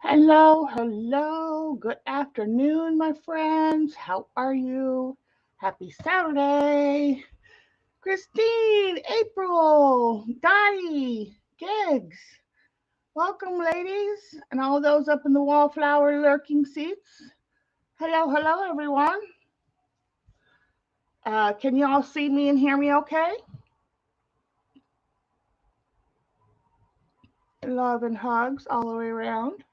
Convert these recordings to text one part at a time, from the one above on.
Hello, hello. Good afternoon, my friends. How are you? Happy Saturday. Christine, April, Dottie, Gigs. Welcome, ladies, and all those up in the wallflower lurking seats. Hello, hello, everyone. Can you all see me and hear me okay? Love and hugs all the way around.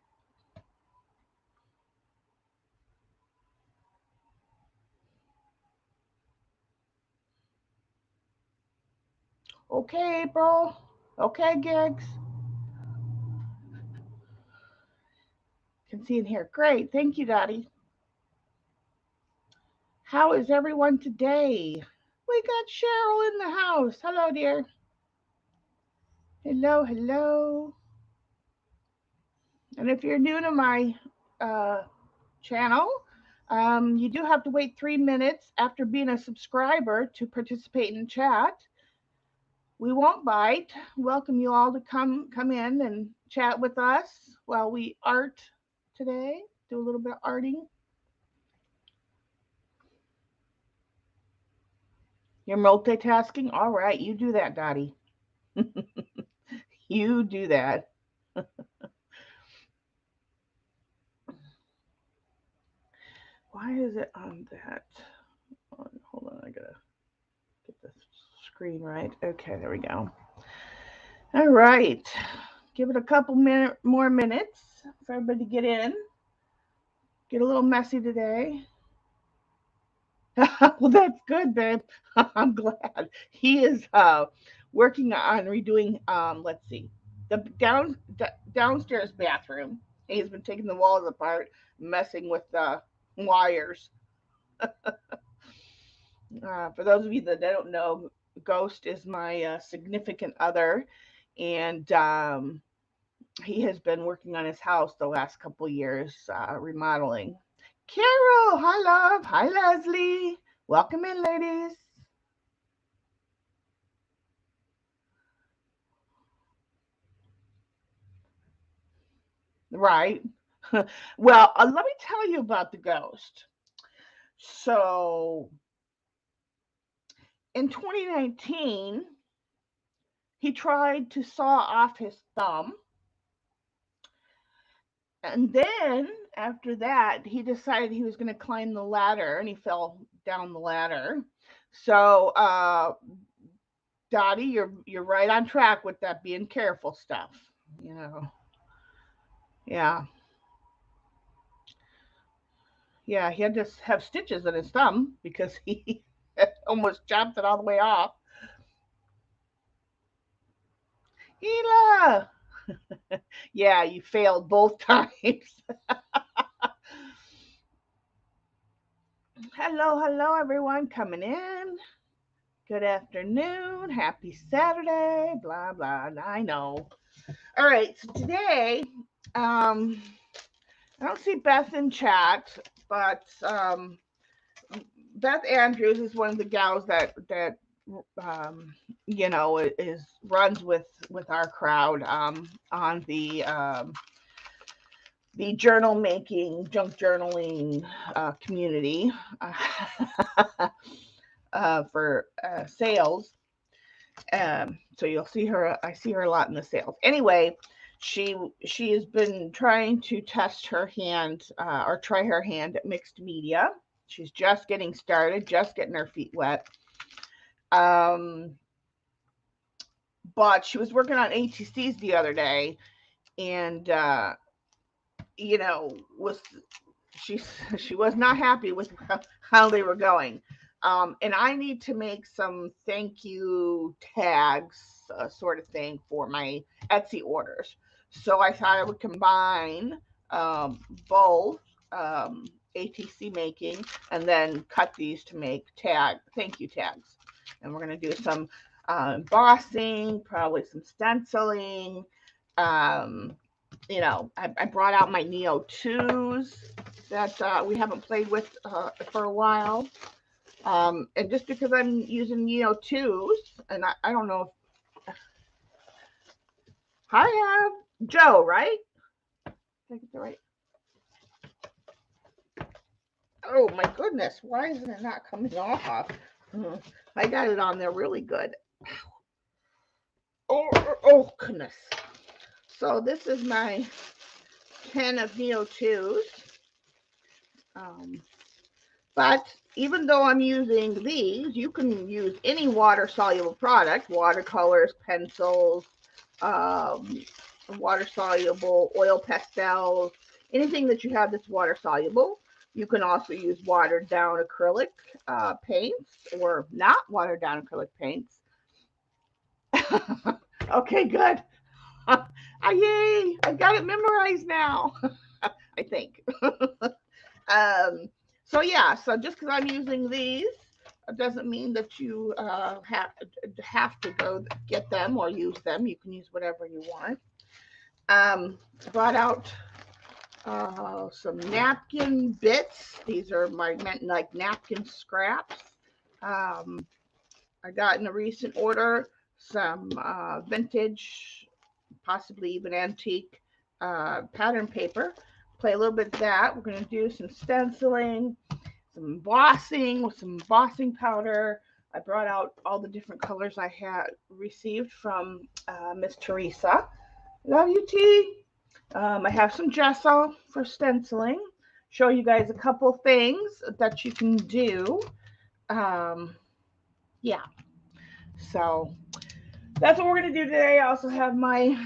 Okay, April. Okay, Gigs. Can see and hear. Great. Thank you, Dottie. How is everyone today? We got Cheryl in the house. Hello, dear. Hello, hello. And if you're new to my uh, channel, you do have to wait 3 minutes after being a subscriber to participate in chat. We won't bite. Welcome you all to come in and chat with us while we art today. Do a little bit of arting. You're multitasking? All right, you do that, Dottie. You do that. Why is it on that? Hold on, I gotta get the screen right. Okay, there we go. All right, give it a couple more minutes for everybody to get in. Get a little messy today. Well, that's good, babe. I'm glad he is working on redoing. Let's see, the downstairs bathroom. He's been taking the walls apart, messing with the wires. For those of you that don't know, Ghost is my significant other, and he has been working on his house the last couple years, remodeling. Carol, hi, love. Hi, Leslie. Welcome in, ladies. Right. Well, let me tell you about the ghost. So, in 2019, he tried to saw off his thumb. And then after that, he decided he was going to climb the ladder and he fell down the ladder. So, Dottie, you're right on track with that being careful stuff. You know, yeah, yeah. He had to have stitches in his thumb because he almost chopped it all the way off. Hila, yeah, you failed both times. Hello, hello, everyone coming in. Good afternoon. Happy Saturday. Blah blah. I know. All right. So today, I don't see Beth in chat, but Beth Andrews is one of the gals that um, is runs with our crowd on the journal making, junk journaling community for sales. So you'll see her. I see her a lot in the sales. Anyway, she has been trying to test her hand or try her hand at mixed media. She's just getting started, just getting her feet wet. Um, but she was working on ATCs the other day, and was she she was not happy with how they were going. And I need to make some thank you tags, sort of thing, for my Etsy orders. So I thought I would combine both ATC making and then cut these to make thank you tags. And we're going to do some embossing, probably some stenciling. Um, I brought out my Neo 2's that we haven't played with for a while. And just because I'm using Neo 2's, and I don't know if. Hi, Joe, right? Did I get the right? Oh my goodness, why isn't it not coming off? I got it on there really good. Oh goodness. So this is my pen of Neo 2's. But even though I'm using these, you can use any water-soluble product, watercolors, pencils, water-soluble oil pastels, anything that you have that's water-soluble. You can also use watered-down acrylic paints or not watered-down acrylic paints. Okay, good. Yay! I got it memorized now. I think. So yeah, so just because I'm using these doesn't mean that you have to go get them or use them. You can use whatever you want. Brought out some napkin bits. These are my like napkin scraps. I got in a recent order some vintage, possibly even antique pattern paper. Play a little bit of that. We're going to do some stenciling, some embossing with some embossing powder. I brought out all the different colors I had received from Miss Teresa. Love you, T. I have some gesso for stenciling. Show you guys a couple things that you can do. Yeah. So that's what we're going to do today. I also have my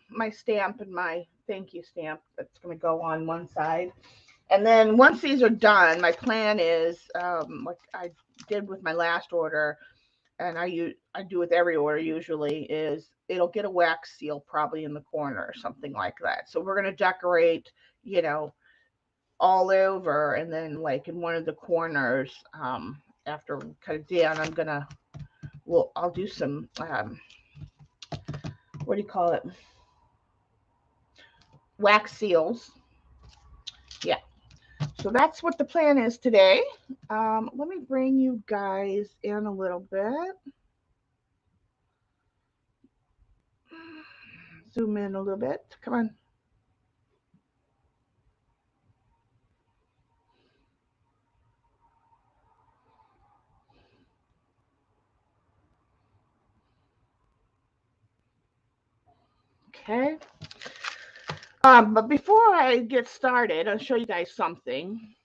my stamp and my thank you stamp that's going to go on one side. And then once these are done, my plan is, like I did with my last order, and I do with every order usually, is it'll get a wax seal probably in the corner or something like that. So we're going to decorate, all over, and then like in one of the corners, after we cut it down, I'll do some, what do you call it? Wax seals. Yeah. So that's what the plan is today. Let me bring you guys in a little bit. Zoom in a little bit. Come on. Okay. But before I get started, I'll show you guys something.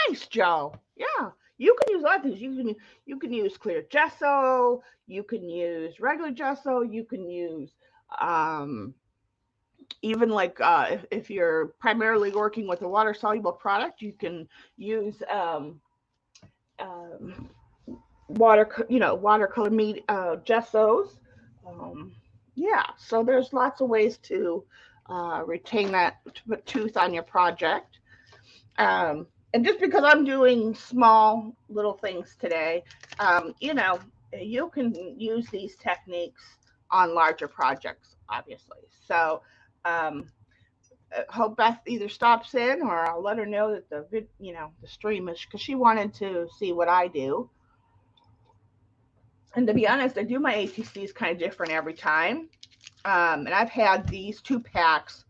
Nice, Joe. Yeah, you can use other things. You can use clear gesso. You can use regular gesso. You can use even like if you're primarily working with a water soluble product, you can use um, watercolor gessos. Um, yeah, so there's lots of ways to retain that tooth on your project. And just because I'm doing small little things today, you can use these techniques on larger projects, obviously. So, hope Beth either stops in or I'll let her know that the stream is, because she wanted to see what I do. And to be honest, I do my ATCs kind of different every time. And I've had these 2 packs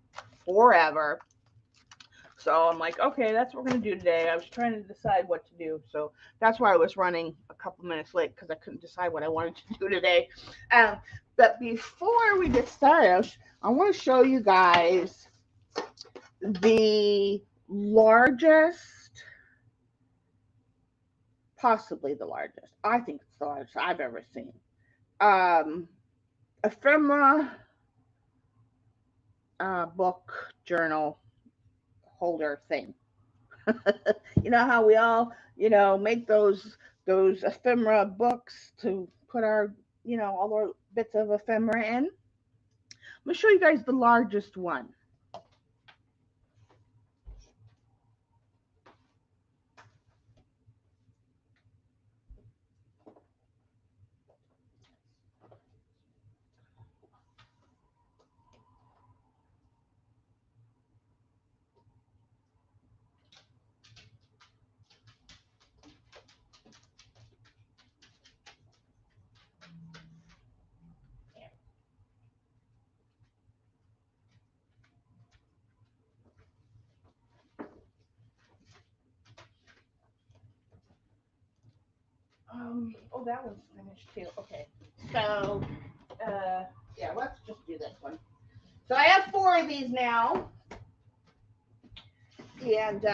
forever. So I'm like, okay, that's what we're going to do today. I was trying to decide what to do. So that's why I was running a couple minutes late, because I couldn't decide what I wanted to do today. But before we get started, I want to show you guys the largest, possibly the largest, I think it's the largest I've ever seen, ephemera book journal holder thing. You know how we all, make those ephemera books to put our, all our bits of ephemera in. I'm gonna show you guys the largest one. Oh, that one's finished too. Okay. So, yeah, let's just do this one. So I have 4 of these now. And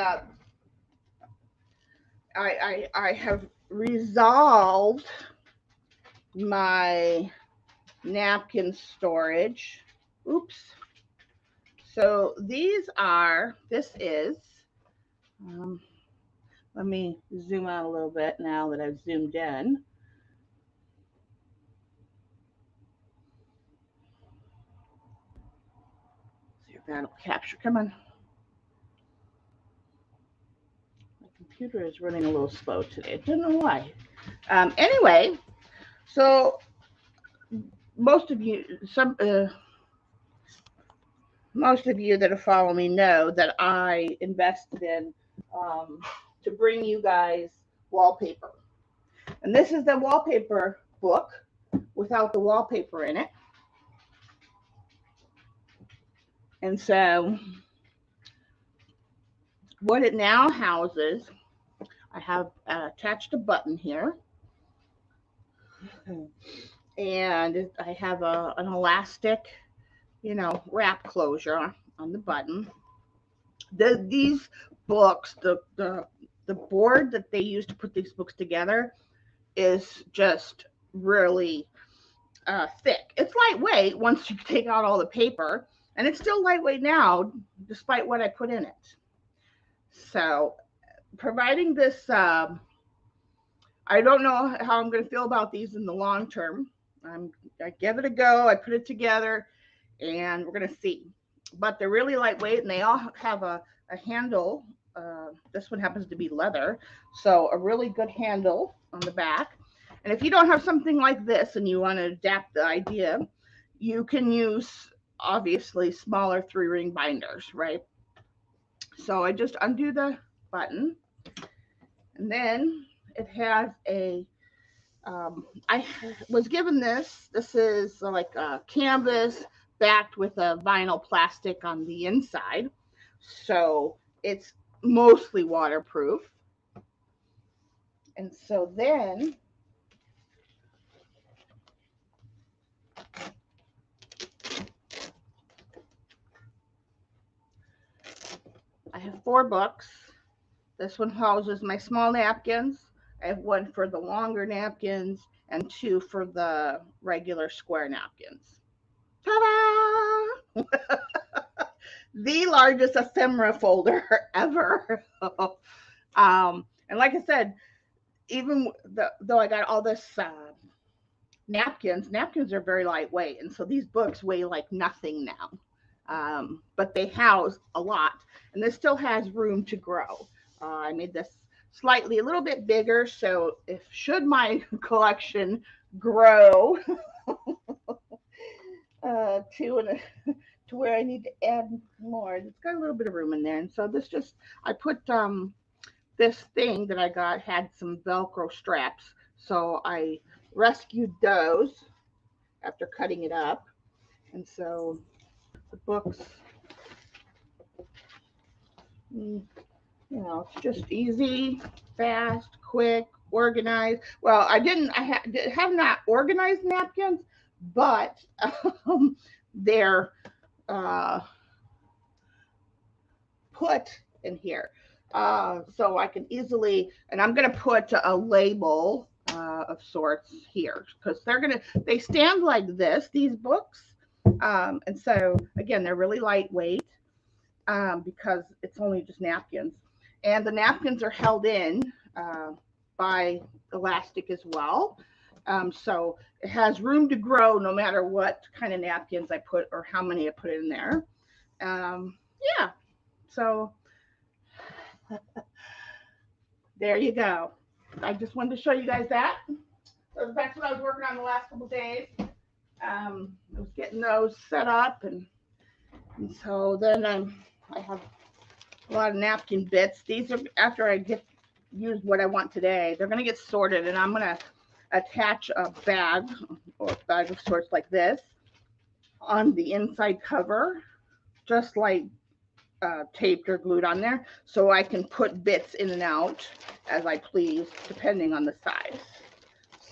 I have resolved my napkin storage. Oops. So this is, let me zoom out a little bit now that I've zoomed in. See if that'll capture. Come on. My computer is running a little slow today. I don't know why. Anyway, so most of you that have followed me know that I invested in to bring you guys wallpaper. And this is the wallpaper book without the wallpaper in it. And so what it now houses, I have attached a button here. And I have an elastic, wrap closure on the button. These books, the board that they use to put these books together is just really thick. It's lightweight once you take out all the paper, and it's still lightweight now despite what I put in it. So providing this, I don't know how I'm going to feel about these in the long term. I give it a go. I put it together, and we're going to see. But they're really lightweight, and they all have a handle. This one happens to be leather, so a really good handle on the back. And if you don't have something like this and you want to adapt the idea, you can use, obviously, smaller 3-ring binders, right? So I just undo the button, and then it has a, I was given this. This is like a canvas backed with a vinyl plastic on the inside. So it's mostly waterproof. And so then I have 4 books. This one houses my small napkins. I have 1 for the longer napkins and 2 for the regular square napkins. Ta-da! The largest ephemera folder ever. And like I said, even though I got all this napkins are very lightweight, and so these books weigh like nothing now. But they house a lot, and this still has room to grow. I made this a little bit bigger, so should my collection grow to where I need to add more, it's got a little bit of room in there. And so I put this thing that I got had some Velcro straps, so I rescued those after cutting it up. And so the books, it's just easy, fast, quick, organized. Well, I have not organized napkins, but they're put in here. So I can easily, and I'm going to put a label of sorts here, because they stand like this, these books. And so again, they're really lightweight because it's only just napkins. And the napkins are held in by elastic as well. So it has room to grow no matter what kind of napkins I put or how many I put in there. Yeah, so there you go. I just wanted to show you guys that. So that's what I was working on the last couple days. I was getting those set up, and so then I have a lot of napkin bits. These are after I use what I want today. They're going to get sorted, and I'm going to attach a bag or a bag of sorts like this on the inside cover, just like taped or glued on there, so I can put bits in and out as I please, depending on the size.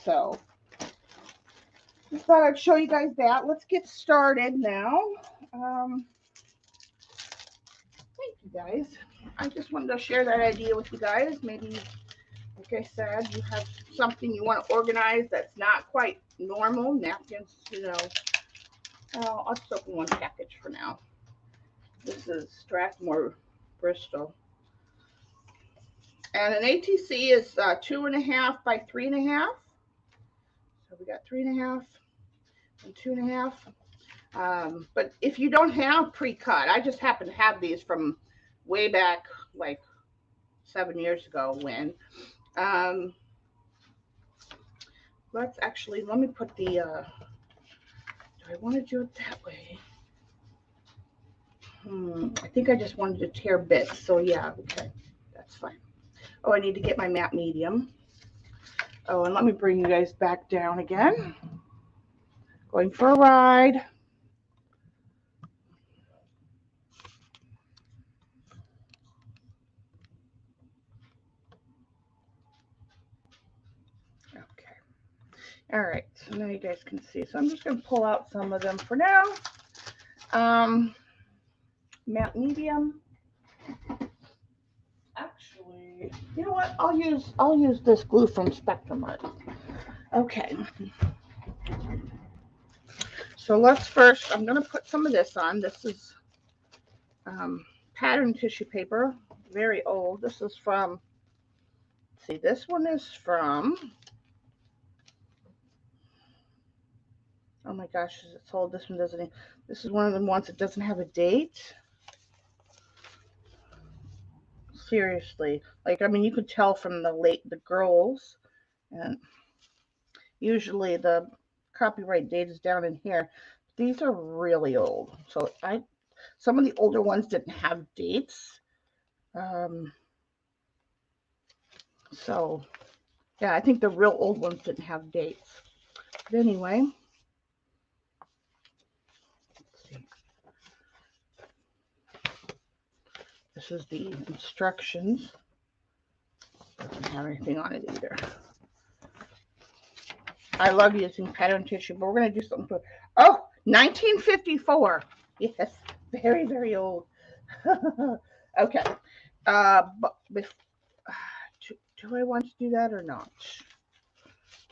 So just thought I'd show you guys that. Let's get started now. Thank you guys. I just wanted to share that idea with you guys. Maybe, like I said, you have something you want to organize that's not quite normal. Napkins, you know. I'll just open one package for now. This is Strathmore, Bristol. And an ATC is 2.5 by 3.5. So we got 3.5 and 2.5. But if you don't have pre-cut, I just happen to have these from way back, like 7 years ago when. Let me put the, do I want to do it that way? I think I just wanted to tear bits. So yeah, okay, that's fine. Oh, I need to get my matte medium. Oh, and let me bring you guys back down again. Going for a ride. Okay. All right, so now you guys can see. So I'm just going to pull out some of them for now. Matte medium. Actually, you know what? I'll use this glue from Spectrum Art. Okay. So let's first, I'm going to put some of this on. This is pattern tissue paper, very old. This is from, let's see, this one is from, oh my gosh, it's old. This one doesn't, this is one of the ones that doesn't have a date. Seriously, like, I mean, you could tell from the girls, and usually the copyright date is down in here. These are really old. So some of the older ones didn't have dates. So yeah, I think the real old ones didn't have dates. But anyway, let's see. This is the instructions. Doesn't have anything on it either. I love using pattern tissue, but we're going to do something. Oh, 1954. Yes, very, very old. Okay. But do I want to do that or not?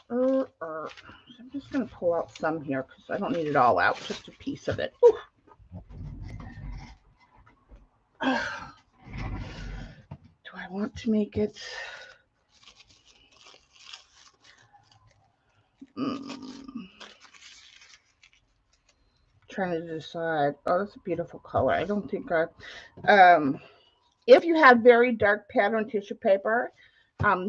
So I'm just going to pull out some here because I don't need it all out, just a piece of it. Do I want to make it? Trying to decide. Oh, that's a beautiful color. I don't think if you have very dark pattern tissue paper,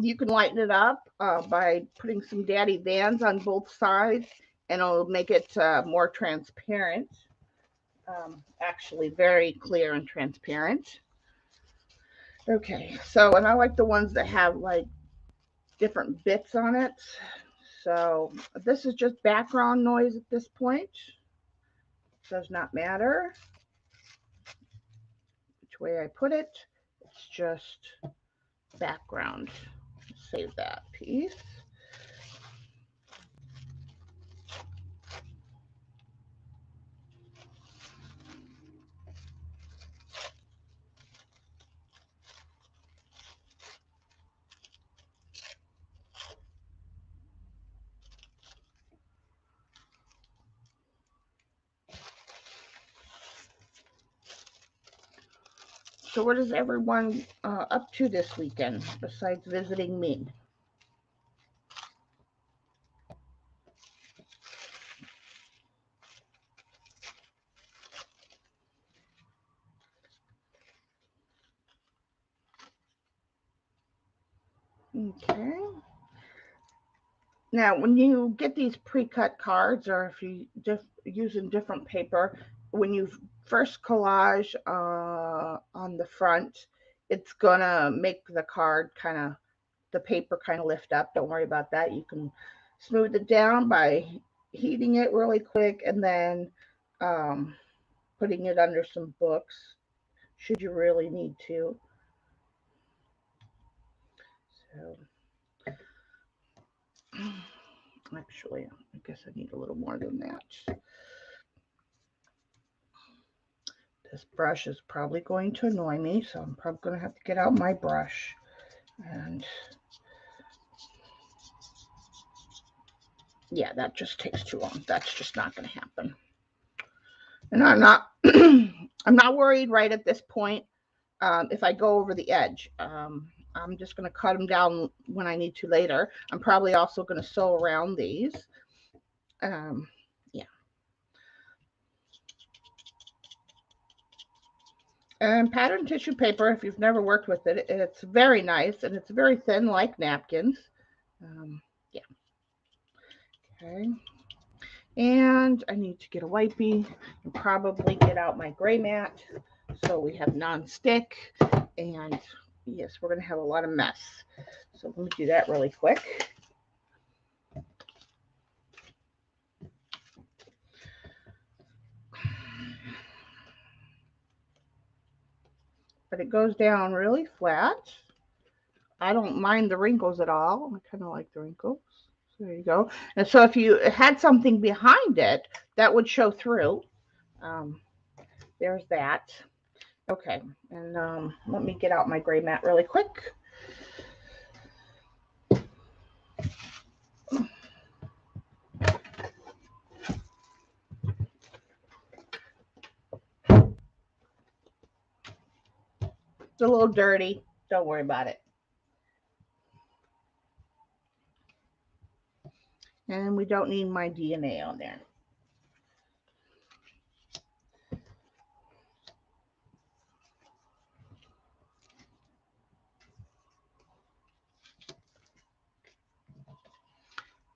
you can lighten it up by putting some Daddy Vans on both sides, and it'll make it more transparent. Actually, very clear and transparent. Okay, so, and I like the ones that have like different bits on it. So this is just background noise at this point. Does not matter which way I put it. It's just background. Save that piece. So what is everyone up to this weekend besides visiting me? Okay. Now, when you get these pre-cut cards, or if you just using different paper, when you first collage on the front, it's gonna make the card the paper kind of lift up. Don't worry about that. You can smooth it down by heating it really quick and then putting it under some books, should you really need to. So Actually, I guess I need a little more than that. This brush is probably going to annoy me, so I'm probably going to have to get out my brush. And yeah, that just takes too long. That's just not going to happen. And I'm not I'm not worried right at this point if I go over the edge. I'm just going to cut them down when I need to later. I'm probably also going to sew around these. Yeah. And pattern tissue paper, if you've never worked with it, it's very nice, and it's very thin like napkins. Yeah. Okay. And I need to get a wipey and probably get out my gray mat so we have non-stick. And yes, we're going to have a lot of mess. So let me do that really quick. But it goes down really flat. I don't mind the wrinkles at all. I kind of like the wrinkles. So there you go. And so if you had something behind it, that would show through. There's that. Okay, and let me get out my gray mat really quick. It's a little dirty. Don't worry about it. And we don't need my DNA on there.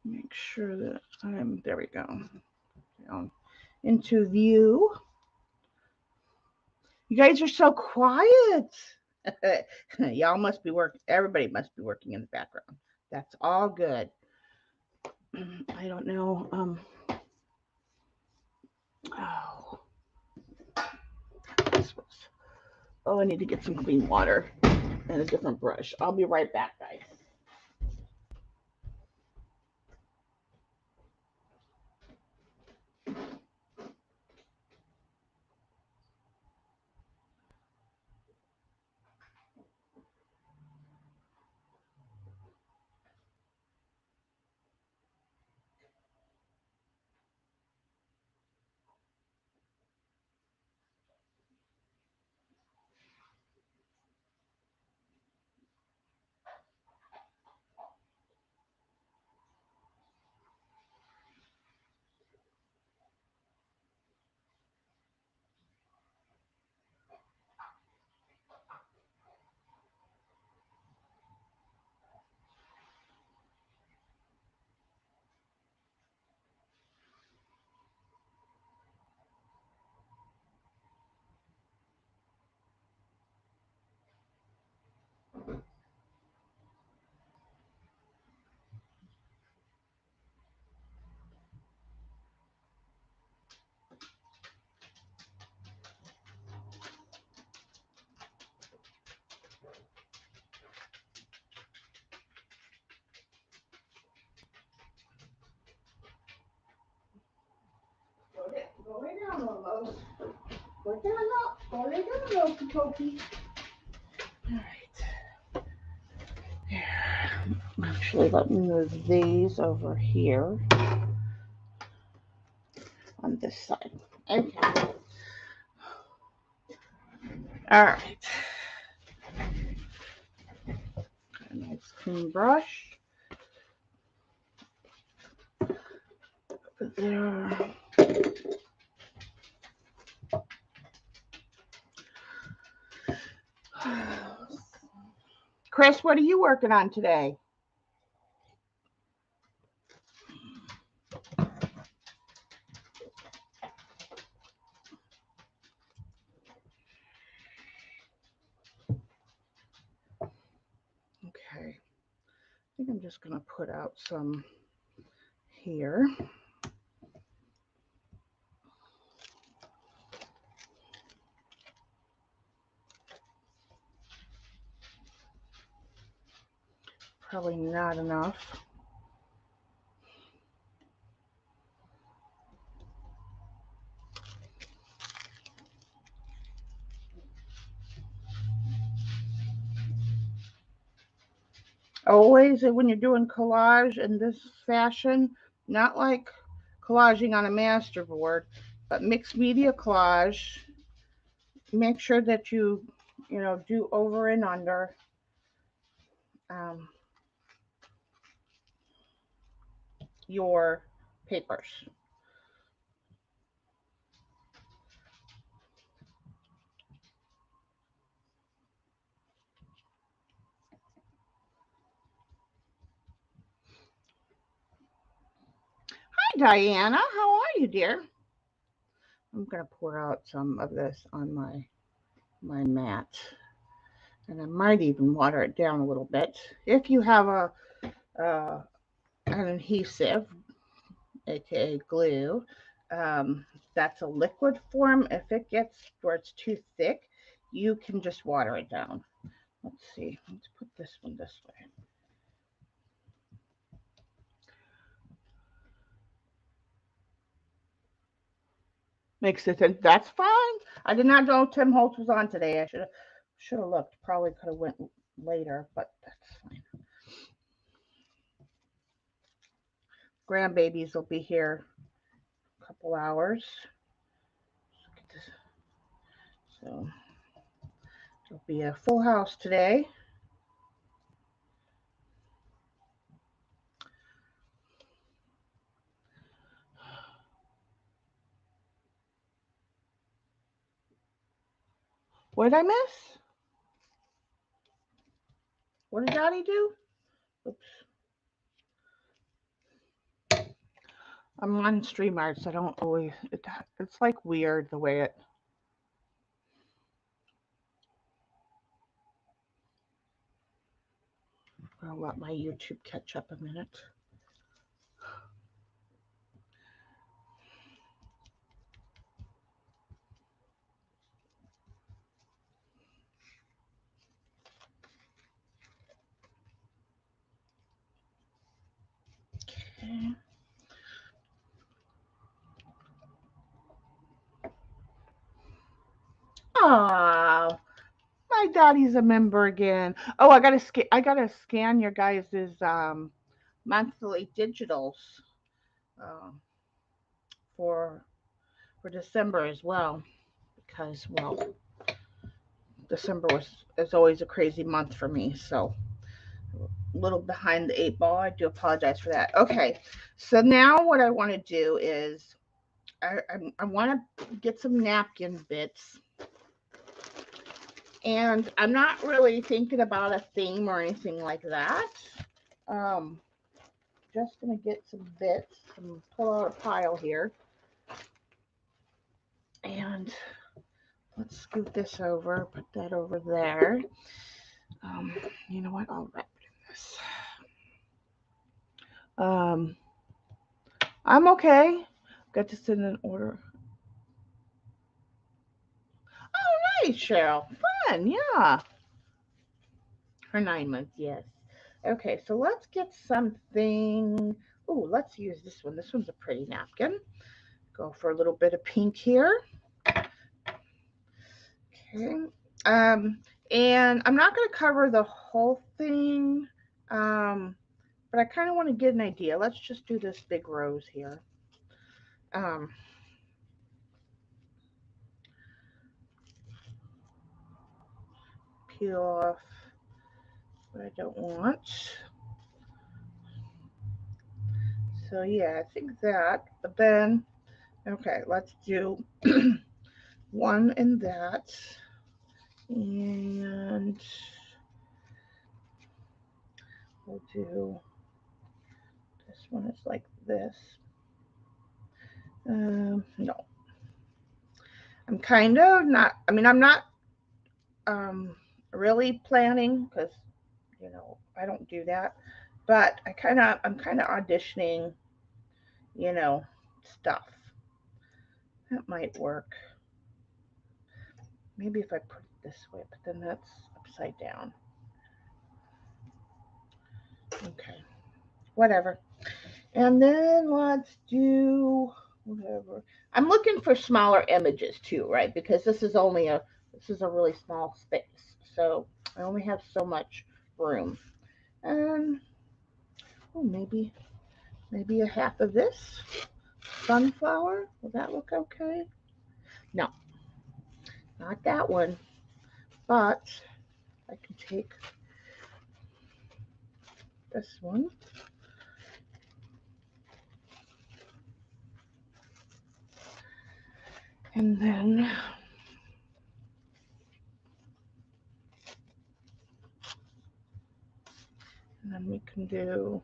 Make sure that there we go. Down into view. You guys are so quiet. Y'all must be working. Everybody must be working in the background. That's all good. I don't know. Oh, I need to get some clean water and a different brush. I'll be right back, guys. Go lay down, Lolos. Go lay down, Loki Toki. All right. Here. Actually, let me move these over here on this side. Okay. All right. A nice clean brush. There. Chris, what are you working on today? Okay. I think I'm just going to put out some here. Probably not enough. Always when you're doing collage in this fashion, not like collaging on a masterboard, but mixed media collage, make sure that you know, do over and under. Um, your papers. Hi, Diana. How are you, dear? I'm going to pour out some of this on my mat. And I might even water it down a little bit. If you have uh, an adhesive, aka glue, um, that's a liquid form. If it gets where it's too thick, you can just water it down. Let's see. Let's put this one this way. Makes it thin. That's fine. I did not know Tim Holtz was on today. I should have looked. Probably could have went later, but that's fine. Grandbabies will be here a couple hours. So it'll be a full house today. What did I miss? What did Daddy do? Oops. I'm on StreamYard, so I don't always. It's like weird the way it. I'll let my YouTube catch up a minute. Okay. Oh, my daddy's a member again. Oh, I gotta scan your guys's monthly digitals um, for December as well, because well, December is always a crazy month for me, so a little behind the eight ball. I do apologize for that. Okay, so now what I want to do is I want to get some napkin bits, and I'm not really thinking about a theme or anything like that. Um, just gonna get some bits and pull out a pile here, and let's scoot this over, put that over there. You know what? I'll wrap it in this. Um, I'm okay. Got this in an order. Oh, nice, Cheryl. Fun, yeah. Her 9 months, yes. Okay, so let's get something. Oh, let's use this one. This one's a pretty napkin. Go for a little bit of pink here. Okay. Um, and I'm not going to cover the whole thing, but I kind of want to get an idea. Let's just do this big rose here. Um, Peel off what I don't want. So yeah, I think that. But then, okay, let's do one in that. And we'll do this one is like this. No, I'm kind of not. I mean, I'm not um, really planning because you know I don't do that. But I'm kind of auditioning, you know, stuff that might work. Maybe if I put it this way, but then that's upside down. Okay, whatever. And then let's do whatever. I'm looking for smaller images too, right? Because this is a really small space. So I only have so much room. And oh, maybe a half of this sunflower. Will that look okay? No, not that one. But I can take this one. And then we can do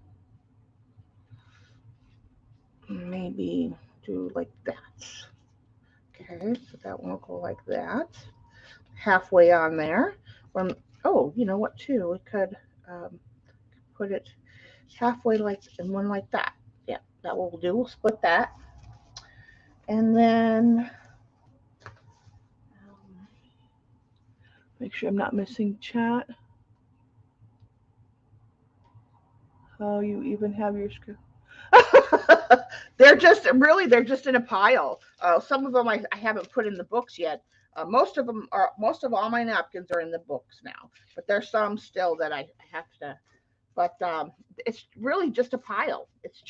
maybe do like that. Okay, so that one will go like that. Halfway on there. Or, oh, you know what too? We could put it halfway like and one like that. Yeah, that will do. We'll split that. And then make sure I'm not missing chat. Oh, you even have your screw. They're just in a pile. Some of them I haven't put in the books yet. Most of all my napkins are in the books now, but there's some still that I have to. But it's really just a pile. It's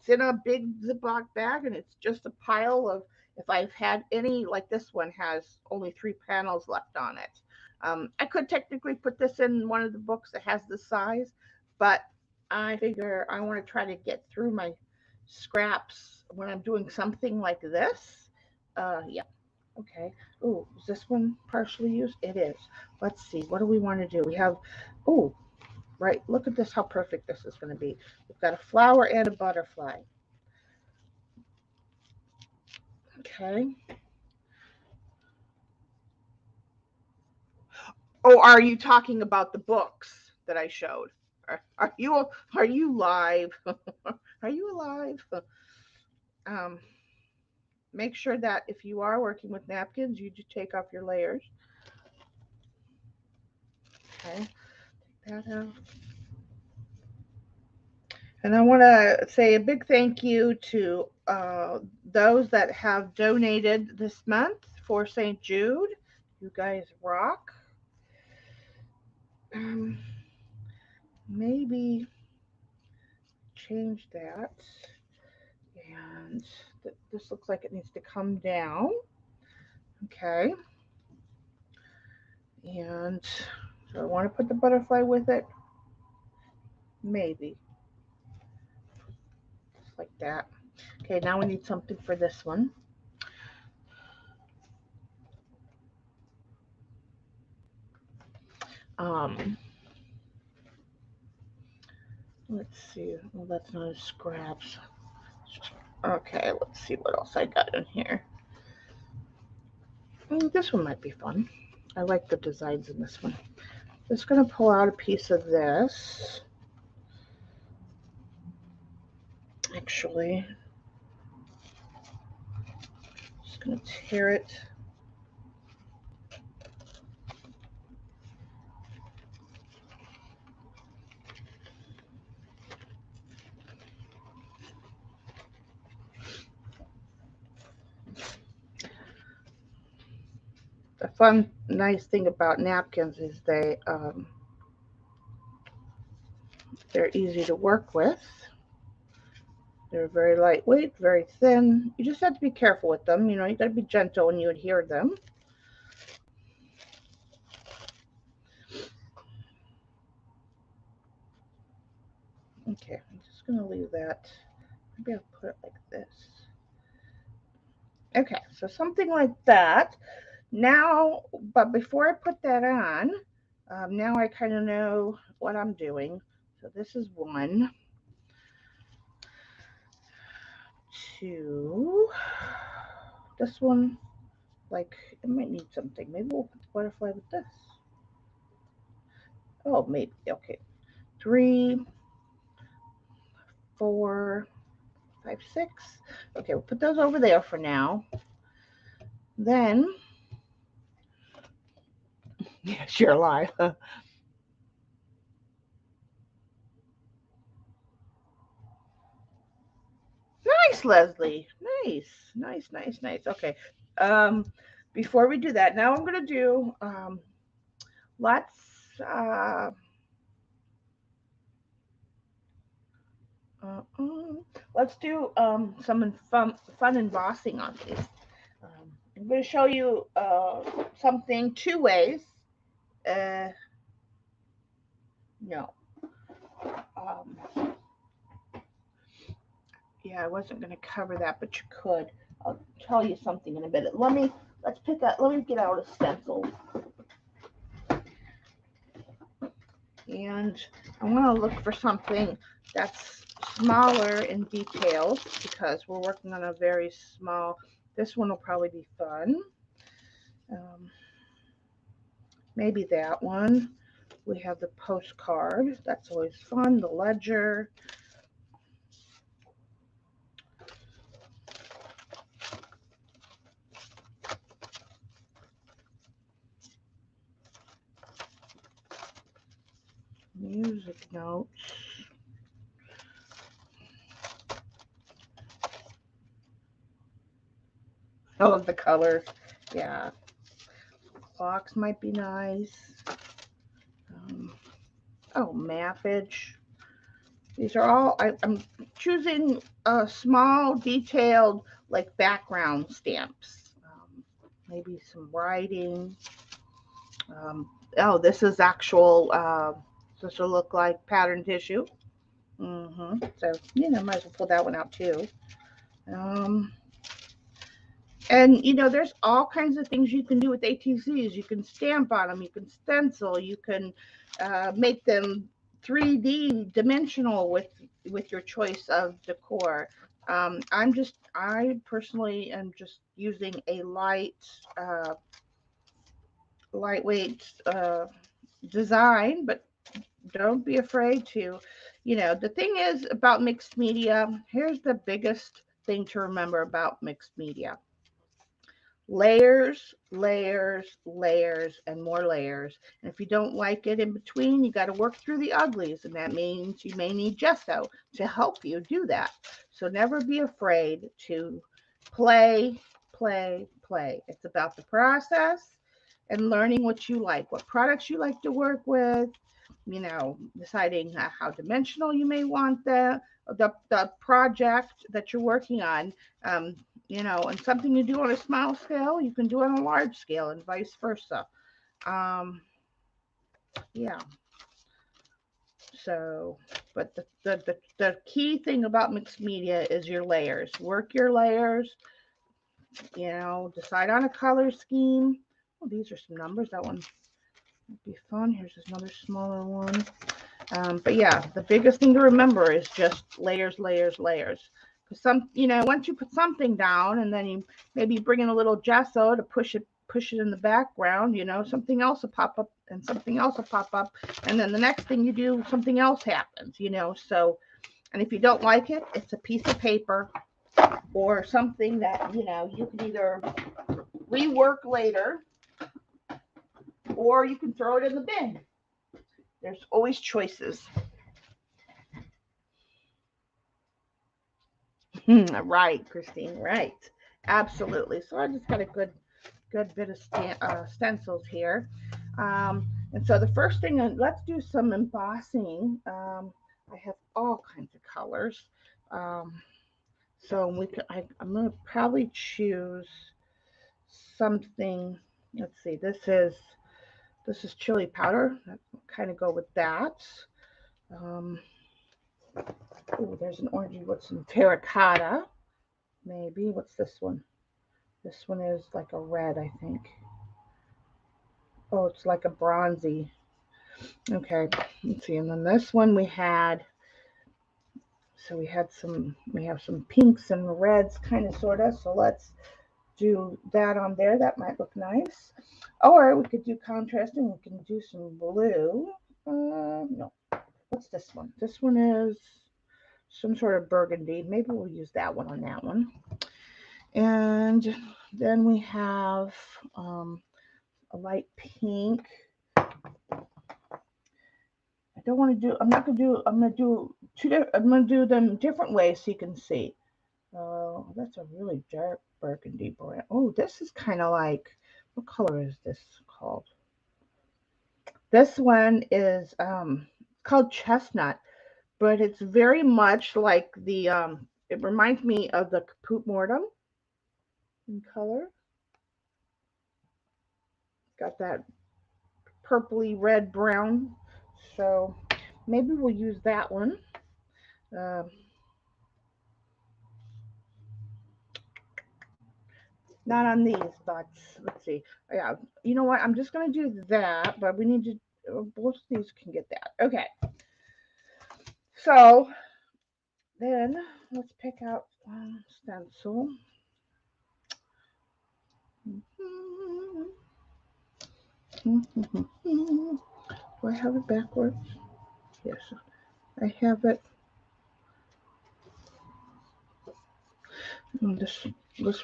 in a big Ziploc bag, and it's just a pile of. If I've had any, like this one has only 3 panels left on it. I could technically put this in one of the books that has this size, but I figure I want to try to get through my scraps when I'm doing something like this. Yeah. Okay. Oh, is this one partially used? It is. Let's see. What do we want to do? We have, oh, right. Look at this, how perfect this is going to be. We've got a flower and a butterfly. Okay. Oh, are you talking about the books that I showed? Are you live? Are you alive? Um, Make sure that if you are working with napkins, you just take off your layers. Okay, take that out. And I want to say a big thank you to those that have donated this month for St. Jude. You guys rock. Maybe change that. And this looks like it needs to come down. Okay. And so I want to put the butterfly with it. Maybe. Just like that. Okay, now we need something for this one. Let's see. Well, that's not a scraps. Okay, let's see what else I got in here. This one might be fun. I like the designs in this one. Just going to pull out a piece of this. Actually, just going to tear it. The fun, nice thing about napkins is they're easy to work with. They're very lightweight, very thin. You just have to be careful with them. You know, you got to be gentle when you adhere them. Okay, I'm just going to leave that. Maybe I'll put it like this. Okay, so something like that. Now, but before I put that on, now I kind of know what I'm doing. So this is 1, 2. This one, like, it might need something. Maybe we'll put the butterfly with this. Oh, maybe. Okay. 3, 4, 5, 6. Okay, we'll put those over there for now. Then, yes, you're alive. Nice, Leslie. Nice. Okay. Before we do that, now I'm going to do let's Let's do some fun embossing on these. I'm going to show you something two ways. Uh, no. Um, yeah, I wasn't going to cover that, but you could. I'll tell you something in a minute. Let me get out a stencil. And I want to look for something that's smaller in details because we're working on a very small, this one will probably be fun. Um, Maybe that one. We have the postcard. That's always fun. The ledger. Music notes. Oh, the colors. Yeah. Clocks might be nice. Um, oh, mappage. These are all, I'm choosing small, detailed, like background stamps. Maybe some writing. Oh, this is actual, this will look like pattern tissue. So, might as well pull that one out too. Um, and, there's all kinds of things you can do with ATCs. You can stamp on them. You can stencil. You can make them 3D dimensional with your choice of decor. I personally am just using a lightweight design, but don't be afraid to, the thing is about mixed media, here's the biggest thing to remember about mixed media. Layers, layers, layers, and more layers. And if you don't like it in between, you got to work through the uglies. And that means you may need gesso to help you do that. So never be afraid to play, play, play. It's about the process and learning what you like, what products you like to work with, deciding how dimensional you may want the project that you're working on. And something you do on a small scale, you can do on a large scale, and vice versa. Um, yeah. So, but the key thing about mixed media is your layers. Work your layers. Decide on a color scheme. Oh, these are some numbers. That one would be fun. Here's another smaller one. But yeah, the biggest thing to remember is just layers, layers, layers. Because once you put something down and then you maybe bring in a little gesso to push it in the background, something else will pop up and something else will pop up. And then the next thing you do, something else happens, So, and if you don't like it, it's a piece of paper or something that, you can either rework later or you can throw it in the bin. There's always choices. Right, Christine, right. Absolutely. So I just got a good bit of stencils here. And so the first thing, let's do some embossing. I have all kinds of colors. Um, so I'm going to probably choose something. Let's see. This is chili powder. I'll kind of go with that. Um, oh, there's an orangey. What's some terracotta? Maybe. What's this one? This one is like a red, I think. Oh, it's like a bronzy. Okay, let's see. And then this one we have some pinks and reds, kind of, sort of. So let's do that on there. That might look nice. Or we could do contrasting. We can do some blue. No. What's this one? This one is some sort of burgundy. Maybe we'll use that one on that one. And then we have a light pink. I'm going to do them different ways so you can see. That's a really dark burgundy brown. Oh, this is kind of like, what color is this called? This one is called chestnut. but it's very much like the, it reminds me of the Caput Mortem in color. Got that purpley red brown. So maybe we'll use that one. Uh, not on these, but let's see. Yeah, you know what? I'm just going to do that, but we need to, both of these can get that. Okay. So then let's pick out stencil. Do I have it backwards? Yes, I have it. This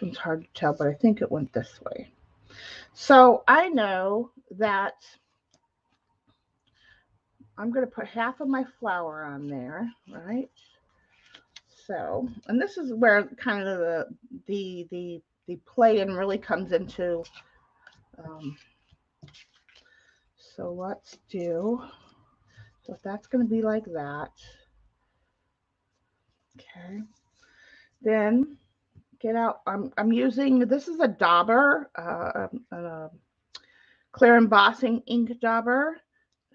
one's hard to tell, but I think it went this way. So I know that I'm going to put half of my flower on there, right? So, and this is where kind of the play-in really comes into. Um, so let's do. So that's going to be like that. Okay. Then get out. I'm using, this is a dauber, clear embossing ink dauber.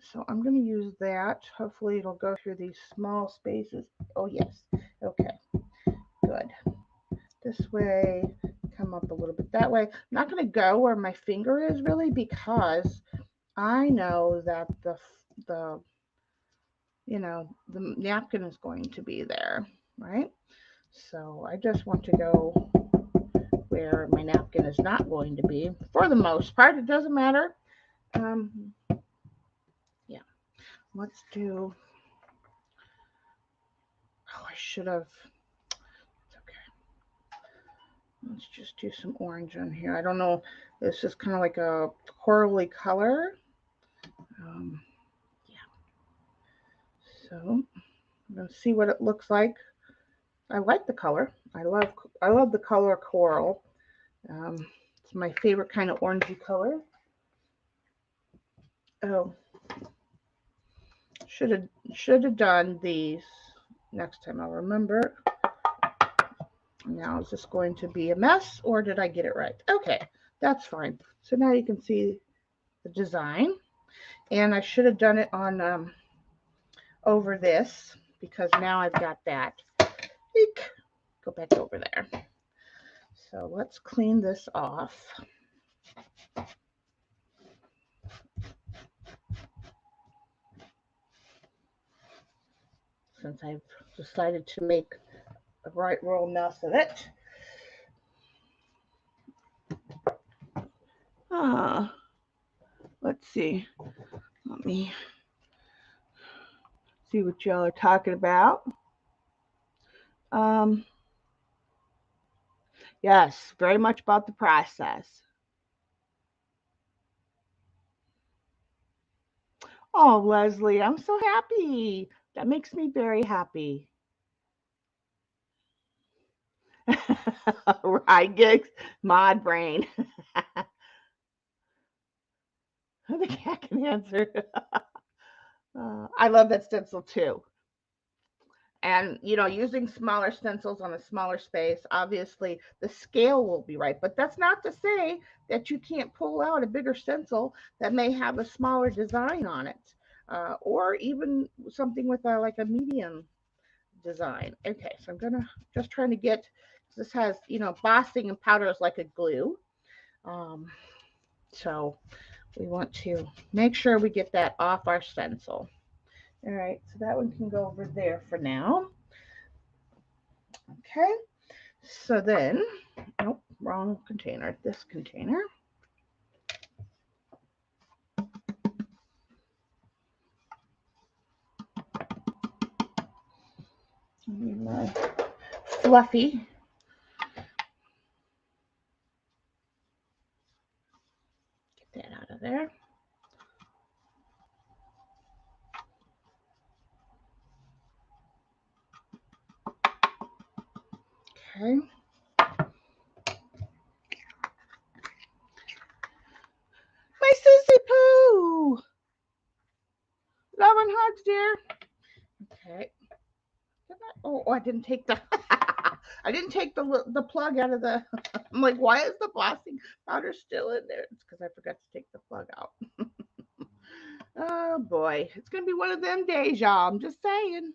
So I'm going to use that. Hopefully it'll go through these small spaces. Oh yes. Okay. Good. This way, come up a little bit that way. I'm not going to go where my finger is really, because I know that the the napkin is going to be there, right? So I just want to go where my napkin is not going to be. For the most part, it doesn't matter. Yeah, let's do. Oh, I should have. It's okay. Let's just do some orange on here. I don't know. This is kind of like a corally color. Yeah. So I'm gonna see what it looks like. I like the color. I love the color coral. It's my favorite kind of orangey color. Oh, should have done these next time. I'll remember. Now is this going to be a mess, or did I get it right? Okay, that's fine. So now you can see the design, and I should have done it on over this, because now I've got that. Eek. Go back over there. So let's clean this off. Since I've decided to make a right royal mess of it. Let's see. Let me see what y'all are talking about. Um, yes, very much about the process. Oh, Leslie, I'm so happy. That makes me very happy. Right, gigs, mod brain. The cat can answer. I love that stencil too. And using smaller stencils on a smaller space, obviously the scale will be right, but that's not to say that you can't pull out a bigger stencil that may have a smaller design on it, or even something with like a medium design. Okay, so I'm gonna just trying to get, this has embossing and powder is like a glue, um, so we want to make sure we get that off our stencil. All right, so that one can go over there for now. Okay, so then, nope, wrong container, this container. My fluffy. Get that out of there. Okay. My sissy poo. Love and hugs, dear. Okay. Oh, I didn't take the I didn't take the plug out of the. I'm like, why is the embossing powder still in there? It's because I forgot to take the plug out. Oh boy, it's gonna be one of them days, y'all. I'm just saying.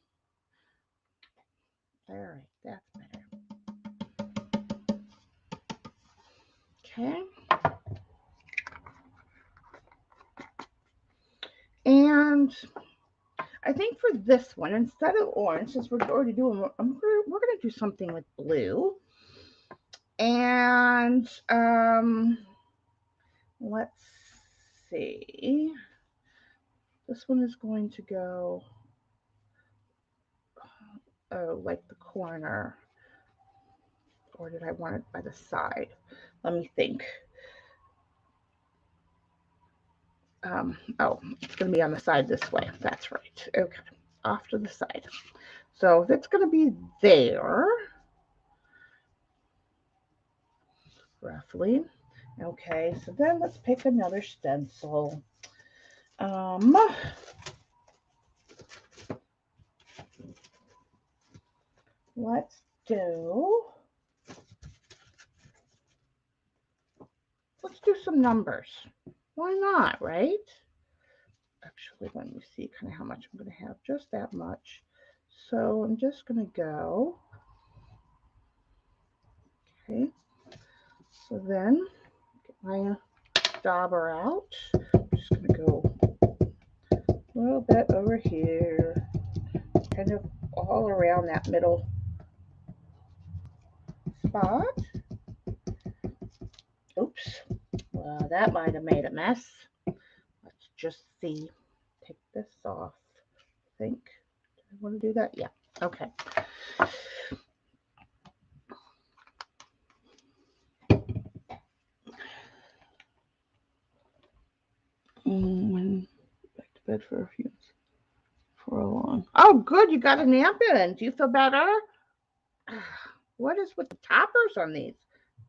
All right, that's better. Okay. And I think for this one, instead of orange, since we're already doing, we're gonna do something with blue. And let's see. This one is going to go like the corner, or did I want it by the side? Let me think. Oh, it's going to be on the side this way. That's right. Okay, off to the side. So that's going to be there, roughly. Okay, so then let's pick another stencil. Let's do some numbers. Why not, right? Actually, let me see kind of how much I'm going to have. Just that much. So I'm just going to go. Okay. So then get my dauber out. I'm just going to go a little bit over here, kind of all around that middle spot. Oops. Well, that might have made a mess. Let's just see. Take this off. I think. Do I want to do that? Yeah. Okay. Went back to bed for a long. Oh, good. You got a nap in. Do you feel better? What is with the toppers on these?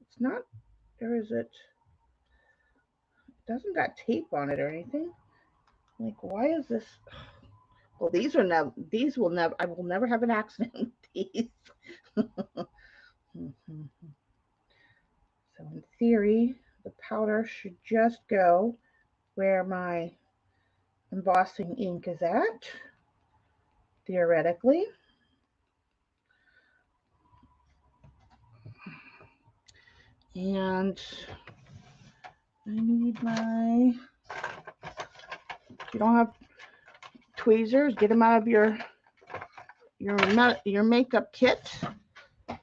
It's not. Or is it? It doesn't got tape on it or anything. Like, why is this? Well, these are never. These will never. I will never have an accident with these. So in theory, the powder should just go where my embossing ink is at. Theoretically. And I need my. If you don't have tweezers, get them out of your makeup kit. Okay.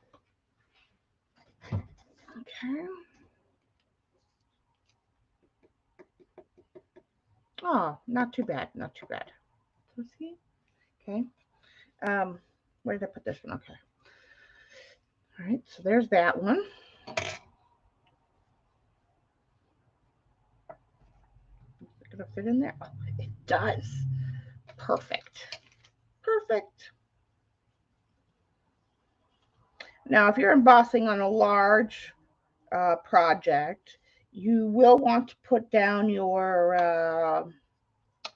Oh, not too bad, not too bad. Let's see. Okay. Where did I put this one? Okay. All right. So there's that one. Is it gonna fit in there? Oh, it does. Perfect. Perfect. Now, if you're embossing on a large project, you will want to put down your what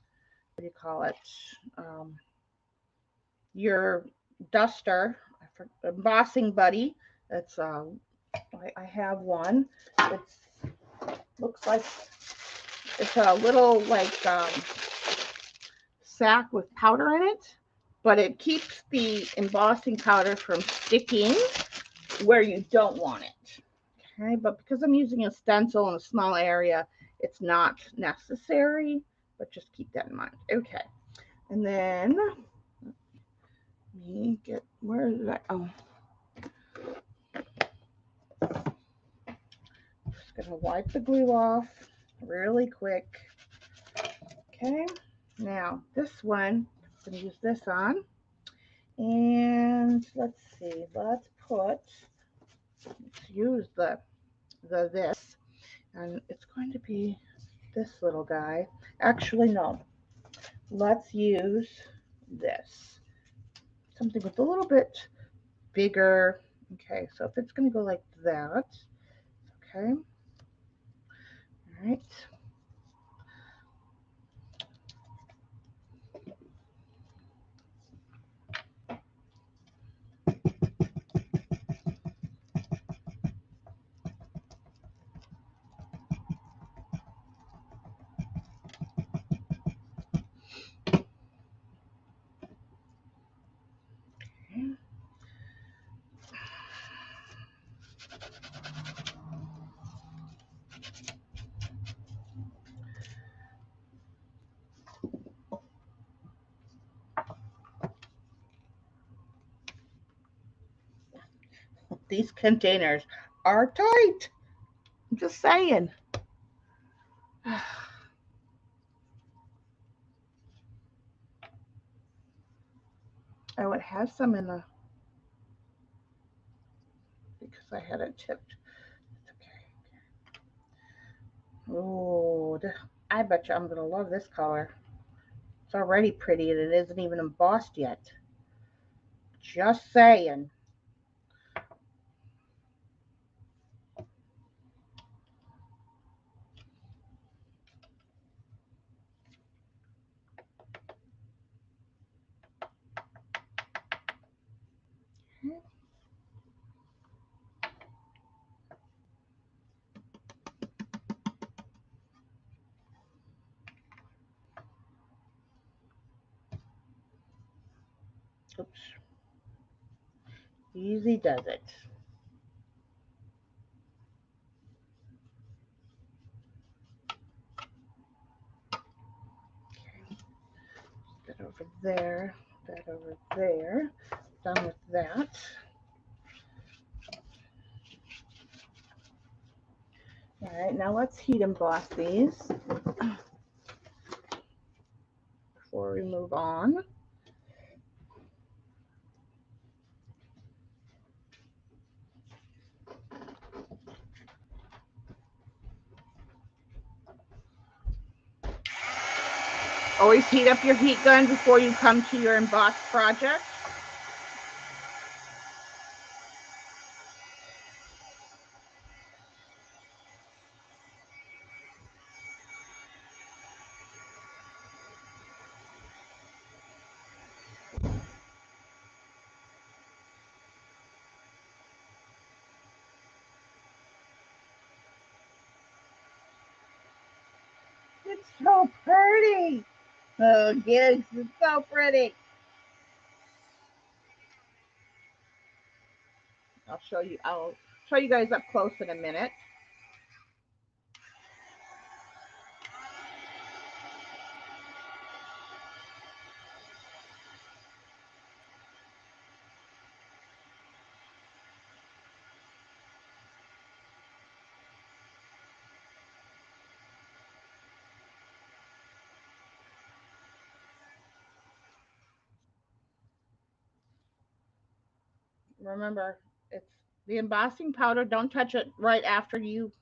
do you call it? Your duster, embossing buddy. That's I have one. It's looks like it's a little like sack with powder in it, but it keeps the embossing powder from sticking where you don't want it. Okay, but because I'm using a stencil in a small area, it's not necessary, but just keep that in mind. Okay, and then me get, where is that? Oh, just gonna wipe the glue off really quick. Okay, now this one, I'm gonna use this on, and let's see, let's use the this, and it's going to be this little guy. Actually, no, let's use this, something with a little bit bigger. Okay, so if it's going to go like that, okay, all right. These containers are tight. I'm just saying. Oh, it has some in the, because I had it tipped. It's okay. Oh, I bet you I'm going to love this color. It's already pretty and it isn't even embossed yet. Just saying. Oops. Easy does it. That over there. That over there. Done with that. All right, now let's heat emboss these before we move on. Always heat up your heat gun before you come to your embossed project. It's so pretty. Oh, yes, it's so pretty. I'll show you guys up close in a minute. Remember, it's the embossing powder. Don't touch it right after you,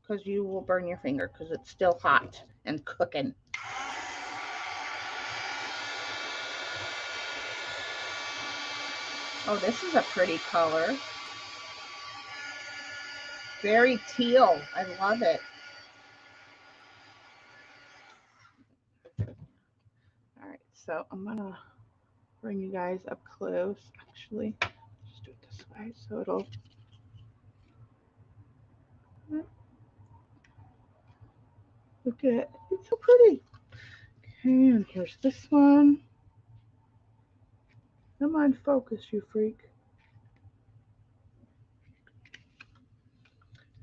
because you will burn your finger because it's still hot and cooking. Oh, this is a pretty color. Very teal. I love it. All right, so I'm gonna bring you guys up close. Actually, just do it this way so it'll. Look at it. It's so pretty. Okay, and here's this one. Come on, focus, you freak.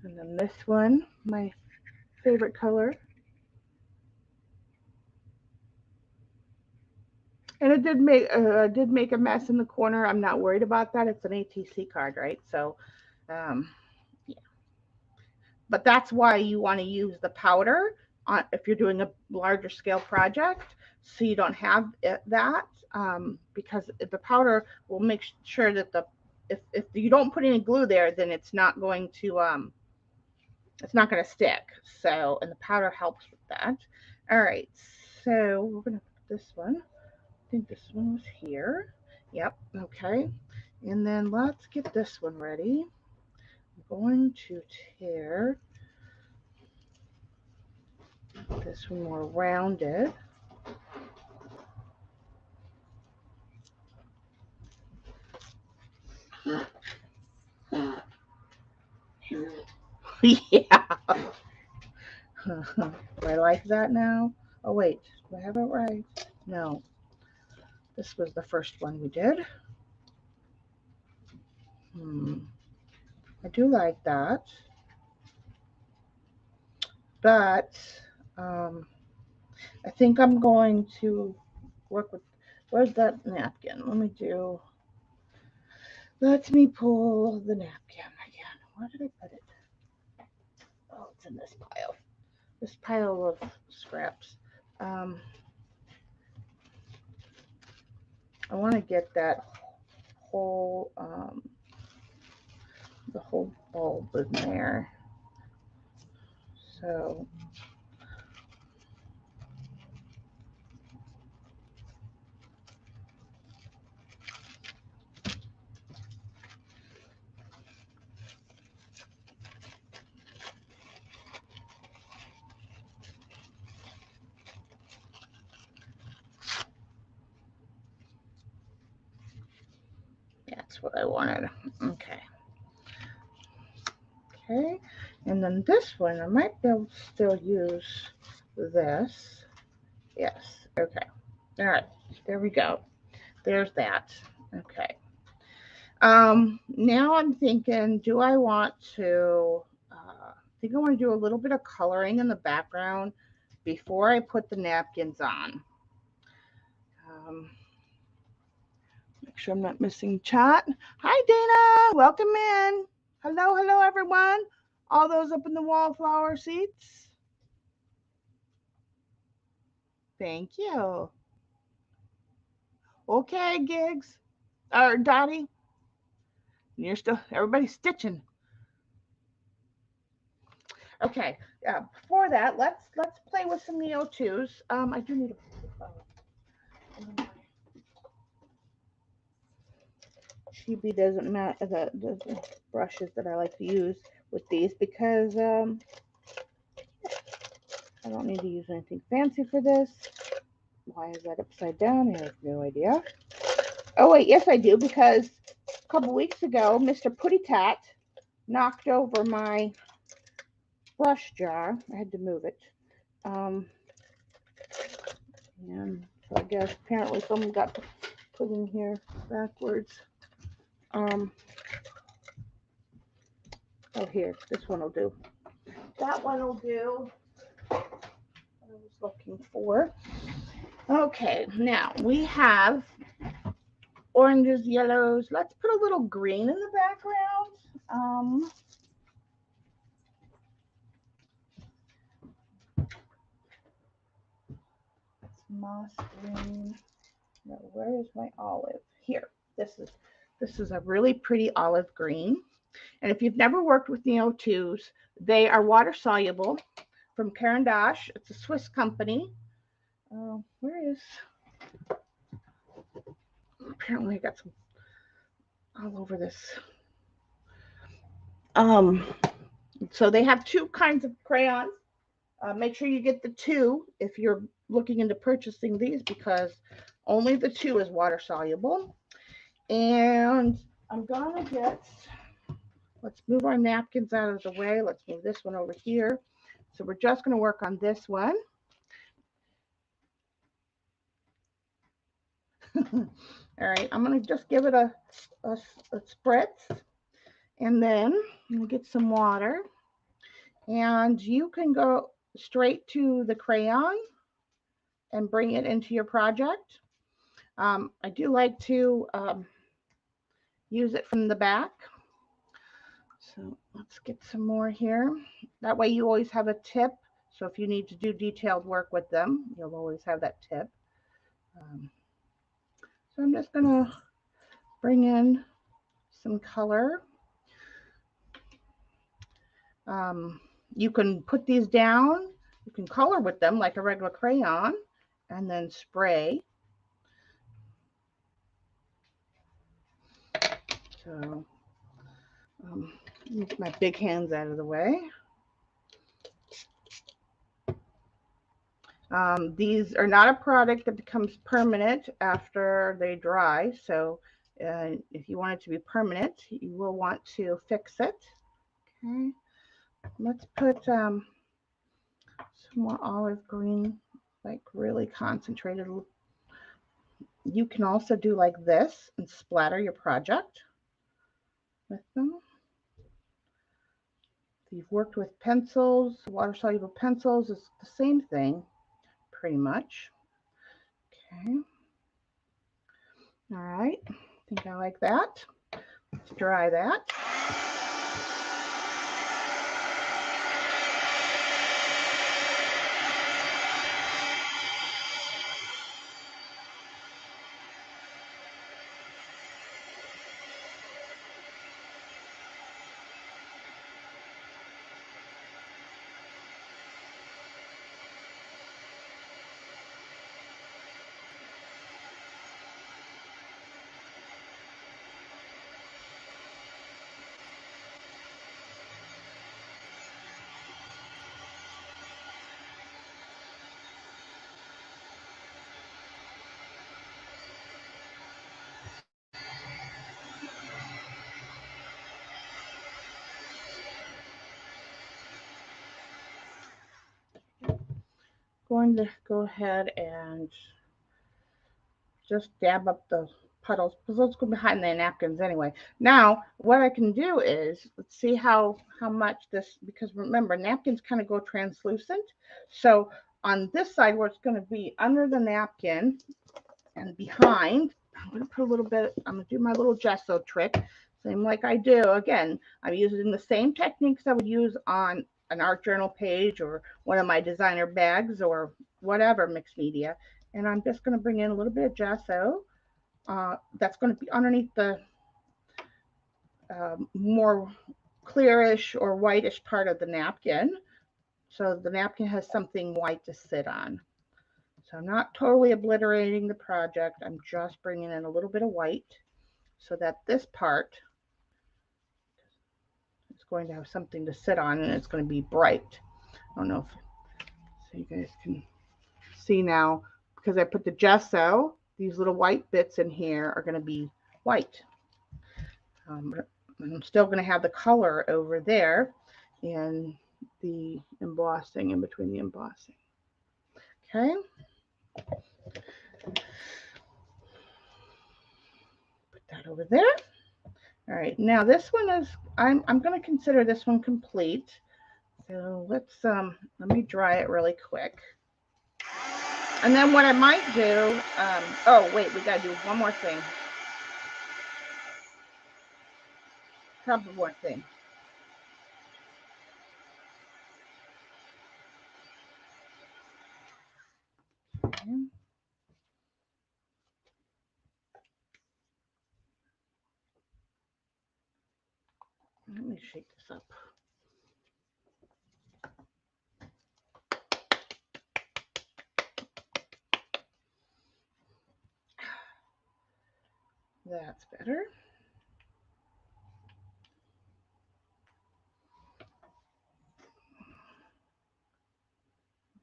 And then this one, my favorite color. And it did make a mess in the corner. I'm not worried about that. It's an ATC card, right? So, yeah. But that's why you want to use the powder if you're doing a larger scale project, so you don't have that. Because the powder will make sure that if you don't put any glue there, then it's not going to stick. So, and the powder helps with that. All right, so we're gonna put this one. I think this one was here. Yep, okay. And then let's get this one ready. I'm going to tear this one more rounded. Yeah. Do I like that now? Oh, wait. Do I have it right? No. This was the first one we did. I do like that. But I think I'm going to work with, where's that napkin? Let me do, Let me pull the napkin again. Where did I put it? Oh, it's in this pile. This pile of scraps. I want to get that whole, the whole bulb in there. So that's what I wanted. Okay. Okay. And then this one, I might be able to still use this. Yes. Okay. All right. There we go. There's that. Okay. Now I'm thinking, do I want to, I think I want to do a little bit of coloring in the background before I put the napkins on. Make sure I'm not missing chat. Hi, Dana. Welcome in. Hello, hello, everyone. All those up in the wallflower seats. Thank you. Okay, Gigs. Or Dottie. You're still, everybody's stitching. Okay. Before that, let's play with some Neo 2s. I do need a Chibi doesn't matter the brushes that I like to use with these because I don't need to use anything fancy for this. Why is that upside down? I have no idea. Oh wait, yes I do, because a couple weeks ago Mr. Putty Tat knocked over my brush jar. I had to move it. And so I guess apparently someone got put in here backwards. Oh, here, this one will do. That one will do. What I was looking for. Okay, now we have oranges, yellows. Let's put a little green in the background. It's moss green. Now, where is my olive? Here. This is a really pretty olive green. And if you've never worked with Neo 2s, they are water soluble from Caran d'Ache. It's a Swiss company. Where is? Apparently, I got some all over this. So they have two kinds of crayons. Make sure you get the 2 if you're looking into purchasing these, because only the 2 is water soluble. And I'm gonna get, let's move our napkins out of the way. Let's move this one over here. So we're just gonna work on this one. All right, I'm gonna just give it a spritz, and then I'm gonna get some water, and you can go straight to the crayon and bring it into your project. I do like to use it from the back. So let's get some more here. That way you always have a tip. So if you need to do detailed work with them, you'll always have that tip. So I'm just gonna bring in some color. You can put these down. You can color with them like a regular crayon and then spray. So get my big hands out of the way. These are not a product that becomes permanent after they dry. So if you want it to be permanent, you will want to fix it. Okay, let's put some more olive green, like really concentrated. You can also do like this and splatter your project with them. If you've worked with pencils, water-soluble pencils, it's the same thing, pretty much. Okay. All right. I think I like that. dry that. Going to go ahead and just dab up the puddles because those go behind the napkins anyway. Now, what I can do is, let's see how much this, because remember, napkins kind of go translucent. So on this side where it's going to be under the napkin and behind, I'm going to put a little bit, I'm going to do my little gesso trick. Same like I do. Again, I'm using the same techniques I would use on an art journal page or one of my designer bags or whatever mixed media. And I'm just going to bring in a little bit of gesso. That's going to be underneath the more clearish or whitish part of the napkin. So the napkin has something white to sit on. So I'm not totally obliterating the project. I'm just bringing in a little bit of white so that this part is going to have something to sit on and it's going to be bright. I don't know if so you guys can see now, because I put the gesso, these little white bits in here are going to be white. I'm still going to have the color over there in the embossing, in between the embossing. Okay. Put that over there. All right, now this one is, I'm going to consider this one complete. So let's let me dry it really quick. And then what I might do, oh wait, we got to do one more thing. Couple more things. Okay. Let me shake this up. That's better.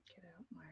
Get out my.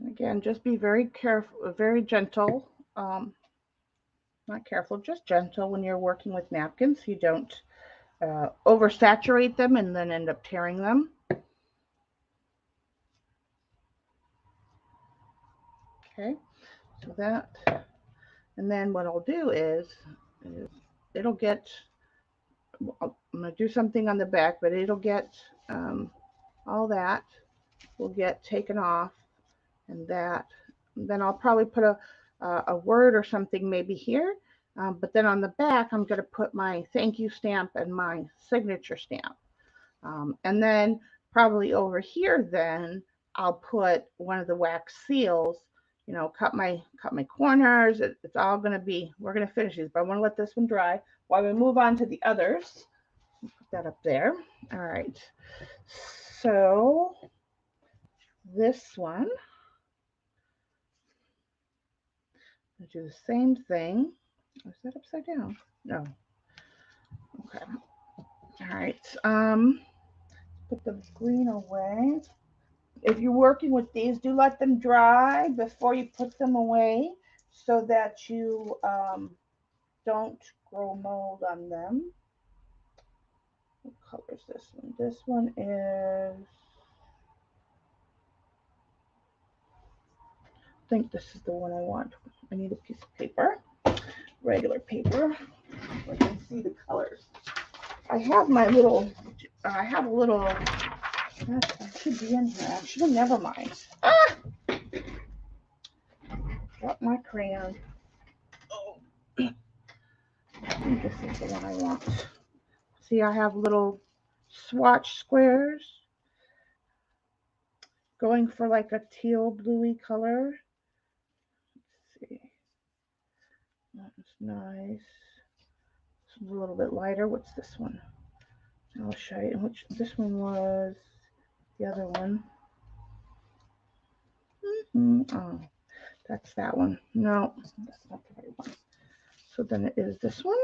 Again, just be very careful, very gentle. Not careful, just gentle when you're working with napkins. You don't oversaturate them and then end up tearing them. Okay, so that, and then what I'll do is it'll get, I'm going to do something on the back, but it'll get all that will get taken off, and that, and then I'll probably put a word or something maybe here, but then on the back I'm going to put my thank you stamp and my signature stamp, and then probably over here then I'll put one of the wax seals, you know, cut my corners. It's all going to be, we're going to finish these, but I want to let this one dry while we move on to the others. Put that up there. All right, so this one, I'll do the same thing. Is that upside down? No. Okay. All right. Put the green away. If you're working with these, do let them dry before you put them away so that you, don't grow mold on them. What color is this one? This one is, I think this is the one I want. I need a piece of paper, regular paper, so I can see the colors. I have my little, I have a little, that should be in here actually, never mind. Ah! Drop my crayon. Oh, I think this is the one I want. See, I have little swatch squares going for like a teal bluey color. Let's see. That's nice. It's a little bit lighter. What's this one? I'll show you. Which this one was the other one. Oh, that's that one. No, that's not the right one. So then it is this one.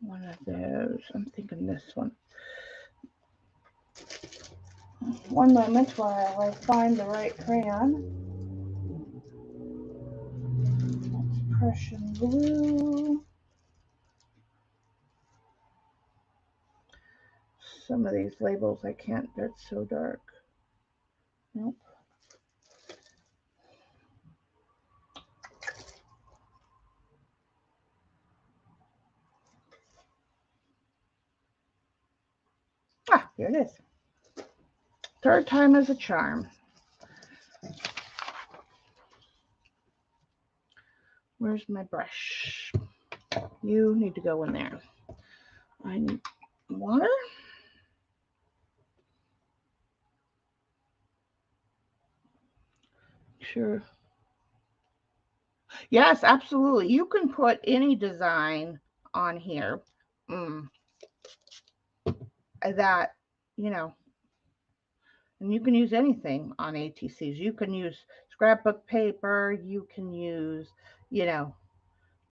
One of those. I'm thinking this one. One moment while I find the right crayon. That's Prussian blue. Some of these labels I can't, they're so dark. Nope. Ah, here it is. Third time is a charm. Where's my brush? You need to go in there. I need water. Sure. Yes, absolutely. You can put any design on here that, you know, and you can use anything on ATCs. You can use scrapbook paper. You can use, you know,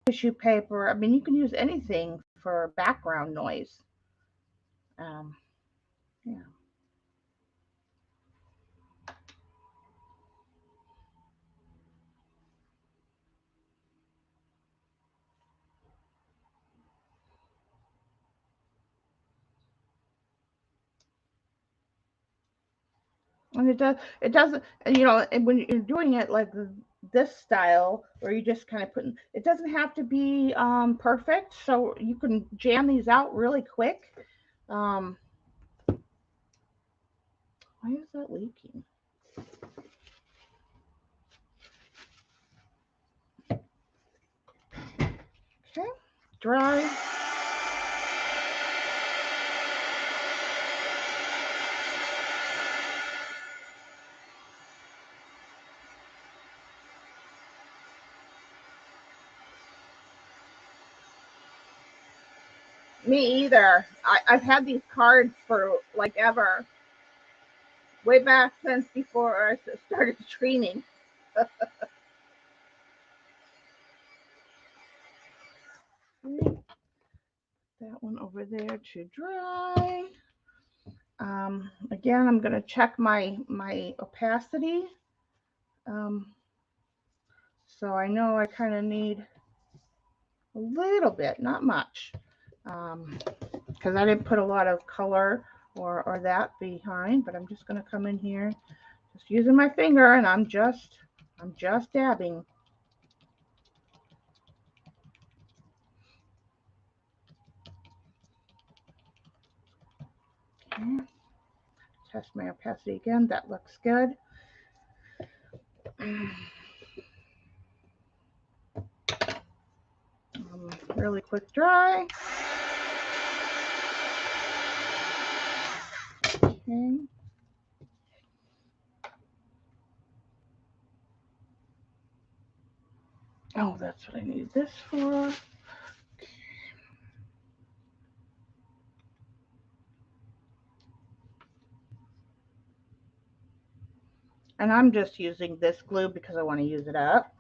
tissue paper. I mean, you can use anything for background noise. Yeah. And it doesn't, you know, and when you're doing it like this style, where you just kind of put, it doesn't have to be perfect. So you can jam these out really quick. Why is that leaking? Okay, dry. Me either. I've had these cards for like ever, way back since before I started streaming. That one over there to dry. Again, I'm going to check my opacity. So I know I kind of need a little bit, not much, because I didn't put a lot of color or that behind, but I'm just going to come in here, just using my finger, and I'm just dabbing. Okay. Test my opacity again. That looks good. Really quick dry. Okay. Oh, that's what I need this for. And I'm just using this glue because I want to use it up.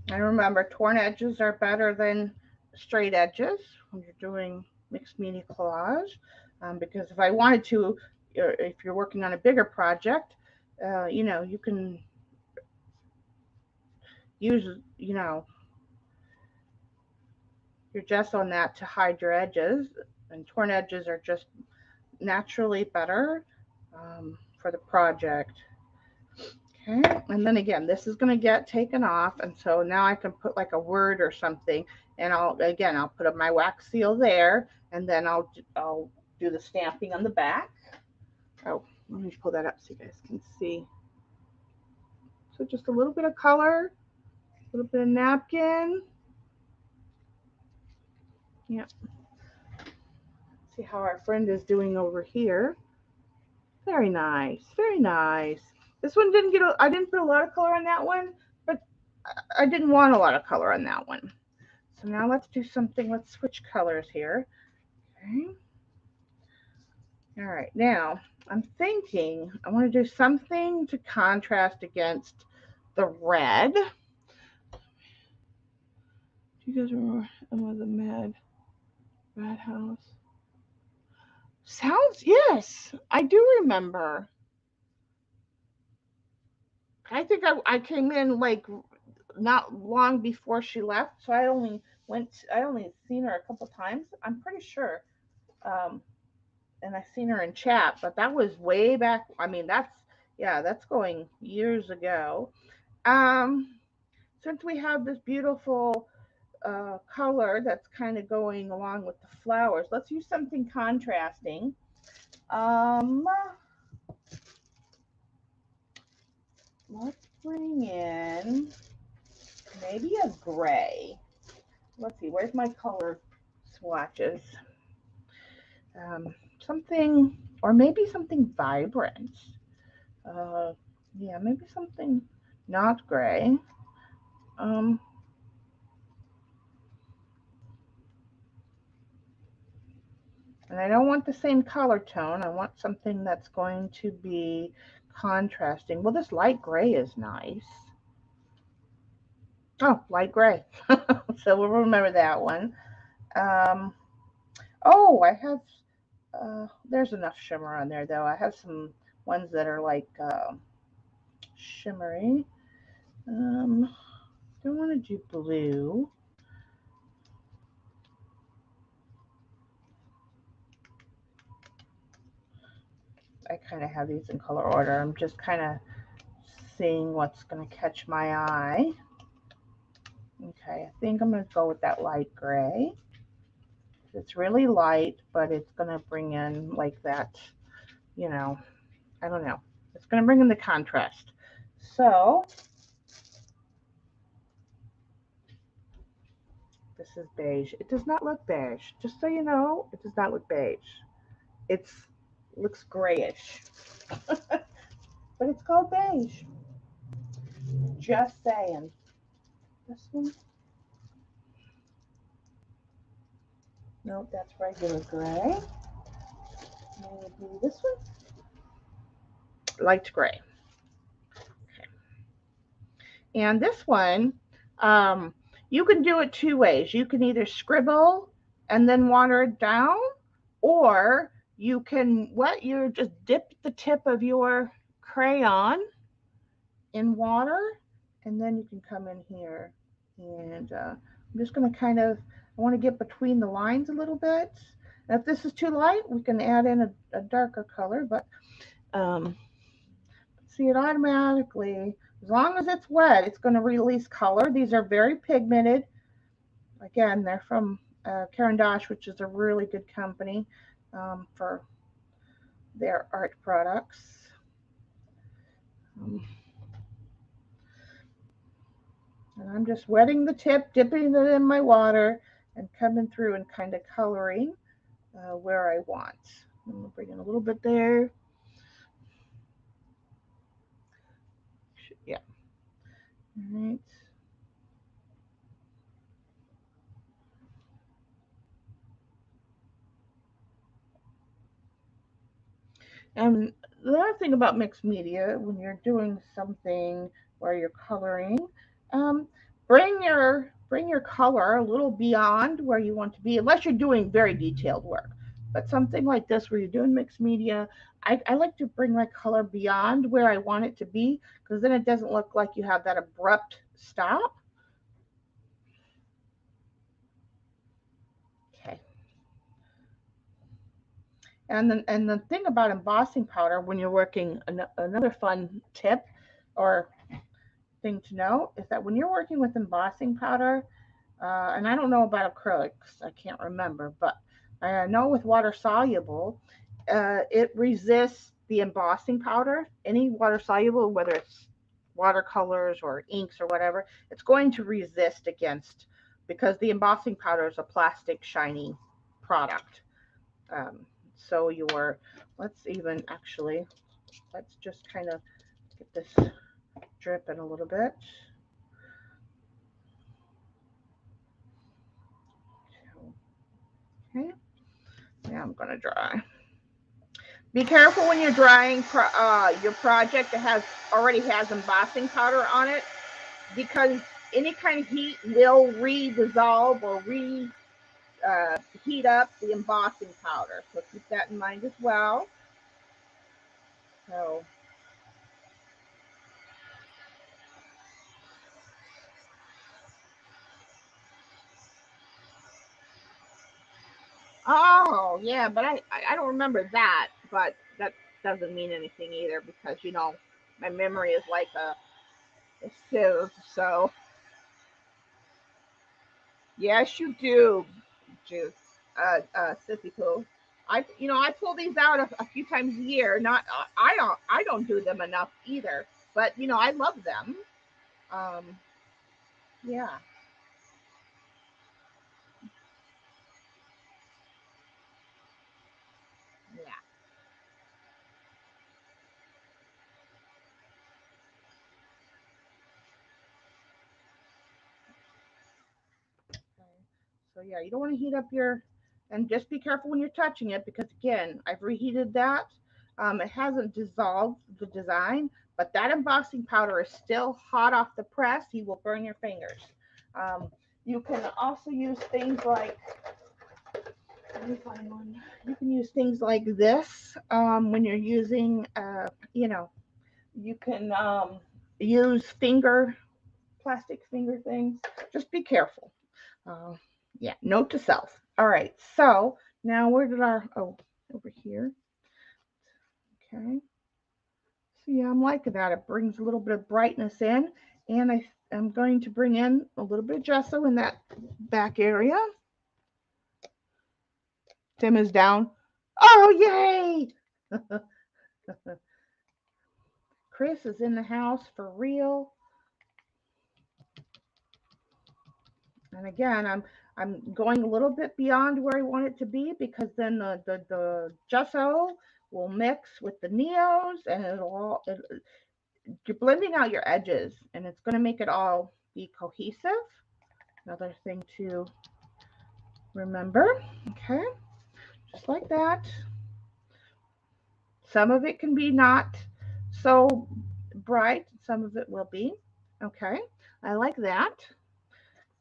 And remember, torn edges are better than straight edges when you're doing mixed media collage, because if I wanted to, if you're working on a bigger project, you can use, your gesso on that to hide your edges, and torn edges are just naturally better for the project. Okay, and then again, this is going to get taken off, and so now I can put like a word or something, and I'll put up my wax seal there, and then I'll do the stamping on the back. Oh, let me pull that up so you guys can see. So just a little bit of color, a little bit of napkin. Yep. See how our friend is doing over here. Very nice, very nice. This one didn't get, I didn't put a lot of color on that one, but I didn't want a lot of color on that one. So now let's do something, let's switch colors here. Okay. All right, now I'm thinking I want to do something to contrast against the red. Do you guys remember Emma the Mad House? Sounds, yes, I do remember. I think I came in like not long before she left, so I only seen her a couple times. I'm pretty sure, and I seen her in chat, but that was way back. I mean, that's going years ago. Um, since we have this beautiful color that's kind of going along with the flowers, let's use something contrasting. Let's bring in maybe a gray. Let's see, where's my color swatches? Something, or maybe something vibrant. Yeah, maybe something not gray. And I don't want the same color tone. I want something that's going to be contrasting. Well, this light gray is nice. Oh, light gray. So we'll remember that one. Oh, I have, there's enough shimmer on there though. I have some ones that are like shimmery. Don't want to do blue. I kind of have these in color order. I'm just kind of seeing what's going to catch my eye. Okay, I think I'm going to go with that light gray. It's really light, but it's going to bring in like that, I don't know. It's going to bring in the contrast. So this is beige. It does not look beige. Just so you know, it does not look beige. It looks grayish. But it's called beige. Just saying. This one? Nope, that's regular gray. Maybe this one? Light gray. Okay. And this one, you can do it two ways. You can either scribble and then water it down, or you can just dip the tip of your crayon in water, and then you can come in here and I'm just going to I want to get between the lines a little bit. And if this is too light, we can add in a darker color, but see, it automatically, as long as it's wet, it's going to release color. These are very pigmented. Again, they're from Caran d'Ache, which is a really good company for their art products. And I'm just wetting the tip, dipping it in my water, and coming through and kind of coloring where I want. I'm going to bring in a little bit there. Yeah. All right. And the other thing about mixed media, when you're doing something where you're coloring, bring your bring your color a little beyond where you want to be, unless you're doing very detailed work. But something like this where you're doing mixed media, I like to bring my color beyond where I want it to be, because then it doesn't look like you have that abrupt stop. Okay. And the thing about embossing powder when you're working, another fun tip or thing to know is that when you're working with embossing powder, and I don't know about acrylics, I can't remember, but I know with water soluble, it resists the embossing powder. Any water soluble, whether it's watercolors or inks or whatever, it's going to resist against, because the embossing powder is a plastic shiny product. So let's even actually, let's just kind of get this dripping a little bit. Okay, now I'm gonna dry. Be careful when you're drying your project that already has embossing powder on it, because any kind of heat will re-dissolve or heat up the embossing powder. So keep that in mind as well. So, oh yeah, but I don't remember that, but that doesn't mean anything either, because my memory is like a sieve. So yes, you do, Juice, Sissy Pooh. I pull these out a few times a year. Not I don't do them enough either, but I love them. Um, yeah, yeah. Okay. So yeah, you don't want to heat up and just be careful when you're touching it, because again, I've reheated that. It hasn't dissolved the design, but that embossing powder is still hot off the press. You will burn your fingers. Um, you can also use things like, let me find one. You can use things like this when you're using, you can use plastic finger things. Just be careful. Uh, yeah, note to self. All right, so now where did over here. Okay, so yeah, I'm liking that. It brings a little bit of brightness in, and I'm going to bring in a little bit of gesso in that back area. Tim is down. Oh, yay! Chris is in the house for real. And again, I'm going a little bit beyond where I want it to be, because then the gesso will mix with the neos, and you're blending out your edges, and it's going to make it all be cohesive. Another thing to remember. Okay, just like that. Some of it can be not so bright, some of it will be. Okay, I like that.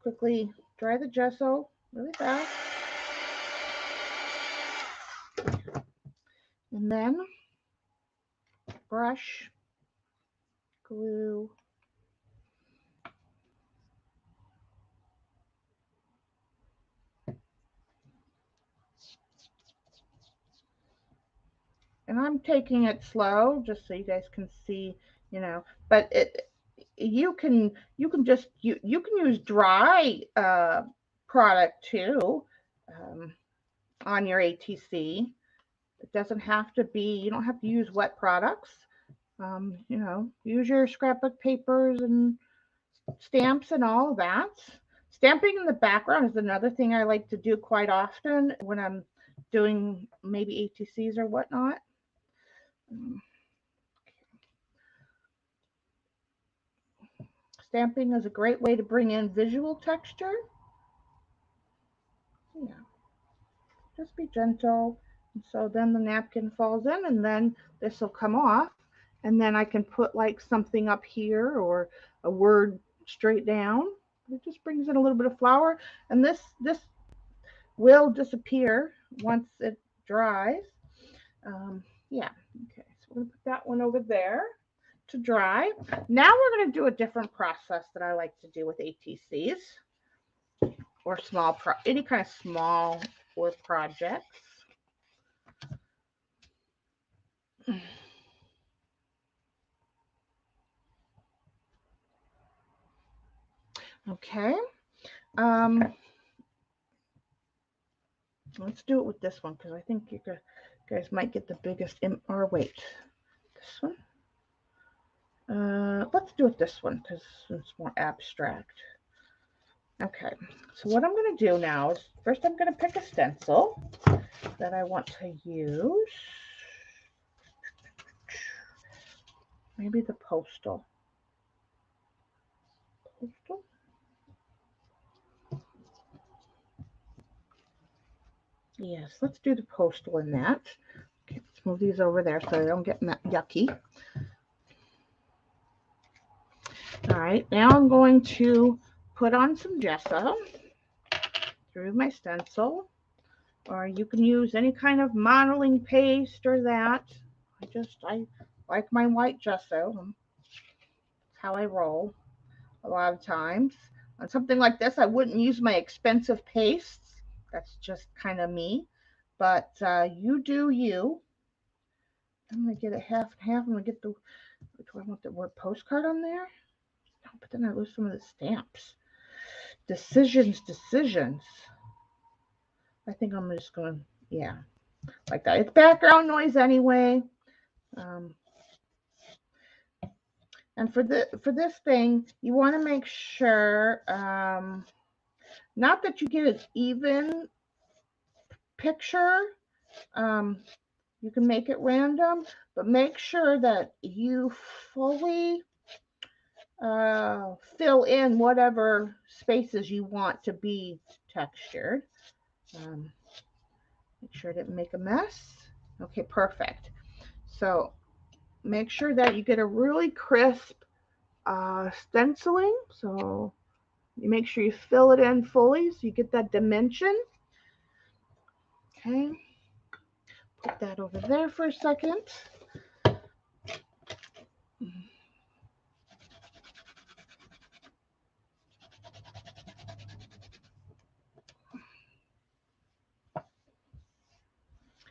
Quickly dry the gesso really fast. And then brush, glue, and I'm taking it slow just so you guys can see, but you can use dry product too on your ATC. It doesn't have to be, you don't have to use wet products. Use your scrapbook papers and stamps and all of that. Stamping in the background is another thing I like to do quite often when I'm doing maybe ATCs or whatnot. Stamping is a great way to bring in visual texture. Yeah, just be gentle. And so then the napkin falls in, and then this will come off, and then I can put like something up here or a word straight down. It just brings in a little bit of flour, and this will disappear once it dries. Yeah, okay, so we're gonna put that one over there to dry. Now we're gonna do a different process that I like to do with ATCs or any kind of small wood projects. Okay. Let's do it with this one because I think you guys might get the biggest. Or wait, this one. Let's do it this one because it's more abstract. Okay, so what I'm going to do now is first I'm going to pick a stencil that I want to use. Maybe the postal. Postal? Yes, let's do the postal in that. Okay, let's move these over there so they don't get yucky. All right, now I'm going to put on some gesso through my stencil, or you can use any kind of modeling paste or that. I like my white gesso. That's how I roll a lot of times. On something like this, I wouldn't use my expensive pastes. That's just kind of me. But you do you. I'm going to get it half and half. I'm going to get do I want the word postcard on there? No, but then I lose some of the stamps. Decisions. I think I'm just going to, yeah, like that. It's background noise anyway. And for this thing, you want to make sure, not that you get an even picture. You can make it random, but make sure that you fully fill in whatever spaces you want to be textured. Make sure I didn't make a mess. Okay, perfect. So make sure that you get a really crisp stenciling. So you make sure you fill it in fully so you get that dimension. Okay, put that over there for a second.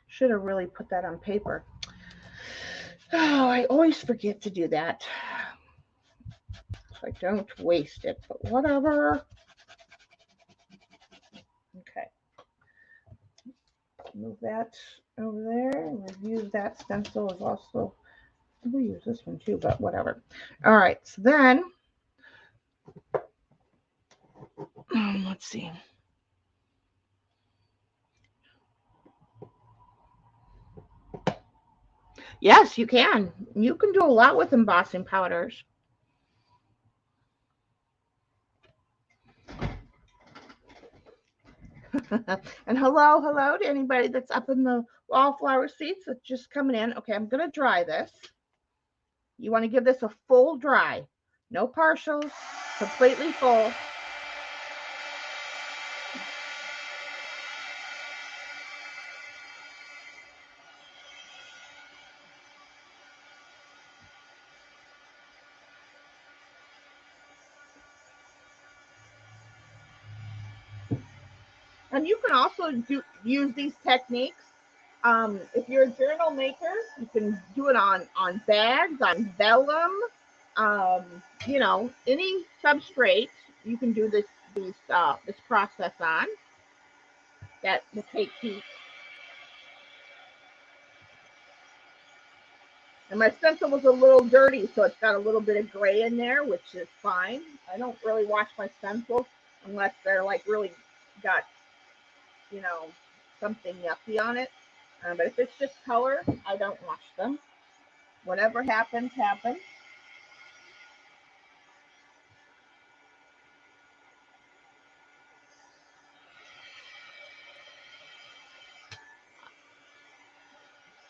Should have really put that on paper. Oh, I always forget to do that. So I don't waste it, but whatever. Okay. Move that over there. We'll use that stencil as also. We'll use this one too, but whatever. All right, so then let's see. Yes, you can. You can do a lot with embossing powders. And hello to anybody that's up in the wallflower seats that's just coming in. Okay, I'm going to dry this. You want to give this a full dry. No partials, completely full. And you can also use these techniques. If you're a journal maker, you can do it on bags, on vellum, you know, any substrate. You can do this process on. That will take heat. And my stencil was a little dirty, so it's got a little bit of gray in there, which is fine. I don't really wash my stencils unless they're like really got, you know, something yucky on it. But if it's just color, I don't wash them. Whatever happens, happens.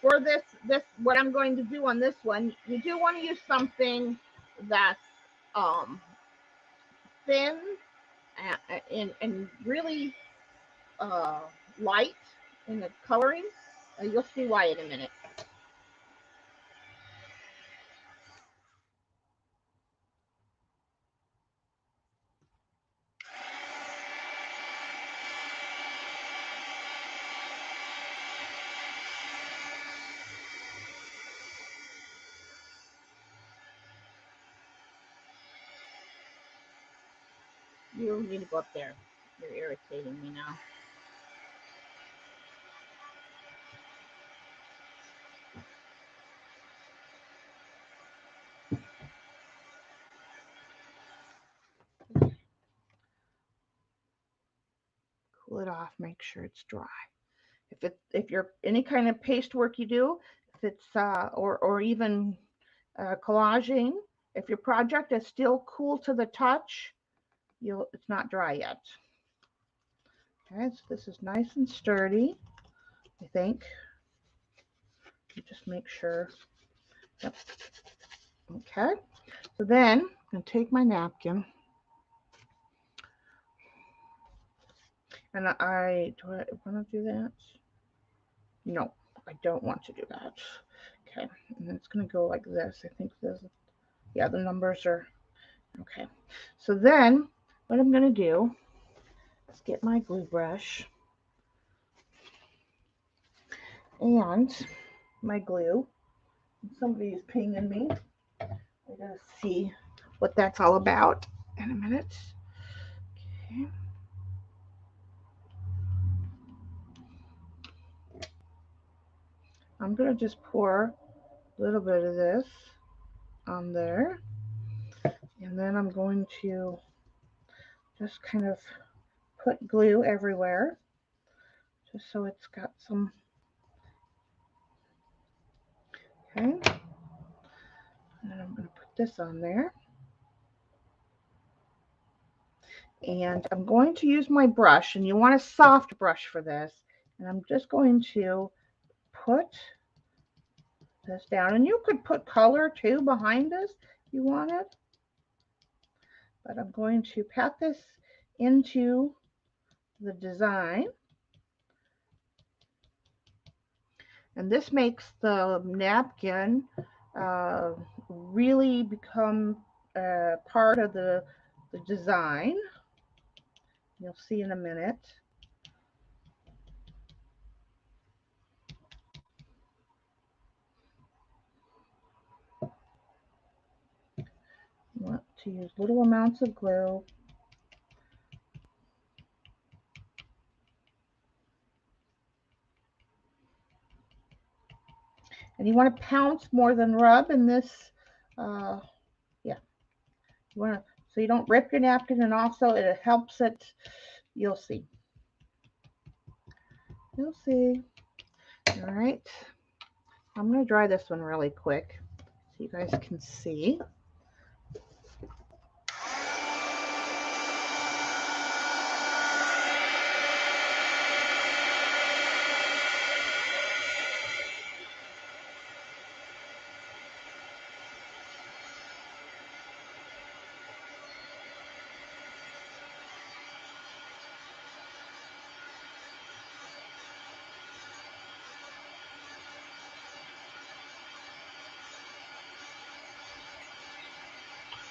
For this, what I'm going to do on this one, you do want to use something that's thin and really light in the coloring. You'll see why in a minute. You need to go up there. You're irritating me now. Cool it off. Make sure it's dry. If you're any kind of paste work you do, if it's or even collaging, if your project is still cool to the touch, it's not dry yet. Okay, so this is nice and sturdy, I think. You just make sure. Yep. Okay. So then I'm going to take my napkin. And do I want to do that? No, I don't want to do that. Okay, and it's going to go like this. I think this, yeah, the numbers are, okay. So then what I'm going to do is get my glue brush and my glue. Somebody's pinging me. I gotta see what that's all about in a minute. Okay. I'm gonna just pour a little bit of this on there, and then I'm going to just kind of put glue everywhere, just so it's got some. Okay, and then I'm going to put this on there, and I'm going to use my brush, and you want a soft brush for this, and I'm just going to put this down, and you could put color too behind this if you wanted, but I'm going to pat this into the design, and this makes the napkin really become part of the design. You'll see in a minute. You want to use little amounts of glue. And you want to pounce more than rub in this, yeah. You want to, so you don't rip your napkin, and also it helps it, you'll see. You'll see. All right. I'm going to dry this one really quick so you guys can see.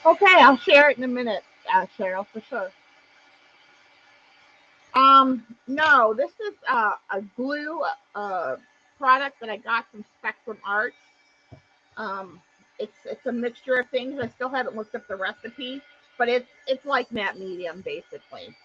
Okay, I'll share it in a minute, Cheryl, for sure. No, this is a glue product that I got from Spectrum Arts. It's a mixture of things. I still haven't looked up the recipe, but it's like matte medium basically.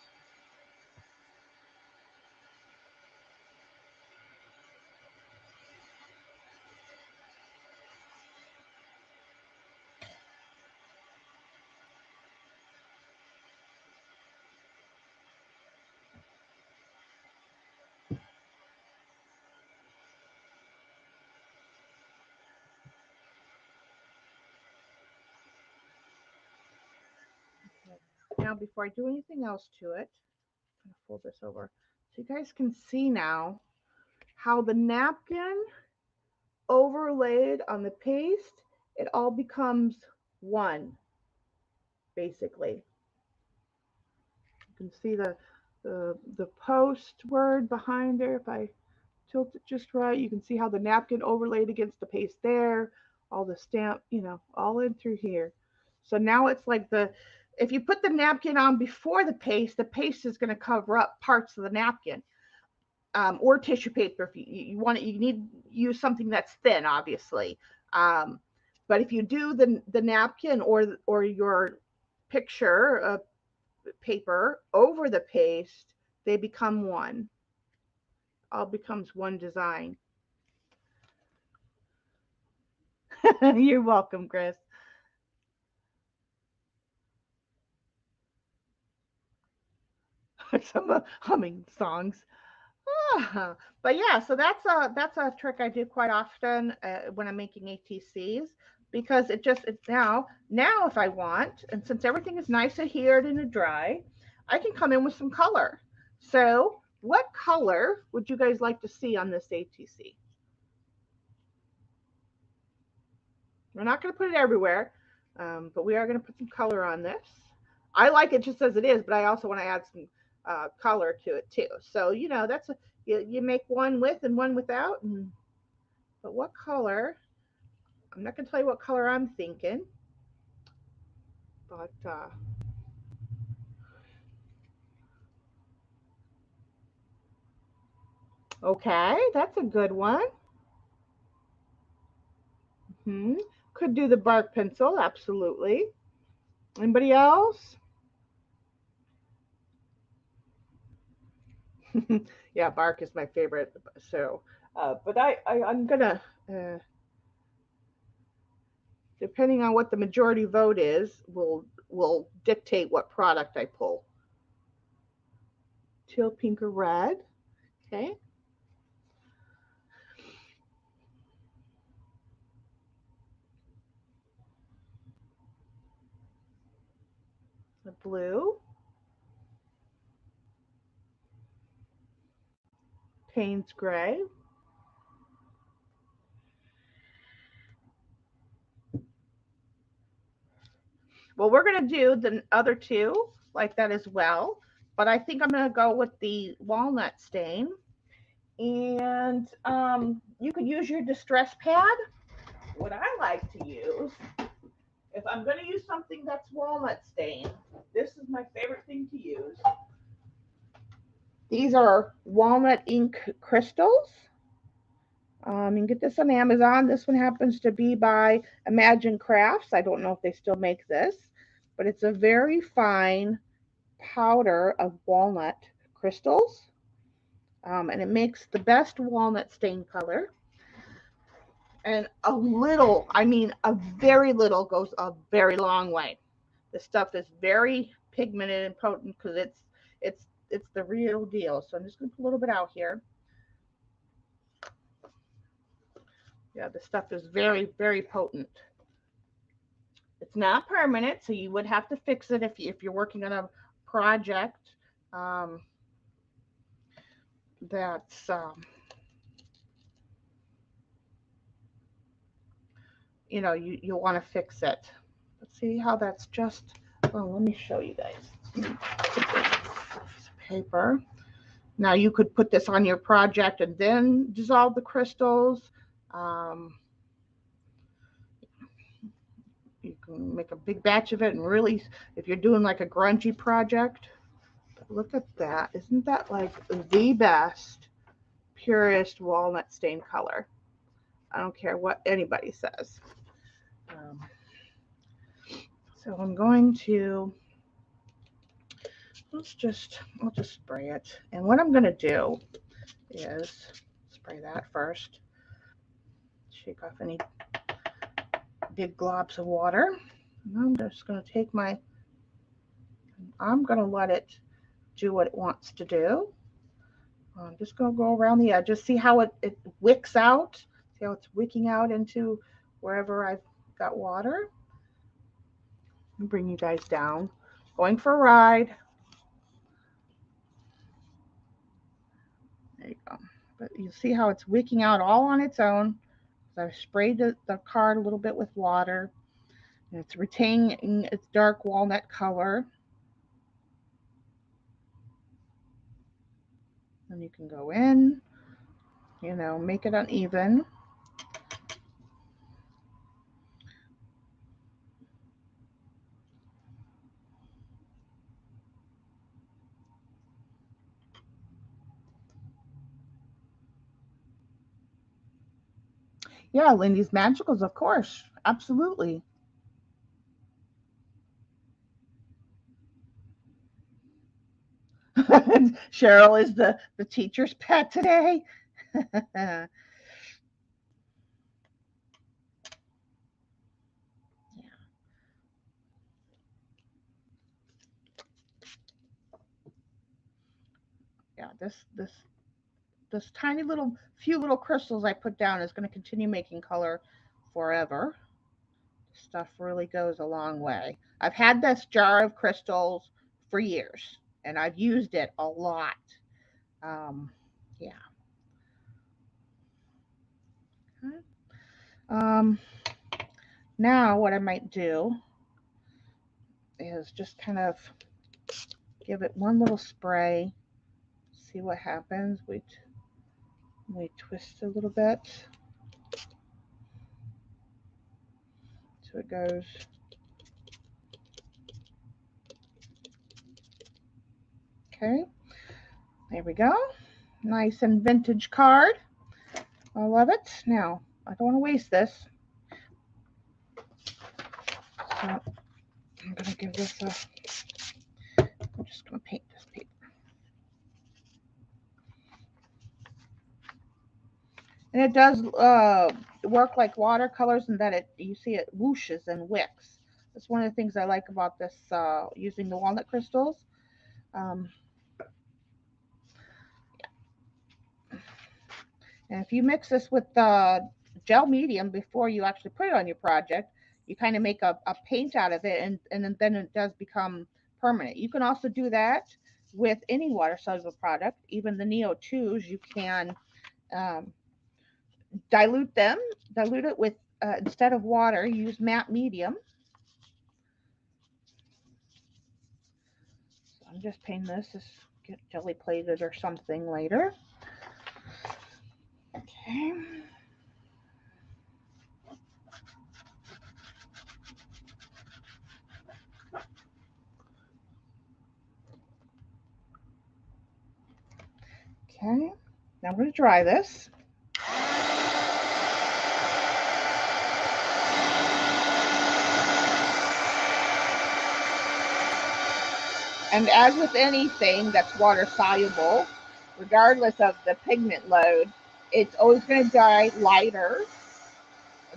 Now, before I do anything else to it, I'm going to fold this over so you guys can see now how the napkin overlaid on the paste, it all becomes one, basically. You can see the post word behind there. If I tilt it just right, you can see how the napkin overlaid against the paste there, all the stamp, all in through here. So now it's like if you put the napkin on before the paste is going to cover up parts of the napkin, or tissue paper. If you want it, you need to use something that's thin, obviously. Um, but if you do the napkin or your picture paper over the paste, they become one. All becomes one design. You're welcome, Chris. Some humming songs. Ah, but yeah, so that's a trick I do quite often when I'm making ATCs, because it's now if I want, and since everything is nice adhered and dry, I can come in with some color. So what color would you guys like to see on this ATC? We're not going to put it everywhere, but we are going to put some color on this. I like it just as it is, but I also want to add some color to it too. So that's you make one with and one without. But what color? I'm not going to tell you what color I'm thinking, but okay, that's a good one. Hmm. Could do the bark pencil, absolutely. Anybody else? Yeah, bark is my favorite. So, but I'm gonna, depending on what the majority vote is, will dictate what product I pull. Teal, pink, or red. Okay. The blue. Payne's gray. Well, we're gonna do the other two like that as well, but I think I'm gonna go with the walnut stain. And you could use your distress pad. What I like to use, if I'm going to use something that's walnut stain, this is my favorite thing to use. These are walnut ink crystals. You can get this on Amazon. This one happens to be by Imagine Crafts. I don't know if they still make this, but it's a very fine powder of walnut crystals. And it makes the best walnut stain color. And a very little goes a very long way. This stuff is very pigmented and potent because it's the real deal. So I'm just gonna put a little bit out here. Yeah, the stuff is very, very potent. It's not permanent, so you would have to fix it if you're working on a project um, that's you'll want to fix it. Let's see how that's just. Oh, let me show you guys. Paper. Now you could put this on your project and then dissolve the crystals. Um, you can make a big batch of it and really, if you're doing like a grungy project, look at that. Isn't that like the best, purest walnut stain color? I don't care what anybody says. Um, so I'm going to, I'll just spray it. And what I'm going to do is spray that first. Shake off any big globs of water. And I'm just going to I'm going to let it do what it wants to do. I'm just going to go around the edges, see how it wicks out, see how it's wicking out into wherever I've got water. And bring you guys down. Going for a ride. There you go. But you see how it's wicking out all on its own. I've sprayed the card a little bit with water. And it's retaining its dark walnut color. And you can go in, you know, make it uneven. Yeah, Lindy's Magicals, of course. Absolutely. Cheryl is the teacher's pet today. Yeah, yeah. This tiny little few little crystals I put down is going to continue making color forever. Stuff really goes a long way. I've had this jar of crystals for years, and I've used it a lot. Um, yeah. Um, Now what I might do is just kind of give it one little spray, see what happens. We twist a little bit so it goes. Okay, there we go. Nice and vintage card. I love it. Now, I don't want to waste this. So I'm going to give this a, I'm just going to paint this paper. And it does work like watercolors in that you see it whooshes and wicks. That's one of the things I like about this using the walnut crystals. Um, and if you mix this with gel medium before you actually put it on your project, you kind of make a paint out of it, and then it does become permanent. You can also do that with any water soluble product, even the Neo 2s. You can um, dilute them, dilute it with, instead of water, use matte medium. So I'm just painting this, get jelly plated or something later. Okay. Okay, now I'm going to dry this. And as with anything that's water soluble, regardless of the pigment load, it's always going to dry lighter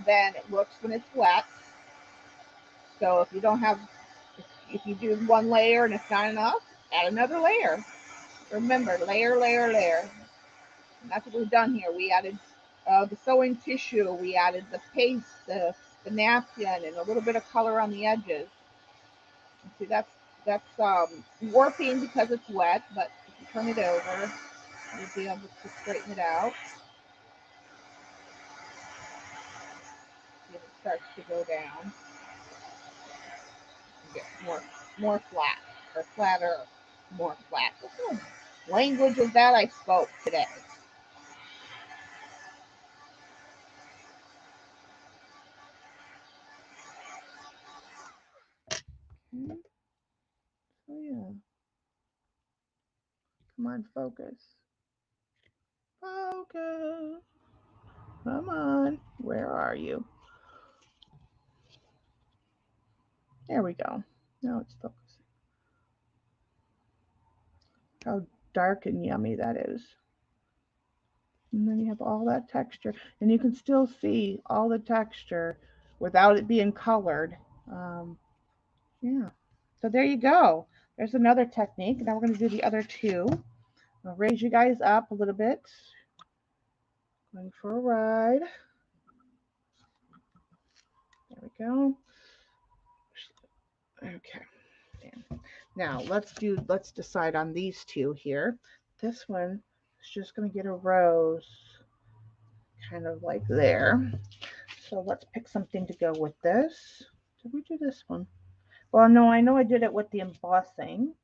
than it looks when it's wet. So if you don't have, if you do one layer and it's not enough, add another layer. Remember, layer, layer, layer. And that's what we've done here. We added the sewing tissue, we added the paste, the napkin, and a little bit of color on the edges. See, that's warping because it's wet, but if you turn it over, you'll be able to straighten it out. See if it starts to go down. You get more flat, or flatter, more flat. What language is that I spoke today? Okay. Oh yeah. Come on, focus. Focus. Come on. Where are you? There we go. Now it's focusing. How dark and yummy that is. And then you have all that texture. And you can still see all the texture without it being colored. Yeah. So there you go. There's another technique. Now we're going to do the other two. I'll raise you guys up a little bit. Going for a ride. There we go. Okay. Now let's decide on these two here. This one is just going to get a rose kind of like there. So let's pick something to go with this. Did we do this one? Well, no, I know I did it with the embossing.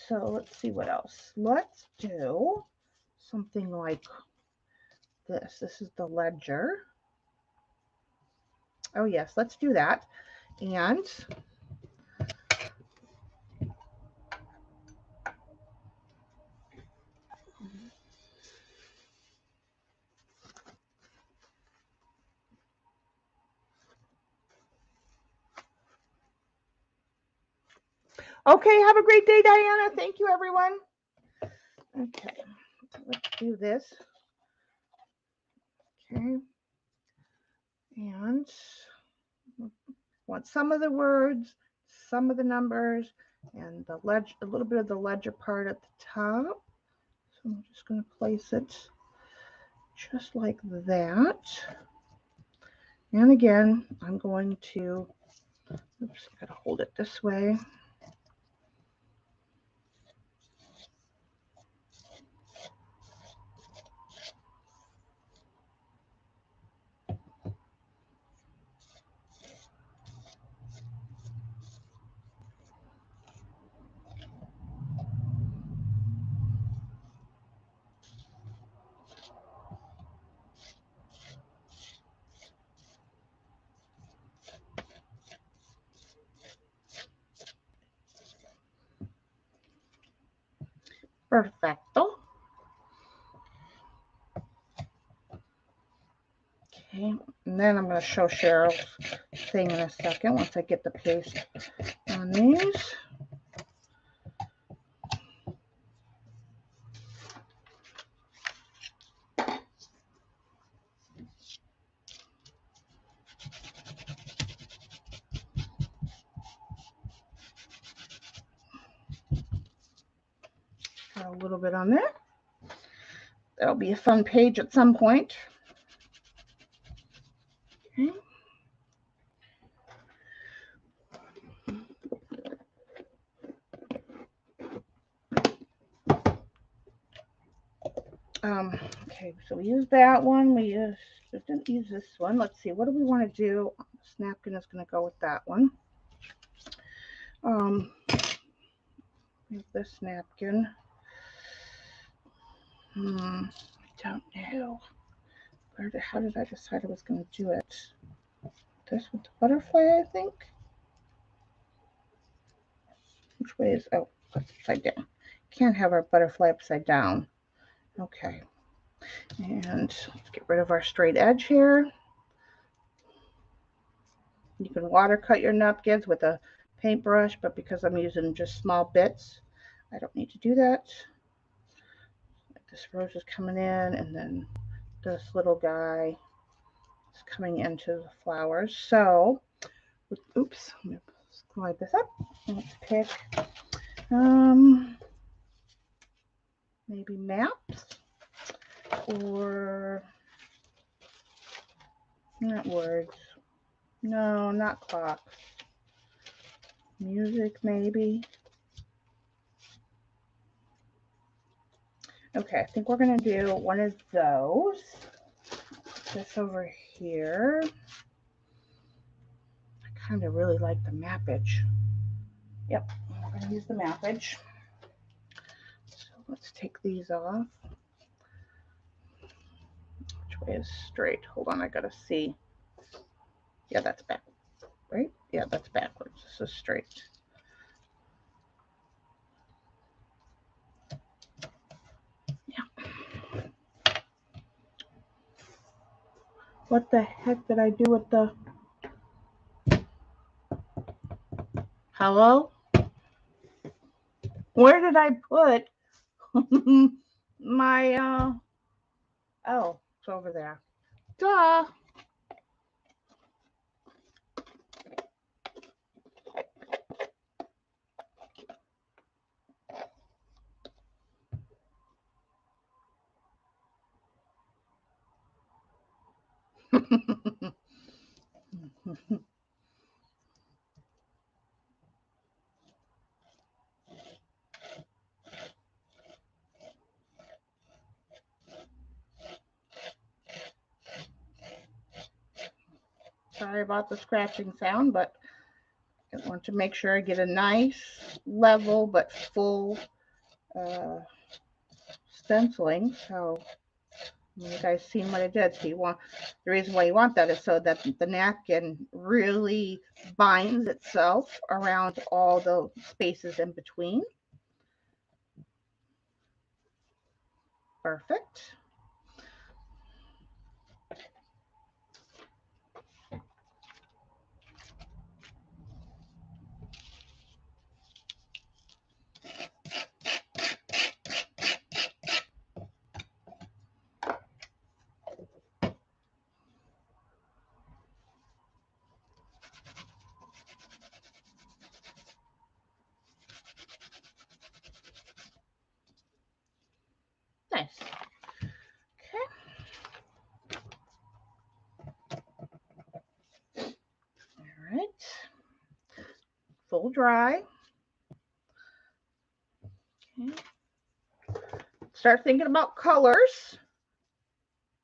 So let's see what else. Let's do something like this. This is the ledger. Oh yes, let's do that. And okay, have a great day, Diana. Thank you, everyone. Okay, so let's do this. Okay, and want some of the words, some of the numbers, and the ledger, a little bit of the ledger part at the top. So I'm just going to place it just like that. And again, I'm going to, oops, I gotta hold it this way. Perfecto. Okay, and then I'm going to show Cheryl's thing in a second once I get the paste on these. Got a little bit on there. That'll be a fun page at some point. Okay. Okay, so we used that one. We didn't use this one. Let's see, what do we want to do? This napkin is going to go with that one. This napkin. I don't know. How did I decide I was going to do it? This with the butterfly, I think. Which way is, oh, that's upside down. Can't have our butterfly upside down. Okay. And let's get rid of our straight edge here. You can water cut your napkins with a paintbrush, but because I'm using just small bits, I don't need to do that. This rose is coming in, and then this little guy is coming into the flowers. So, oops, I'm going to slide this up. Let's pick maybe maps or not words. No, not clocks. Music, maybe. Okay, I think we're going to do one of those. This over here. I kind of really like the mappage. Yep, I'm going to use the mappage. So let's take these off. Which way is straight? Hold on, I got to see. Yeah, that's backwards, right? Yeah, that's backwards. This is straight. Yeah. What the heck did I do with the... Hello? Where did I put my, oh, it's over there. Duh. Sorry about the scratching sound, but I want to make sure I get a nice, level, but full stenciling. So you guys seen what I did. So the reason why you want that is so that the napkin really binds itself around all the spaces in between. Perfect. Nice. Okay. All right. Full dry. Okay. Start thinking about colors.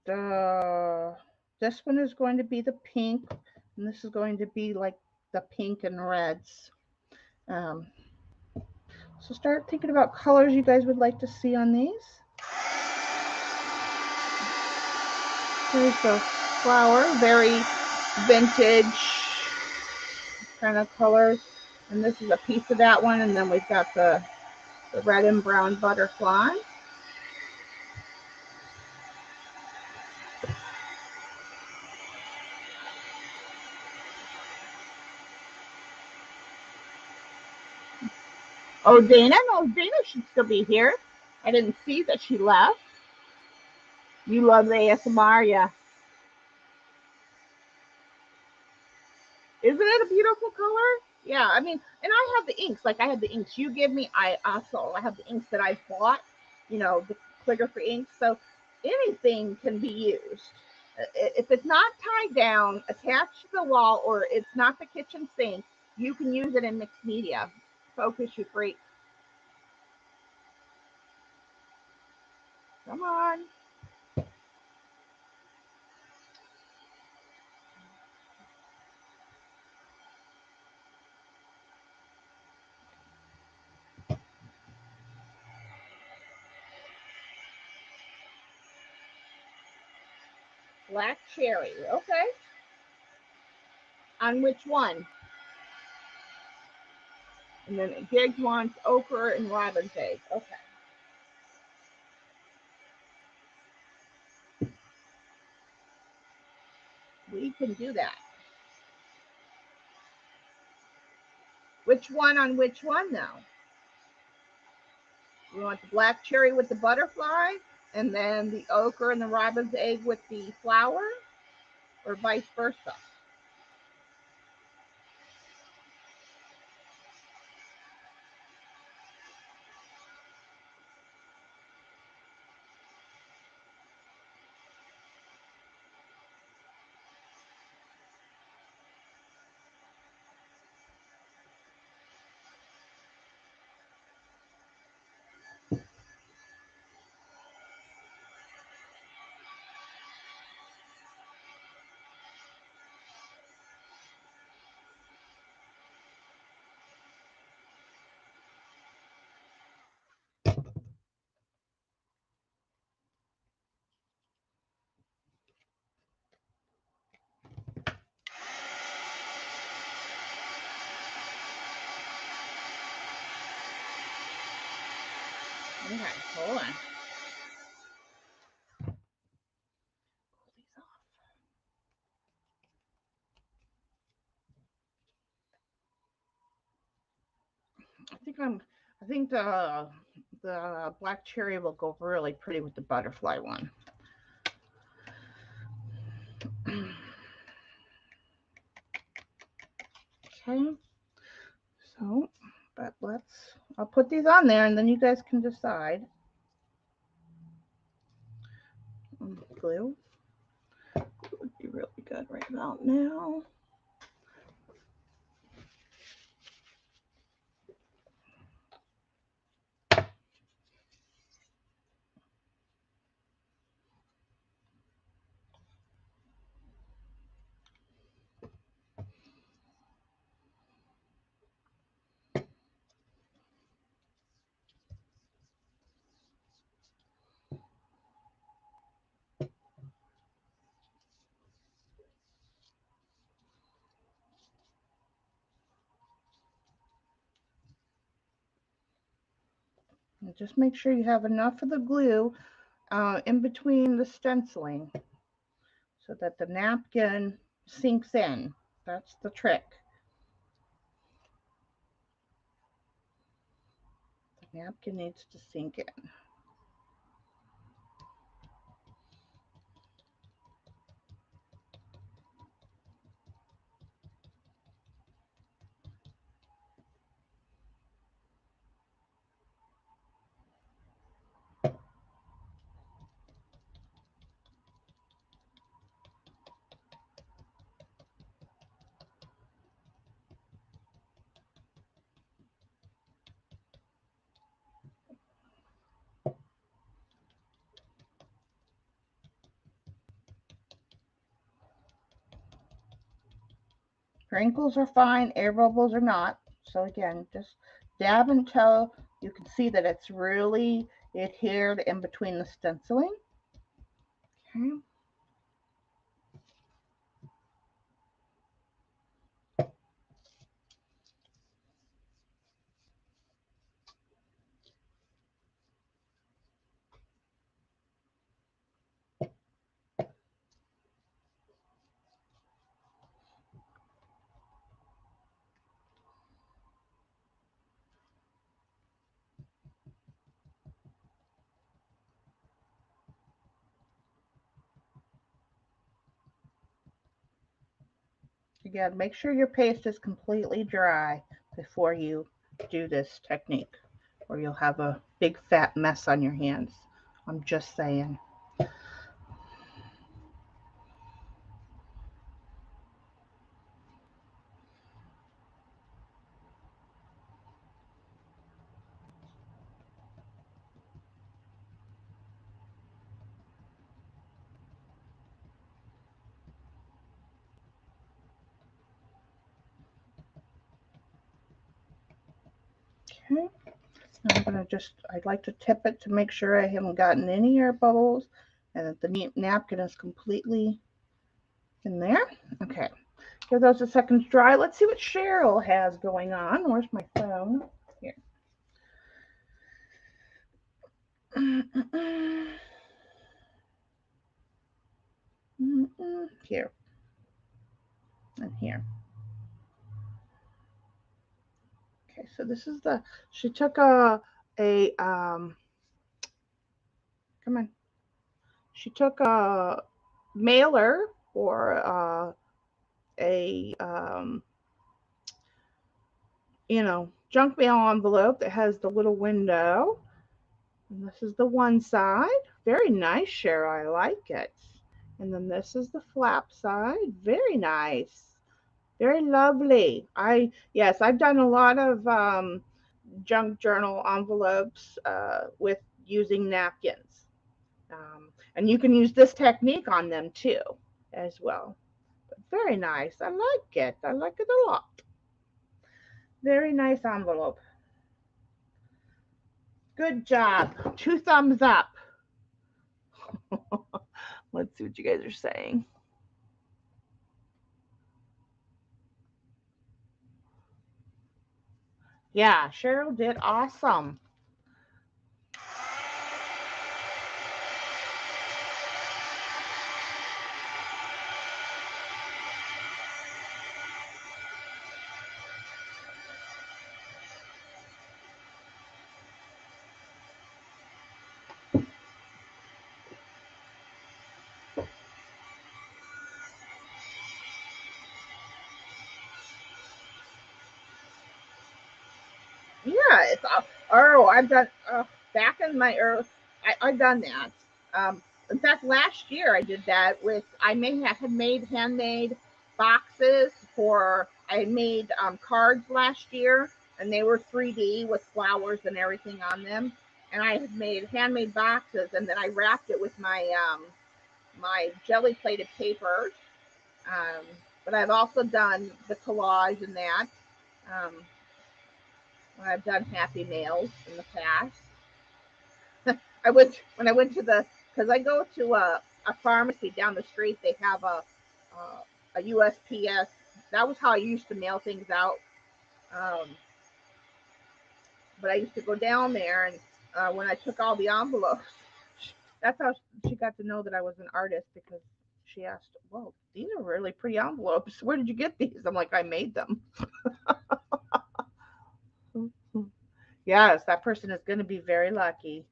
This one is going to be the pink, and this is going to be like the pink and reds. So start thinking about colors you guys would like to see on these. Here's the flower, very vintage kind of colors. And this is a piece of that one, and then we've got the red and brown butterfly. Oh, Dana? No, Dana should still be here. I didn't see that she left. You love the ASMR, yeah. Isn't it a beautiful color? Yeah, I mean, and I have the inks. Like I have the inks you give me. I have the inks that I bought, you know, the calligraphy inks. So anything can be used. If it's not tied down, attached to the wall, or it's not the kitchen sink, you can use it in mixed media. Focus, you freak. Come on. Black cherry. Okay. On which one? And then Gig wants ochre and robin's egg. Okay. We can do that. Which one on which one now? You want the black cherry with the butterfly, and then the ochre and the robin's egg with the flower, or vice versa? Okay, hold on. I think the black cherry will go really pretty with the butterfly one. Okay. So, but I'll put these on there and then you guys can decide. Glue would be really good right about now. And just make sure you have enough of the glue in between the stenciling so that the napkin sinks in. That's the trick. The napkin needs to sink in. Wrinkles are fine, air bubbles are not. So again, just dab until you can see that it's really adhered in between the stenciling. Okay. Again, make sure your paste is completely dry before you do this technique, or you'll have a big fat mess on your hands. I'm just saying. Okay. I'm gonna just, I'd like to tip it to make sure I haven't gotten any air bubbles and that the napkin is completely in there. Okay, give those a second to dry. Let's see what Cheryl has going on. Where's my phone? Here. Here and here. Okay, so this is the, she took come on. She took a mailer or a junk mail envelope that has the little window. And this is the one side. Very nice, Cheryl. I like it. And then this is the flap side. Very nice. Very lovely. Yes, I've done a lot of junk journal envelopes with using napkins. And you can use this technique on them too, as well. But very nice. I like it. I like it a lot. Very nice envelope. Good job. 2 thumbs up. Let's see what you guys are saying. Yeah, Cheryl did awesome. Yeah, it's I've done back in my early. I've done that. In fact, last year I did that with. Had made handmade boxes for. I had made cards last year, and they were 3D with flowers and everything on them. And I had made handmade boxes, and then I wrapped it with my jelly plated papers. Um, but I've also done the collage and that. Um, I've done Happy Mails in the past. When I went to the because I go to a pharmacy down the street. They have a USPS. That was how I used to mail things out. Um, but I used to go down there and when I took all the envelopes. That's how she got to know that I was an artist, because she asked, "Whoa, these are really pretty envelopes. Where did you get these?" I'm like, "I made them." Yes, that person is going to be very lucky.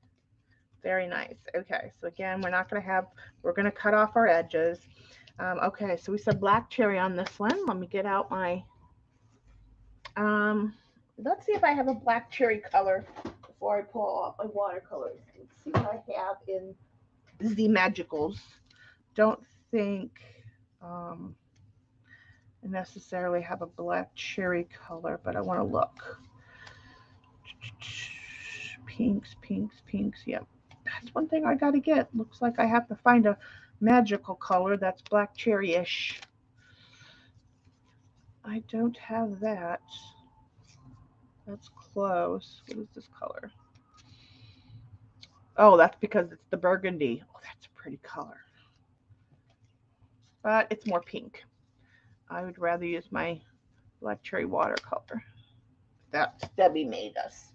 Very nice. Okay, so again, we're going to cut off our edges. Okay, so we said black cherry on this one. Let me get out my, um, let's see if I have a black cherry color before I pull out my watercolors. Let's see what I have in the Magicals. Don't think um, I necessarily have a black cherry color, but I want to look. Pinks, pinks, pinks. Yep. That's one thing I got to get. Looks like I have to find a magical color that's black cherry-ish. I don't have that. That's close. What is this color? Oh, that's because it's the burgundy. Oh, that's a pretty color. But it's more pink. I would rather use my black cherry watercolor that Debbie made us.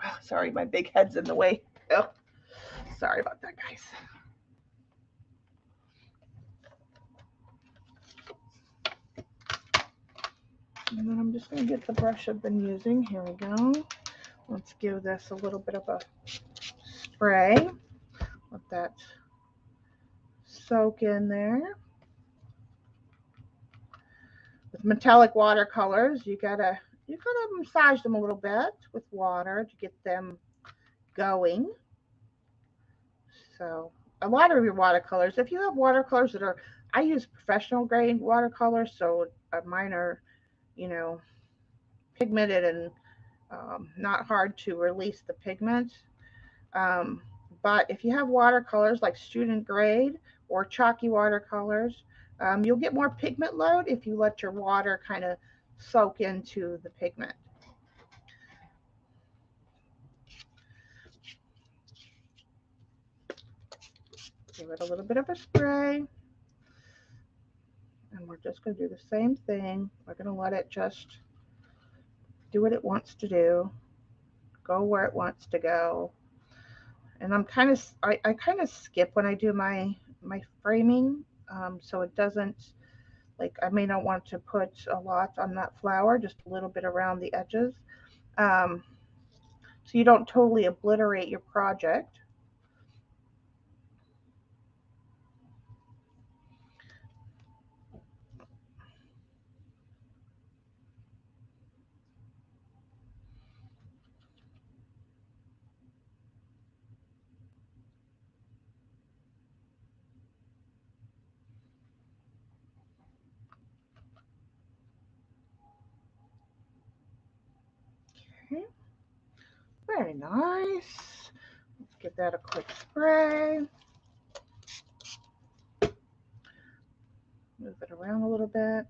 Oh, sorry, my big head's in the way. Oh, sorry about that, guys. And then I'm just going to get the brush I've been using. Here we go. Let's give this a little bit of a spray. Let that soak in there. With metallic watercolors, you gotta massage them a little bit with water to get them going. So a lot of your watercolors, if you have watercolors that are, I use professional grade watercolors, so mine are, you know, pigmented and not hard to release the pigment. Um, but if you have watercolors like student grade or chalky watercolors, you'll get more pigment load if you let your water kind of soak into the pigment. Give it a little bit of a spray. And we're just going to do the same thing. We're going to let it just do what it wants to do, go where it wants to go. And I kind of skip when I do my framing, so it doesn't, like, I may not want to put a lot on that flower, just a little bit around the edges, um, so you don't totally obliterate your project. Okay. Very nice. Let's give that a quick spray. Move it around a little bit.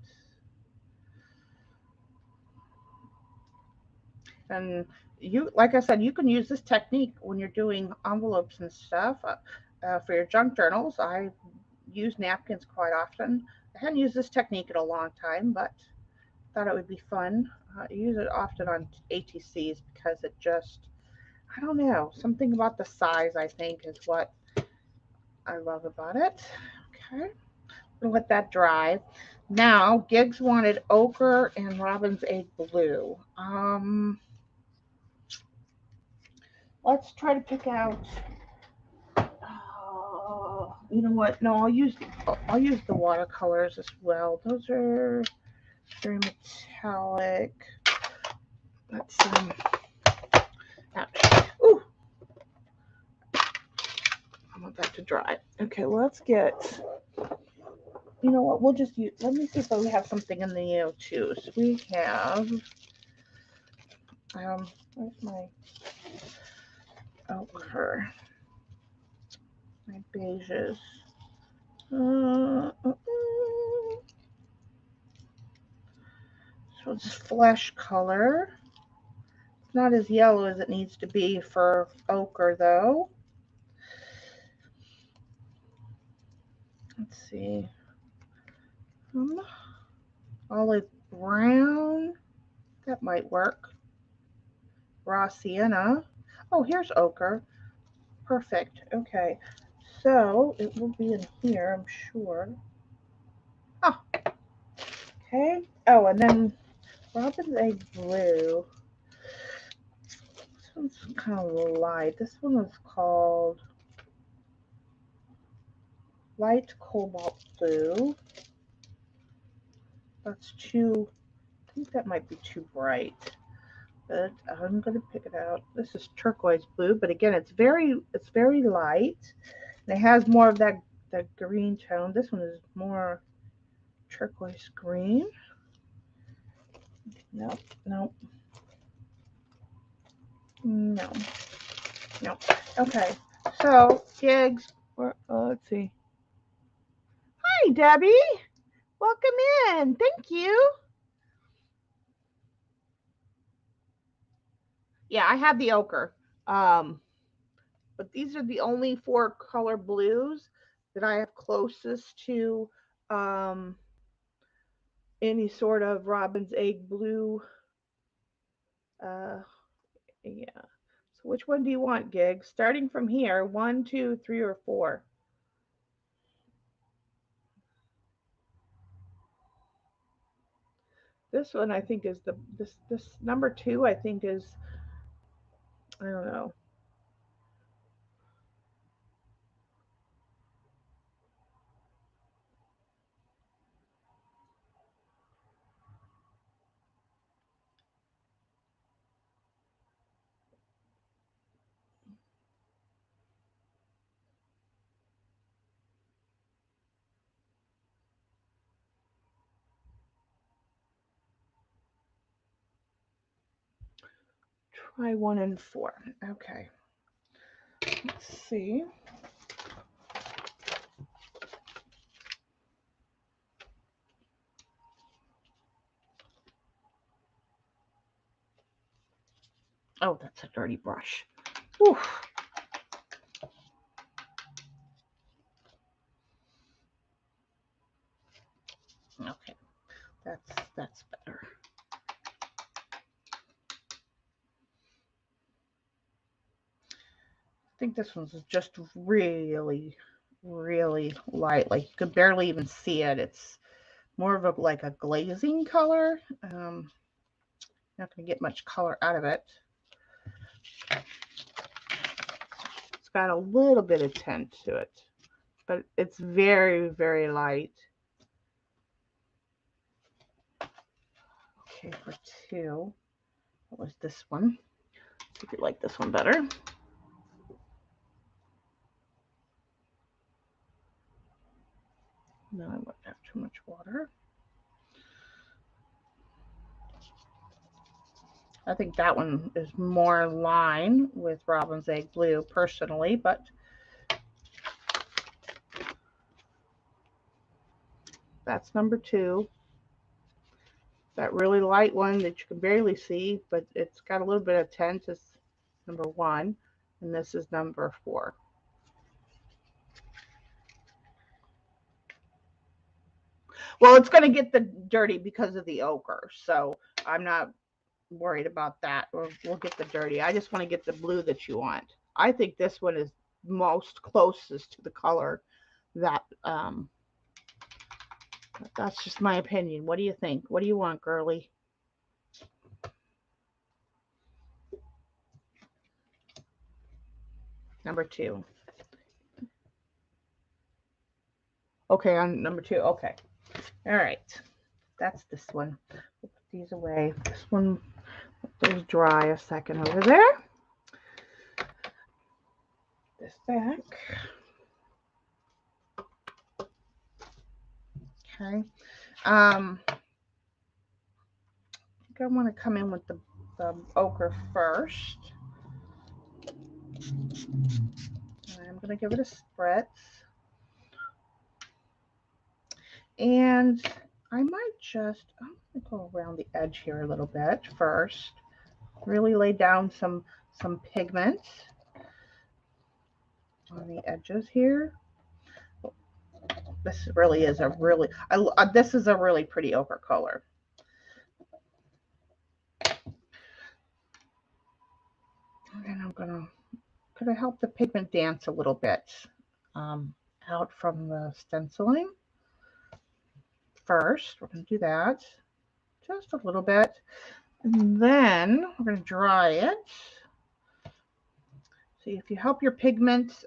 And you, like I said, you can use this technique when you're doing envelopes and stuff. For your junk journals, I use napkins quite often. I hadn't used this technique in a long time, but thought it would be fun. I use it often on ATCs because it just, I don't know, something about the size, I think, is what I love about it. Okay, we'll let that dry. Now, Gigs wanted ochre and Robin's egg blue. Let's try to pick out. You know what? No, I'll use the watercolors as well. Those are very metallic. Let's ooh, I want that to dry. Okay, well, let's get. You know what? We'll just use. Let me see if we have something in the O2. So we have. Where's my ochre? My beiges. So it's flesh color. It's not as yellow as it needs to be for ochre, though. Let's see. Olive brown. That might work. Raw sienna. Oh, here's ochre. Perfect. Okay. So it will be in here, I'm sure. Oh, okay. Oh, and then Robin's Egg Blue. This one's kind of light. This one is called Light Cobalt Blue. That's too, I think that might be too bright. But I'm going to pick it out. This is turquoise blue, but again, it's very light. And it has more of that green tone. This one is more turquoise green. Nope, nope. No. No. Okay. So, Gigs, let's see. Hi, Debbie. Welcome in. Thank you. Yeah, I have the ochre. But these are the only 4 color blues that I have closest to any sort of robin's egg blue. Yeah. So which one do you want, Gigs? Starting from here, 1, 2, 3, or 4? This one I think is this number 2 I think is, I don't know. Try 1 and 4. Okay. Let's see. Oh, that's a dirty brush. Whew. Okay, that's better. I think this one's just really light. Like you could barely even see it. It's more of like a glazing color. Not gonna get much color out of it. It's got a little bit of tint to it, but it's very light. Okay, for 2, what was this one? See if you like this one better. No, I won't have too much water. I think that one is more in line with Robin's Egg Blue personally, but that's number 2. That really light one that you can barely see, but it's got a little bit of tint is number 1, and this is number 4. Well, it's going to get the dirty because of the ochre, so I'm not worried about that. We'll get the dirty. I just want to get the blue that you want. I think this one is most closest to the color that that's just my opinion. What do you think? What do you want, girly? Number 2. Okay, on number 2. Okay. All right. That's this one. We'll put these away. This one, let those dry a second over there. This back. Okay. I think I want to come in with the ochre first. And I'm going to give it a spritz. And I might just, I'm going to go around the edge here a little bit first. Really lay down some pigment on the edges here. This really is a really, this is a really pretty ochre color. going to help the pigment dance a little bit out from the stenciling. First, we're going to do that just a little bit, and then we're going to dry it. See, if you help your pigment,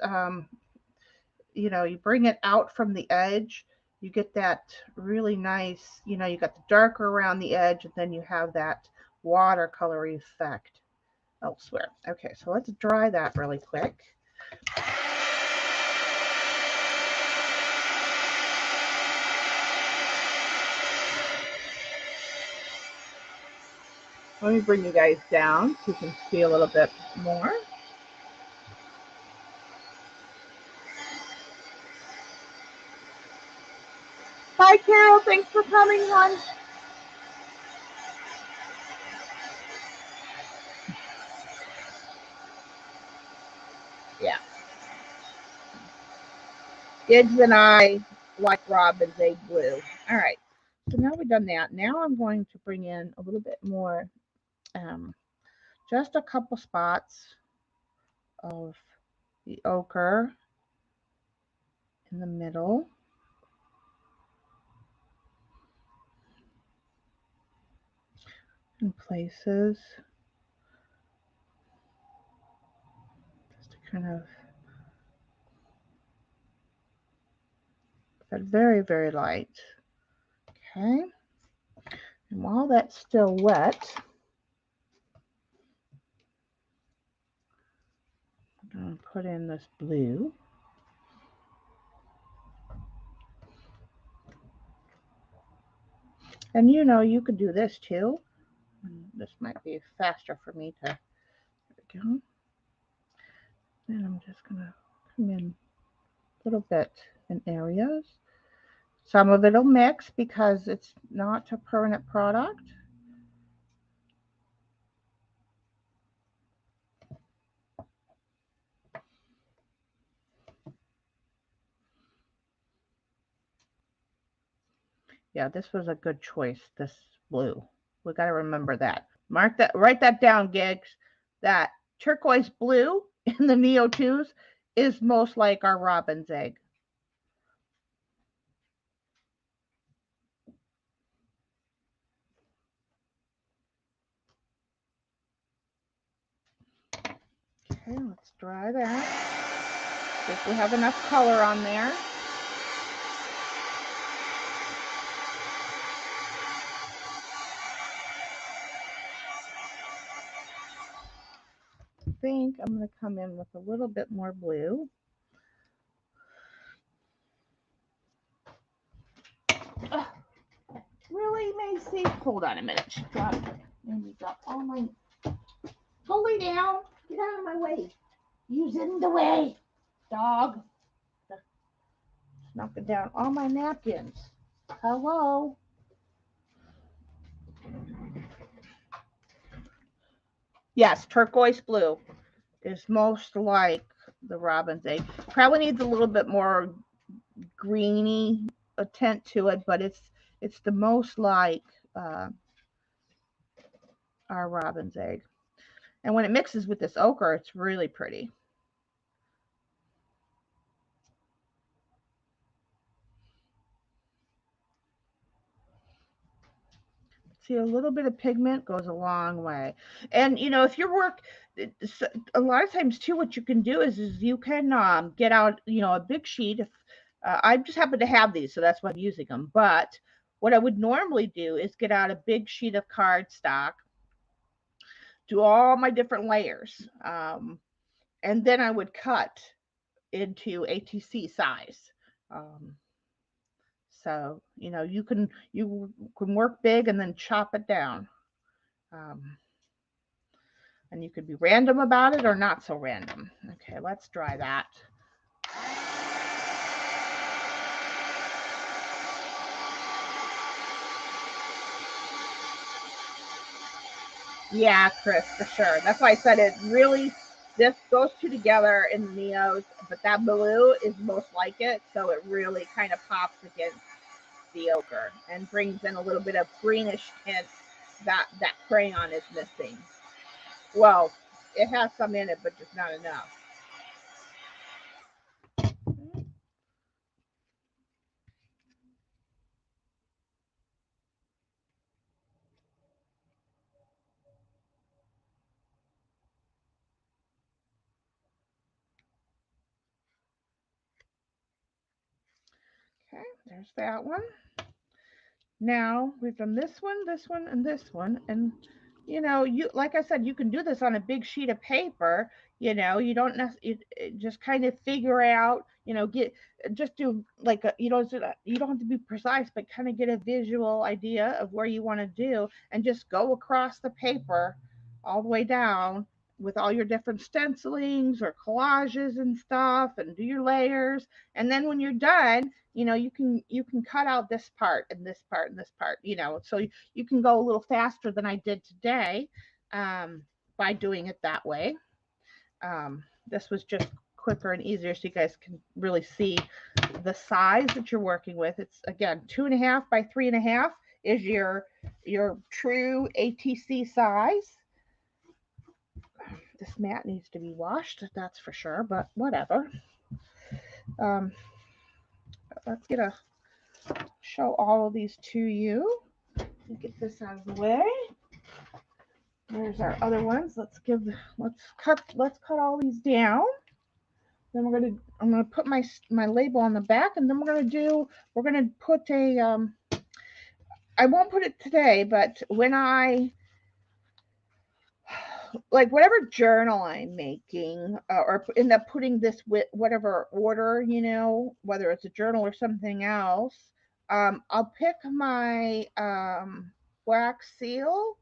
you know, you bring it out from the edge, you get that really nice, you know, you got the darker around the edge, and then you have that watercolor effect elsewhere. Okay, so let's dry that really quick. Let me bring you guys down so you can see a little bit more. Hi, Carol. Thanks for coming, hon. Yeah. Gibbs and I like Robin's Egg Blue. All right. So now we've done that. Now I'm going to bring in a little bit more, just a couple spots of the ochre in the middle. In places. Just to kind of, but very, very light. Okay. And while that's still wet, I'm going to put in this blue. And you know, you could do this too. This might be faster for me to, there we go. And I'm just going to come in a little bit in areas. Some of it'll mix because it's not a permanent product. Yeah, this was a good choice, this blue. We got to remember that. Mark that, write that down, Gigs. That turquoise blue in the Neo 2s is most like our Robin's Egg. Okay, let's dry that. See if we have enough color on there. I think I'm going to come in with a little bit more blue. Really, Macy? Hold on a minute. She got all my. Go lay down. Get out of my way. You's in the way, dog. Knocking down all my napkins. Hello. Yes, turquoise blue is most like the Robin's Egg. Probably needs a little bit more greeny tint to it, but it's the most like our Robin's Egg. And when it mixes with this ochre, it's really pretty. See, a little bit of pigment goes a long way. And, you know, if your work, a lot of times too, what you can do is you can get out, you know, a big sheet. If I just happen to have these, so that's why I'm using them. But what I would normally do is get out a big sheet of cardstock, do all my different layers, and then I would cut into ATC size. So, you know, you can work big and then chop it down. And you could be random about it or not so random. Okay, let's dry that. Yeah, Chris, for sure. That's why I said it really, those two together in the Neos, but that blue is most like it, so it really kind of pops against the ochre and brings in a little bit of greenish tint that crayon is missing. Well, it has some in it, but just not enough. There's that one. Now we've done this one, and this one. And you, like I said, you can do this on a big sheet of paper. You don't just kind of figure out, just do like you don't have to be precise, but kind of get a visual idea of where you want to do, and just go across the paper all the way down with all your different stencilings or collages and stuff, and do your layers. And then when you're done, you can cut out this part and this part and this part, so you can go a little faster than I did today, by doing it that way. This was just quicker and easier, so you guys can really see the size that you're working with. It's again 2.5 by 3.5 is your true ATC size. This mat needs to be washed, that's for sure, but whatever. Let's show all of these to you. Get this out of the way. There's our other ones. Let's cut all these down. Then I'm gonna put my label on the back, and then we're gonna put a I won't put it today, but when I like whatever journal I'm making, or end up putting this with whatever order, whether it's a journal or something else, I'll pick my wax seal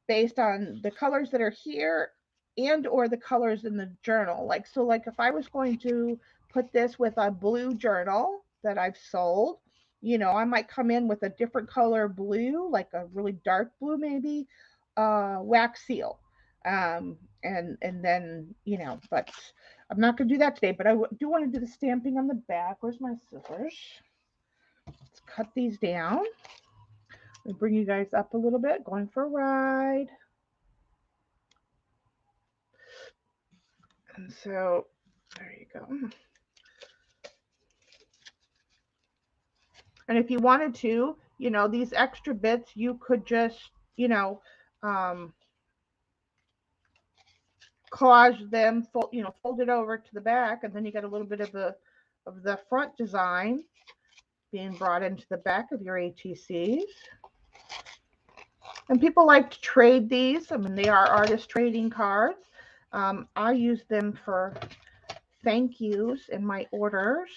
based on the colors that are here and or the colors in the journal. Like if I was going to put this with a blue journal that I've sold, I might come in with a different color blue, like a really dark blue maybe, wax seal. And then, but I'm not going to do that today, but I do want to do the stamping on the back. Where's my scissors? Let's cut these down. Let me bring you guys up a little bit, going for a ride. And so there you go. And if you wanted to, these extra bits, you could just, collage them, fold it over to the back, and then you get a little bit of the front design being brought into the back of your ATCs. And people like to trade these. I mean, they are artist trading cards. I use them for thank yous in my orders.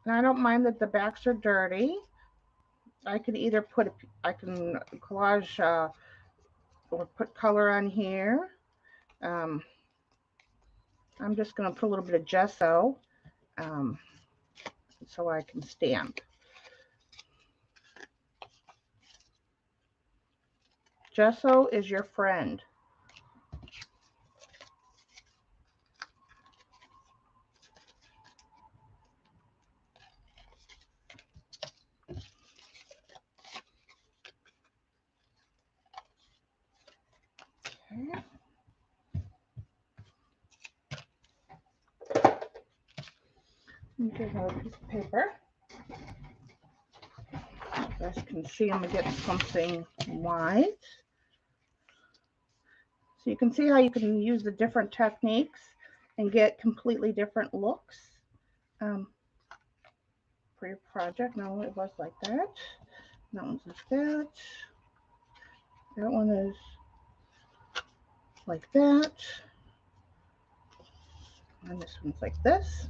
And I don't mind that the backs are dirty. I can either I can collage or put color on here. I'm just going to put a little bit of gesso so I can stamp. Gesso is your friend. Okay. Here's another piece of paper. You guys can see I'm going to get something white. So you can see how you can use the different techniques and get completely different looks for your project. No, it was like that. That one's like that. That one is like that. And this one's like this.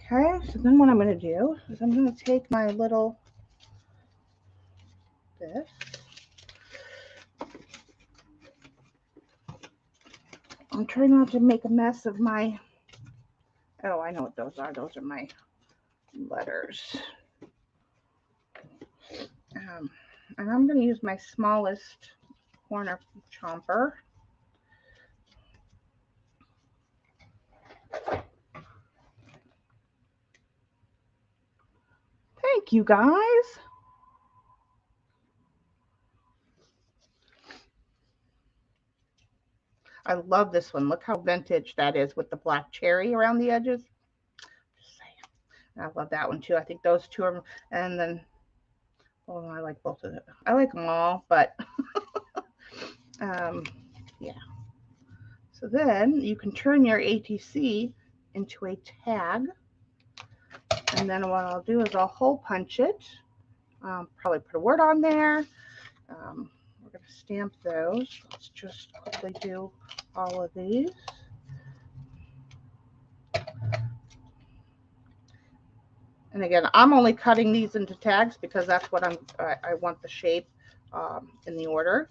Okay, so then what I'm going to do is I'm going to take my little this. I'm trying not to make a mess of my, oh, I know what those are. Those are my letters. And I'm going to use my smallest corner chomper. Thank you, guys. I love this one. Look how vintage that is with the black cherry around the edges. Just saying. I love that one too. I think those two are, and then, oh, I like both of them. I like them all, but yeah. So then you can turn your ATC into a tag. And then what I'll do is I'll hole punch it. Probably put a word on there. We're going to stamp those. Let's just quickly do all of these. And again, I'm only cutting these into tags because that's what I want the shape in the order.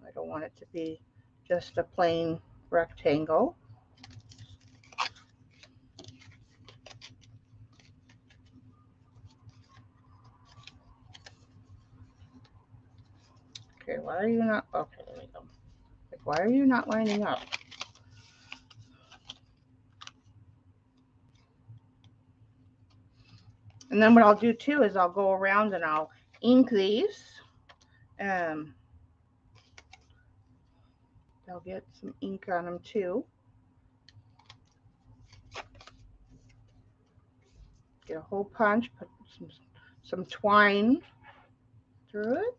I don't want it to be just a plain rectangle. Okay, why are you not? Okay, there we go. Like, why are you not lining up? And then what I'll do too is I'll go around and I'll ink these. They'll get some ink on them too. Get a hole punch, put some twine through it.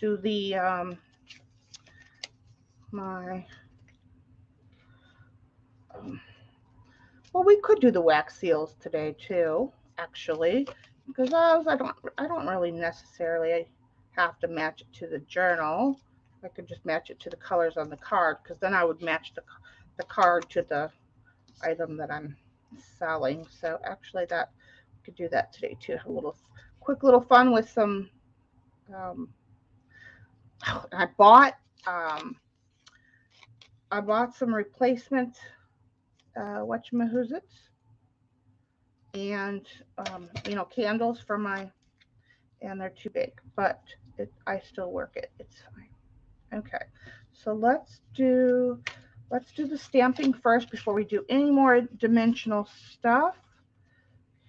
Do the well, we could do the wax seals today too, actually, because I don't really necessarily have to match it to the journal. I could just match it to the colors on the card, because then I would match the card to the item that I'm selling. So actually, that we could do that today too. A little quick little fun with some. I bought some replacement whatchamahoots and candles for my, and they're too big, but I still work it. It's fine. Okay, so let's do the stamping first before we do any more dimensional stuff.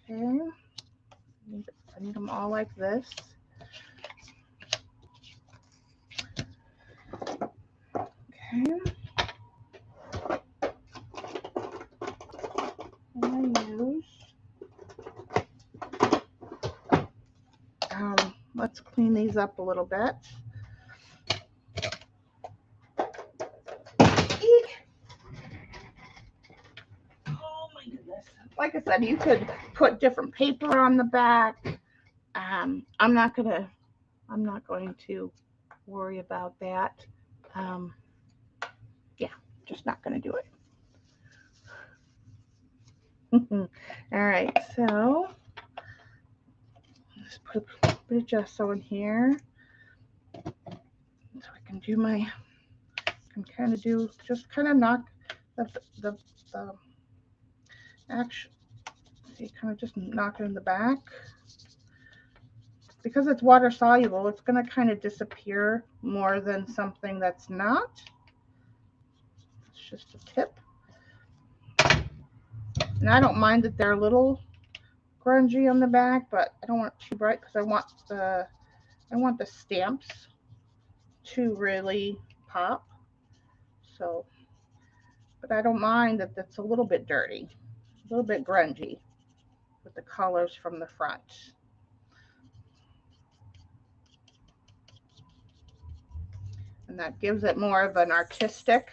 Okay, I need them all like this. Okay. And I use, let's clean these up a little bit. Oh my goodness. Like I said, you could put different paper on the back. I'm not going to worry about that. Yeah, just not going to do it. All right, so let's put a bit of gesso in here, so I can do my. Can kind of do just kind of knock the action. See, kind of just knock it in the back. Because it's water soluble, it's going to kind of disappear more than something that's not. It's just a tip. And I don't mind that they're a little grungy on the back, but I don't want it too bright because I want the stamps to really pop. So, but I don't mind that that's a little bit dirty, a little bit grungy with the colors from the front. And that gives it more of an artistic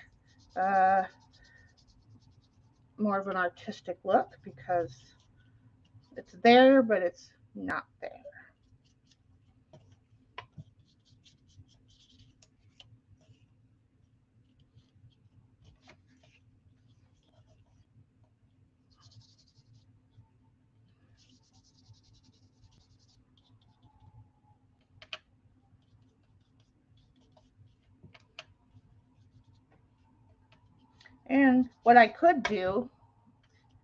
look, because it's there, but it's not there. And what I could do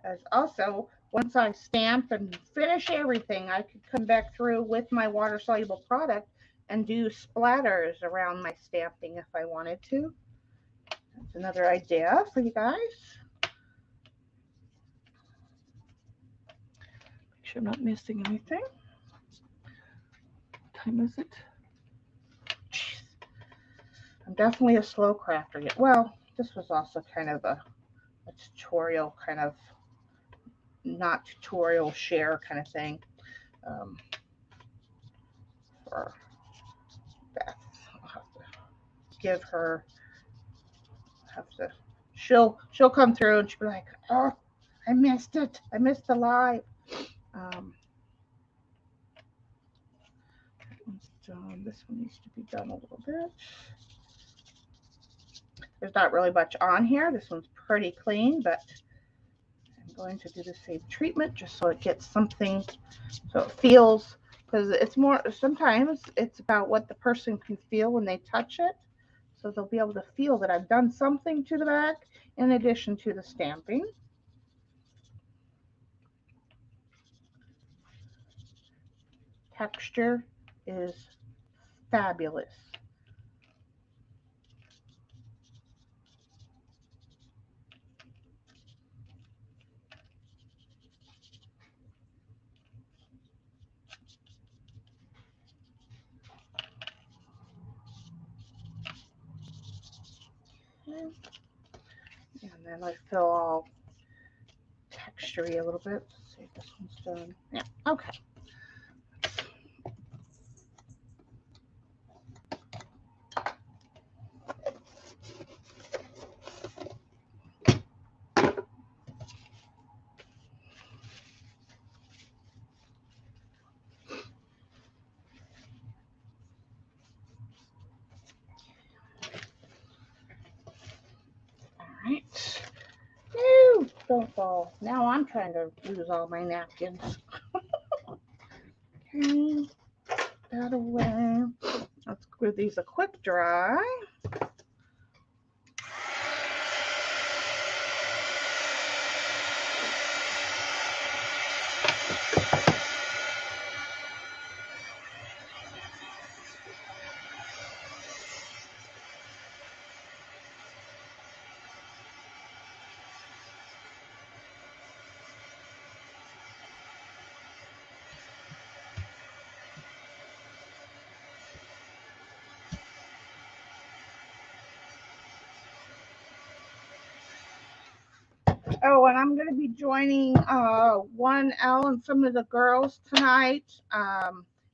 is also, once I stamp and finish everything, I could come back through with my water soluble product and do splatters around my stamping if I wanted to. That's another idea for you guys. Make sure I'm not missing anything. What time is it? Jeez. I'm definitely a slow crafter. Well, this was also kind of a tutorial, kind of not tutorial share kind of thing um, for Beth. I'll have to give her, she'll come through and she'll be like, oh, I missed it. I missed the live. That one's done. This one needs to be done a little bit. There's not really much on here. This one's pretty clean, but I'm going to do the same treatment just so it gets something, so it feels, because it's more, sometimes it's about what the person can feel when they touch it. So they'll be able to feel that I've done something to the back in addition to the stamping. Texture is fabulous. And then I feel all textury a little bit. Let's see if this one's done. Yeah, okay. Right. No, don't fall. Now I'm trying to lose all my napkins. Okay, that away. Let's give these a quick dry. Oh, and I'm going to be joining 1L and some of the girls tonight.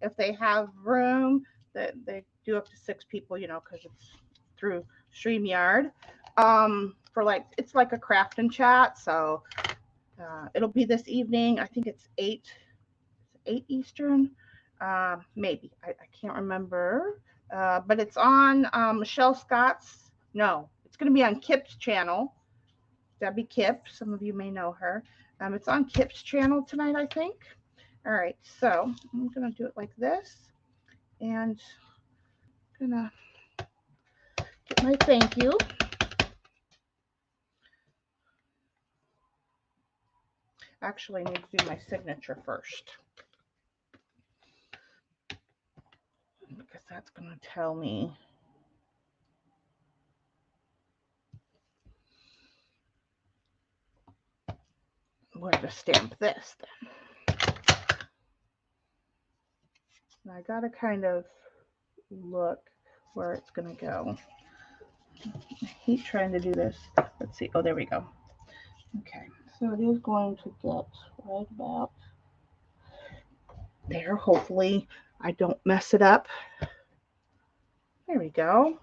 If they have room, that they do up to 6 people, you know, because it's through StreamYard. For like, it's like a craft and chat. So it'll be this evening. I think it's 8 Eastern. Maybe. I can't remember. But it's on Michelle Scott's. No, it's going to be on Kip's channel. Debbie Kip, some of you may know her. It's on Kip's channel tonight, I think. All right, so I'm going to do it like this. And I'm going to get my thank you. Actually, I need to do my signature first, because that's going to tell me where to stamp this then. And I got to kind of look where it's going to go. I hate trying to do this. Let's see. Oh, there we go. Okay, so it is going to get right about there. Hopefully I don't mess it up. There we go.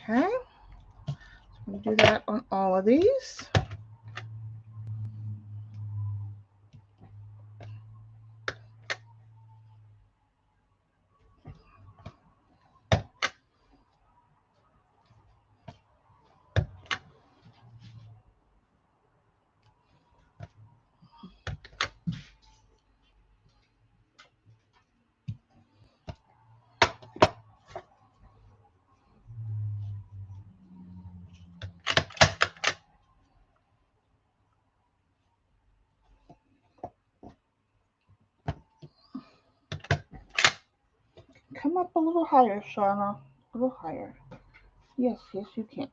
Okay, so I'm going to do that on all of these. Come up a little higher, Shauna. A little higher. Yes, yes, you can.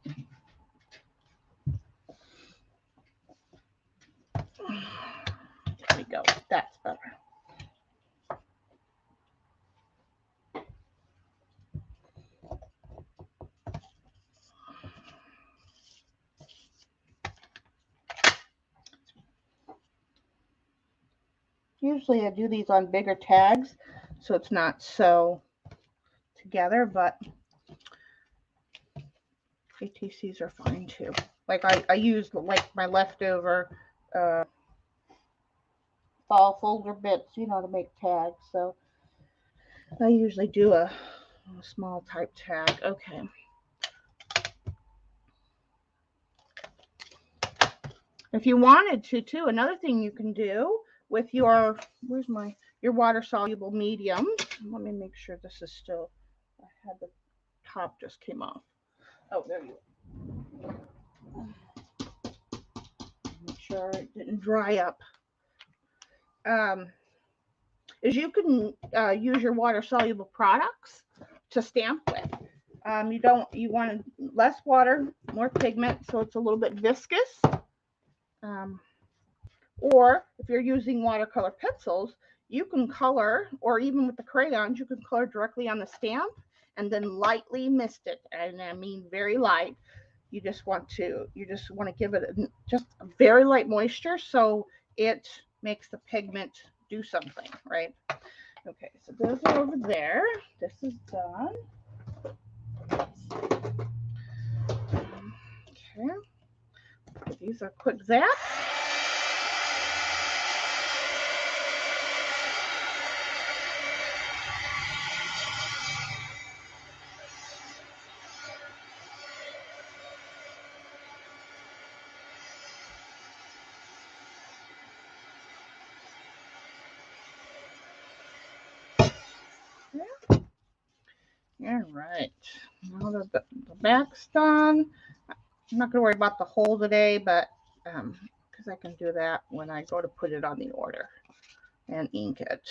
There we go. That's better. Usually I do these on bigger tags, so it's not so together, but ATCs are fine too. Like I use like my leftover fall folder bits, you know, to make tags. So I usually do a small type tag. Okay. If you wanted to too, another thing you can do with your, where's my, your water soluble medium. Let me make sure this is still, I had the top just came off. Oh, there you go. Make sure it didn't dry up. Is you can use your water soluble products to stamp with. You want less water, more pigment, so it's a little bit viscous. Or if you're using watercolor pencils, you can color, or even with the crayons, you can color directly on the stamp and then lightly mist it. And I mean very light. You just want to give it just a very light moisture so it makes the pigment do something, right? Okay, so those are over there. This is done. Okay, these are quick zaps. All right, now the back's done. I'm not going to worry about the hole today, but because I can do that when I go to put it on the order and ink it.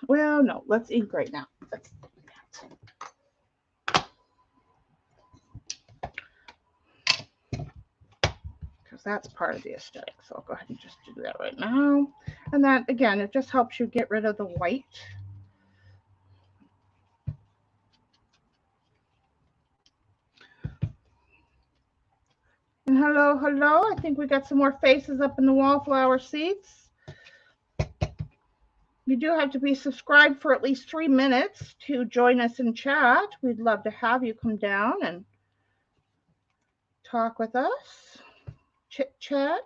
Well, no, let's ink right now. Because that's part of the aesthetic. So I'll go ahead and just do that right now. And that, again, it just helps you get rid of the white. And hello, hello. I think we got some more faces up in the wallflower seats. You do have to be subscribed for at least 3 minutes to join us in chat. We'd love to have you come down and talk with us. Chit chat.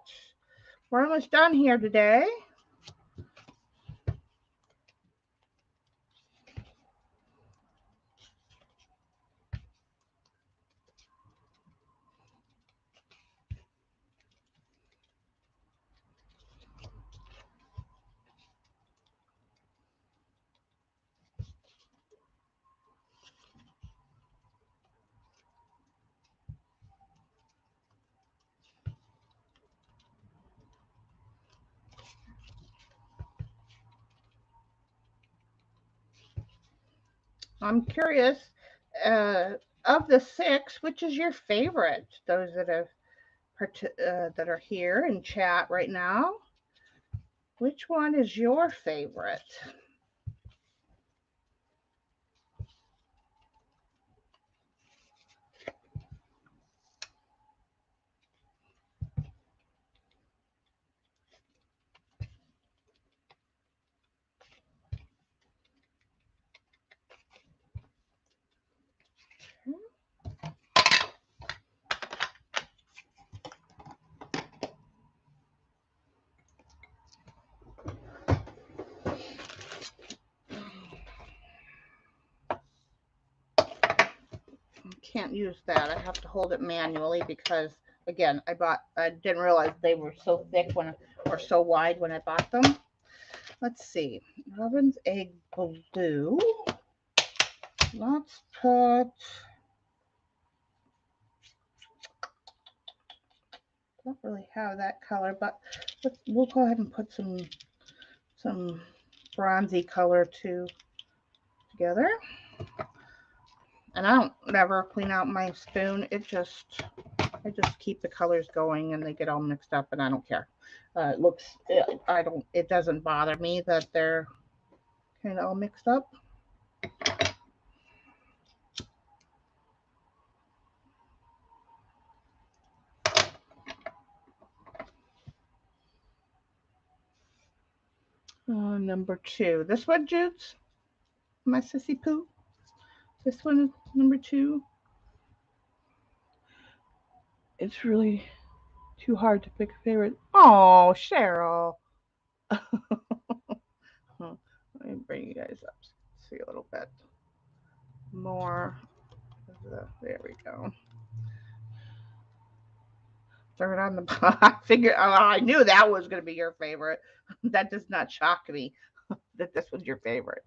We're almost done here today. I'm curious, of the 6, which is your favorite? Those that are here in chat right now, which one is your favorite? Can't use that. I have to hold it manually because, again, I didn't realize they were so thick or so wide when I bought them. Let's see. Robin's egg blue. Let's put, don't really have that color, but we'll go ahead and put some bronzy color together. And I don't never clean out my spoon. I just keep the colors going and they get all mixed up and I don't care. It doesn't bother me that they're kind of all mixed up. Number 2. This one, Jutes? My sissy poo? This one is number 2. It's really too hard to pick a favorite. Oh, Cheryl. Let me bring you guys up. See a little bit more. There we go. Third on the I figured. Oh, I knew that was going to be your favorite. That does not shock me that this was your favorite.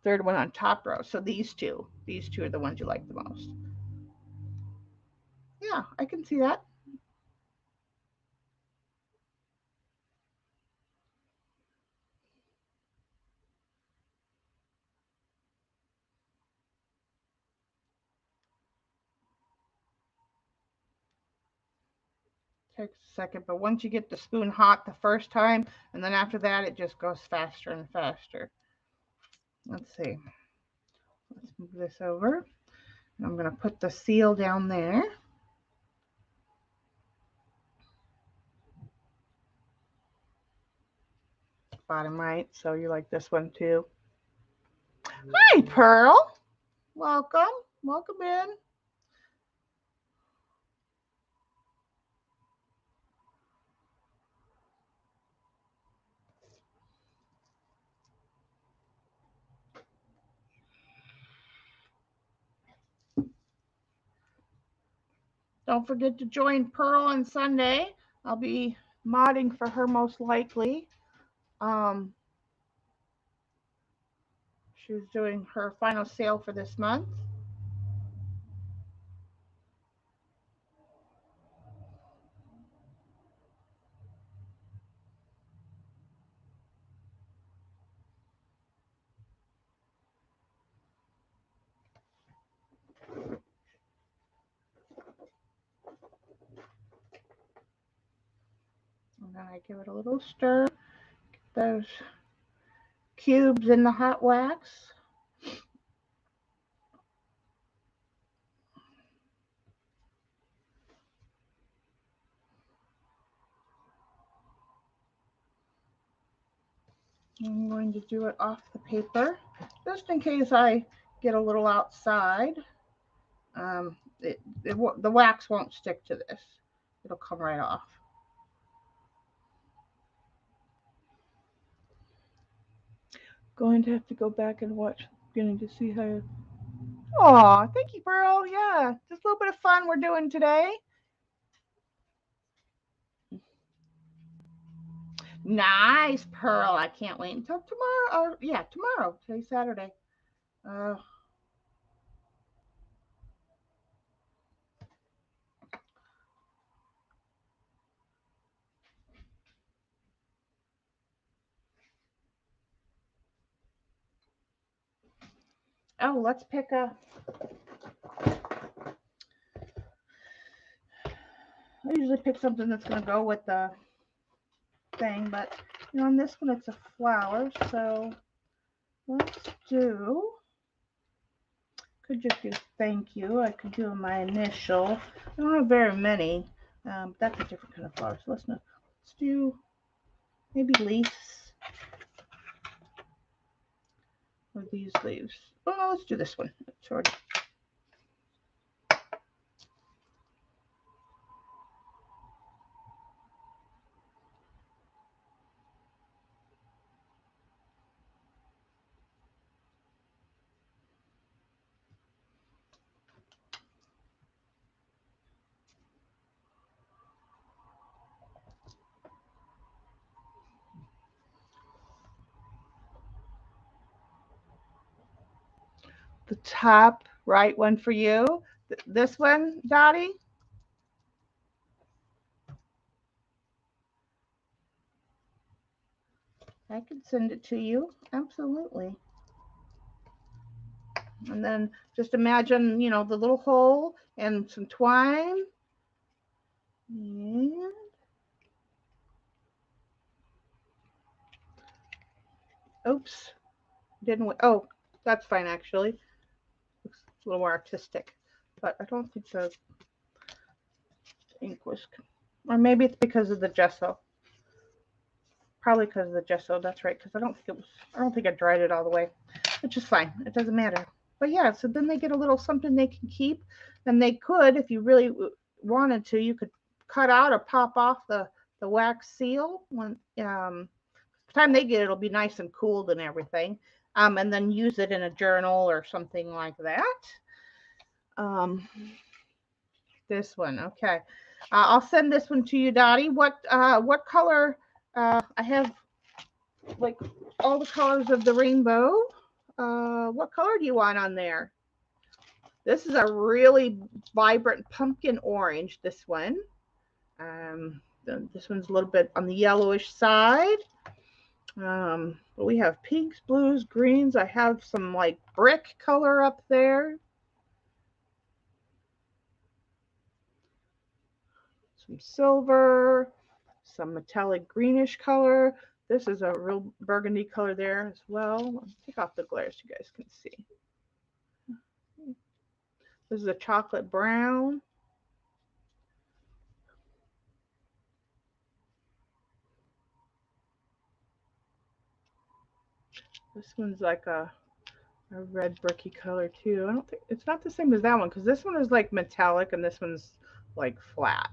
Third one on top row. So these two are the ones you like the most. Yeah, I can see that. Takes a second, but once you get the spoon hot the first time, and then after that, it just goes faster and faster. Let's see. Let's move this over. I'm going to put the seal down there. Bottom right, so you like this one too. Hi, Pearl. Welcome. Welcome in. Don't forget to join Pearl on Sunday. I'll be modding for her most likely. Um, she's doing her final sale for this month. And then I give it a little stir. Get those cubes in the hot wax. I'm going to do it off the paper, just in case I get a little outside. The wax won't stick to this. It'll come right off. Going to have to go back and watch beginning to see how. Aw, thank you, Pearl. Yeah, just a little bit of fun we're doing today. Nice, Pearl. I can't wait until tomorrow. Or yeah, tomorrow. Today's Saturday. Uh, oh, let's pick a. I usually pick something that's going to go with the thing, but you know, on this one it's a flower, so let's do. Could just do thank you. I could do my initial. I don't have very many. That's a different kind of flower. So let's do maybe leaves or these leaves. Oh, no, let's do this one. It's already. The top right one for you. This one, Dottie. I can send it to you. Absolutely. And then just imagine, you know, the little hole and some twine. And oops, didn't. Oh, that's fine actually. Looks a little more artistic, but I don't think the ink was Or maybe it's because of the gesso. Probably because of the gesso. That's right. Because I don't think I dried it all the way, which is fine. It doesn't matter. But yeah, so then they get a little something they can keep, and they could, if you really wanted to, you could cut out or pop off the wax seal when the time they get it, it'll be nice and cooled and everything, and then use it in a journal or something like that. Um, this one, okay. I'll send this one to you, Dottie. What color? I have like all the colors of the rainbow. What color do you want on there? This is a really vibrant pumpkin orange. This one. This one's a little bit on the yellowish side. But we have pinks, blues, greens. I have some like brick color up there. Some silver, some metallic greenish color. This is a real burgundy color there as well. Let's take off the glare so you guys can see. This is a chocolate brown. This one's like a red bricky color too. I don't think it's not the same as that one because this one is like metallic and this one's like flat.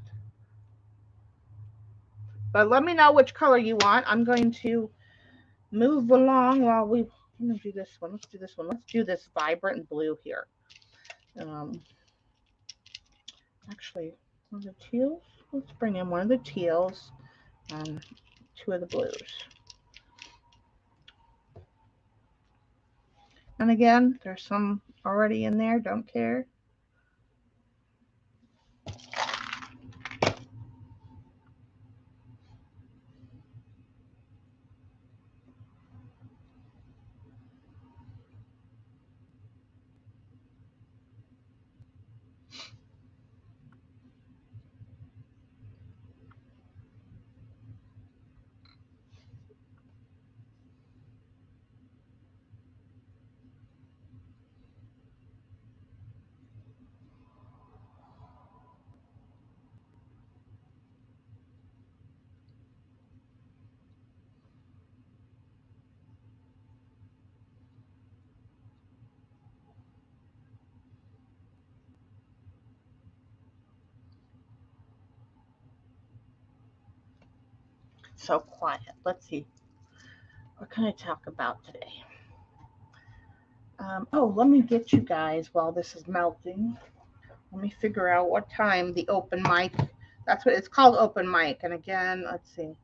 But let me know which color you want. I'm going to move along while I'm going to do this one. Let's do this one. Let's do this vibrant blue here. Actually, one of the teals. Let's bring in one of the teals and two of the blues. And again, there's some already in there. Don't care. So quiet. Let's see. What can I talk about today? Let me get you guys while this is melting. Let me figure out what time the open mic. That's what it's called, open mic. And again, let's see.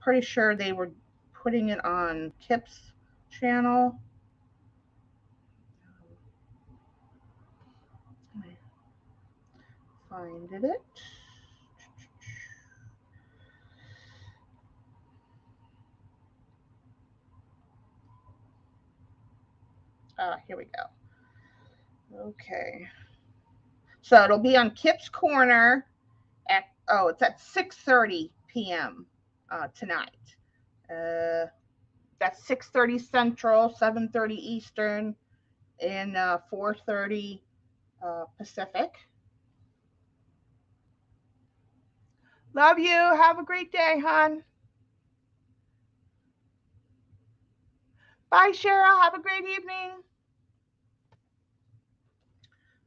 Pretty sure they were putting it on Kip's channel. Find it. Here we go. Okay. So it'll be on Kip's Corner it's at 6:30 p.m. Tonight. That's 6:30 Central, 7:30 Eastern, and 4:30 Pacific. Love you. Have a great day, hon. Bye, Cheryl. Have a great evening.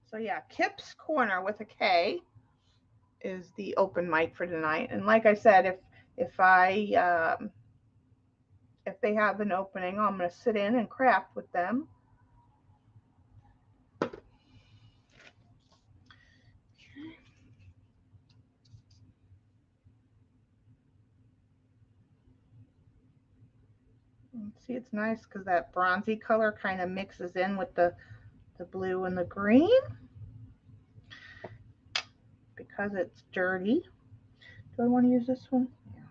So yeah, Kip's Corner with a K is the open mic for tonight. And like I said, if they have an opening, I'm going to sit in and craft with them. See, it's nice because that bronzy color kind of mixes in with the blue and the green. Because it's dirty. Do I want to use this one? Yeah.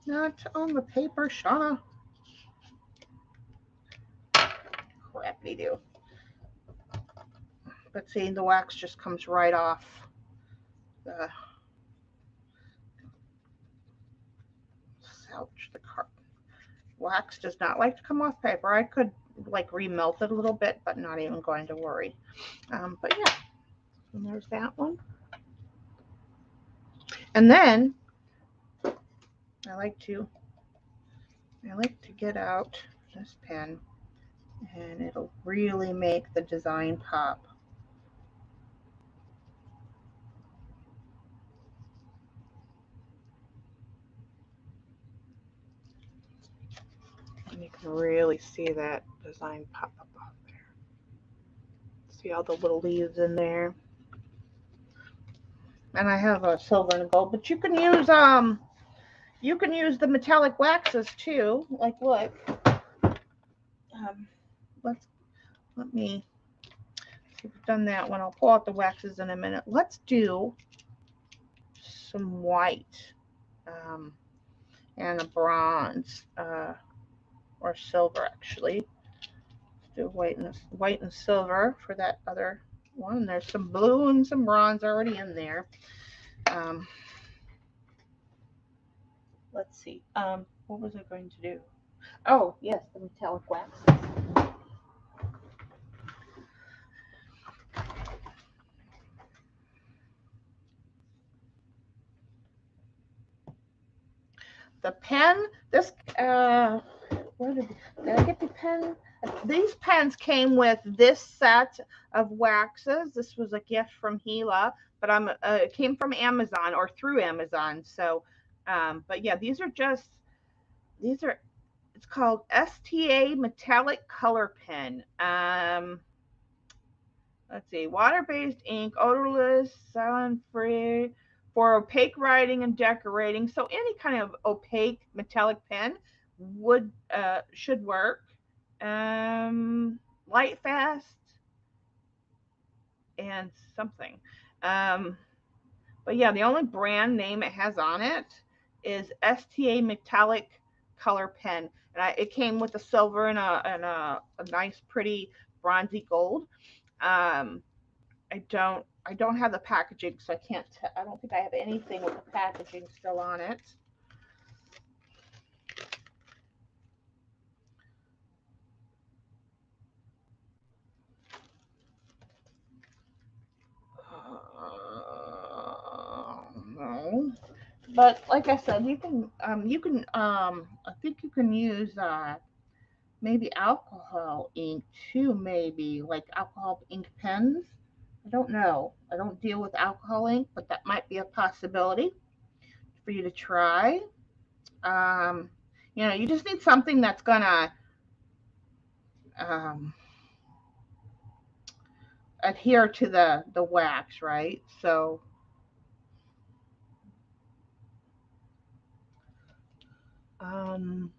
Not on the paper, Shauna. Crappy do. But see, the wax just comes right off the ouch, the wax does not like to come off paper. I could like remelted a little bit, but not even going to worry. But yeah, and there's that one. And then I like to get out this pen, and it'll really make the design pop. And you can really see that design pop up there. See all the little leaves in there. And I have a silver and gold, but you can use the metallic waxes too. Like look, let me see if we've done that one. I'll pull out the waxes in a minute. Let's do some white and a bronze or silver actually. Let's do white and silver for that other one. There's some blue and some bronze already in there. Let's see. What was I going to do? Oh, yes, the metallic waxes. The pen, this, where did I get the pen? These pens came with this set of waxes. This was a gift from Gila, but it came from Amazon or through Amazon. So, but yeah, these are, it's called Sta Metallic Color Pen. Let's see, water-based ink, odorless, silent-free, for opaque writing and decorating. So any kind of opaque metallic pen should work. Light fast and something. But yeah, the only brand name it has on it is Sta Metallic Color Pen, and it came with a silver and a nice, pretty bronzy gold. I don't have the packaging, so I can't. I don't think I have anything with the packaging still on it. No, but like I said, you can I think you can use maybe alcohol ink too, maybe like alcohol ink pens. I don't know. I don't deal with alcohol ink, but that might be a possibility for you to try. Um, you just need something that's gonna um, adhere to the wax, right? So um,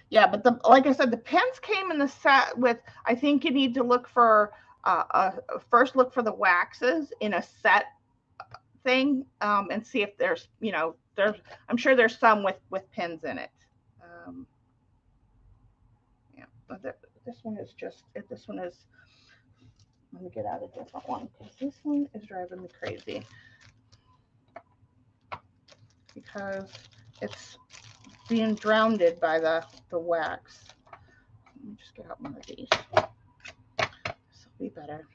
yeah, but like I said, the pens came in the set with. I think you need to look for first look for the waxes in a set thing, and see if there's. I'm sure there's some with pins in it. Um, yeah, but this one is just. This one is. Let me get out a different one because this one is driving me crazy because it's being drowned by the wax. Let me just get out one of these. This will be better.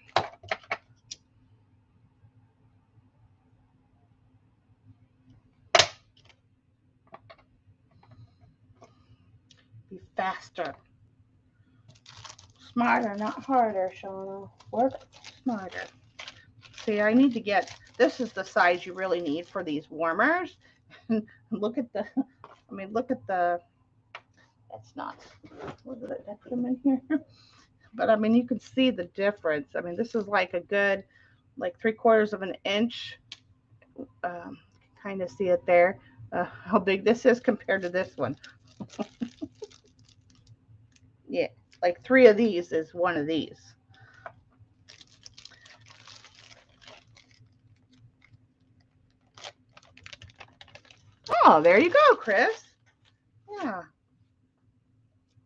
Be faster. Smarter, not harder, Shauna. Work smarter. See, I need to get, this is the size you really need for these warmers. Look at the, that's not, what did I put them in here? But I mean, you can see the difference. I mean, this is like a good, like 3/4 of an inch. Kind of see it there, how big this is compared to this one. Yeah, like 3 of these is one of these. Oh, there you go, Chris. Yeah.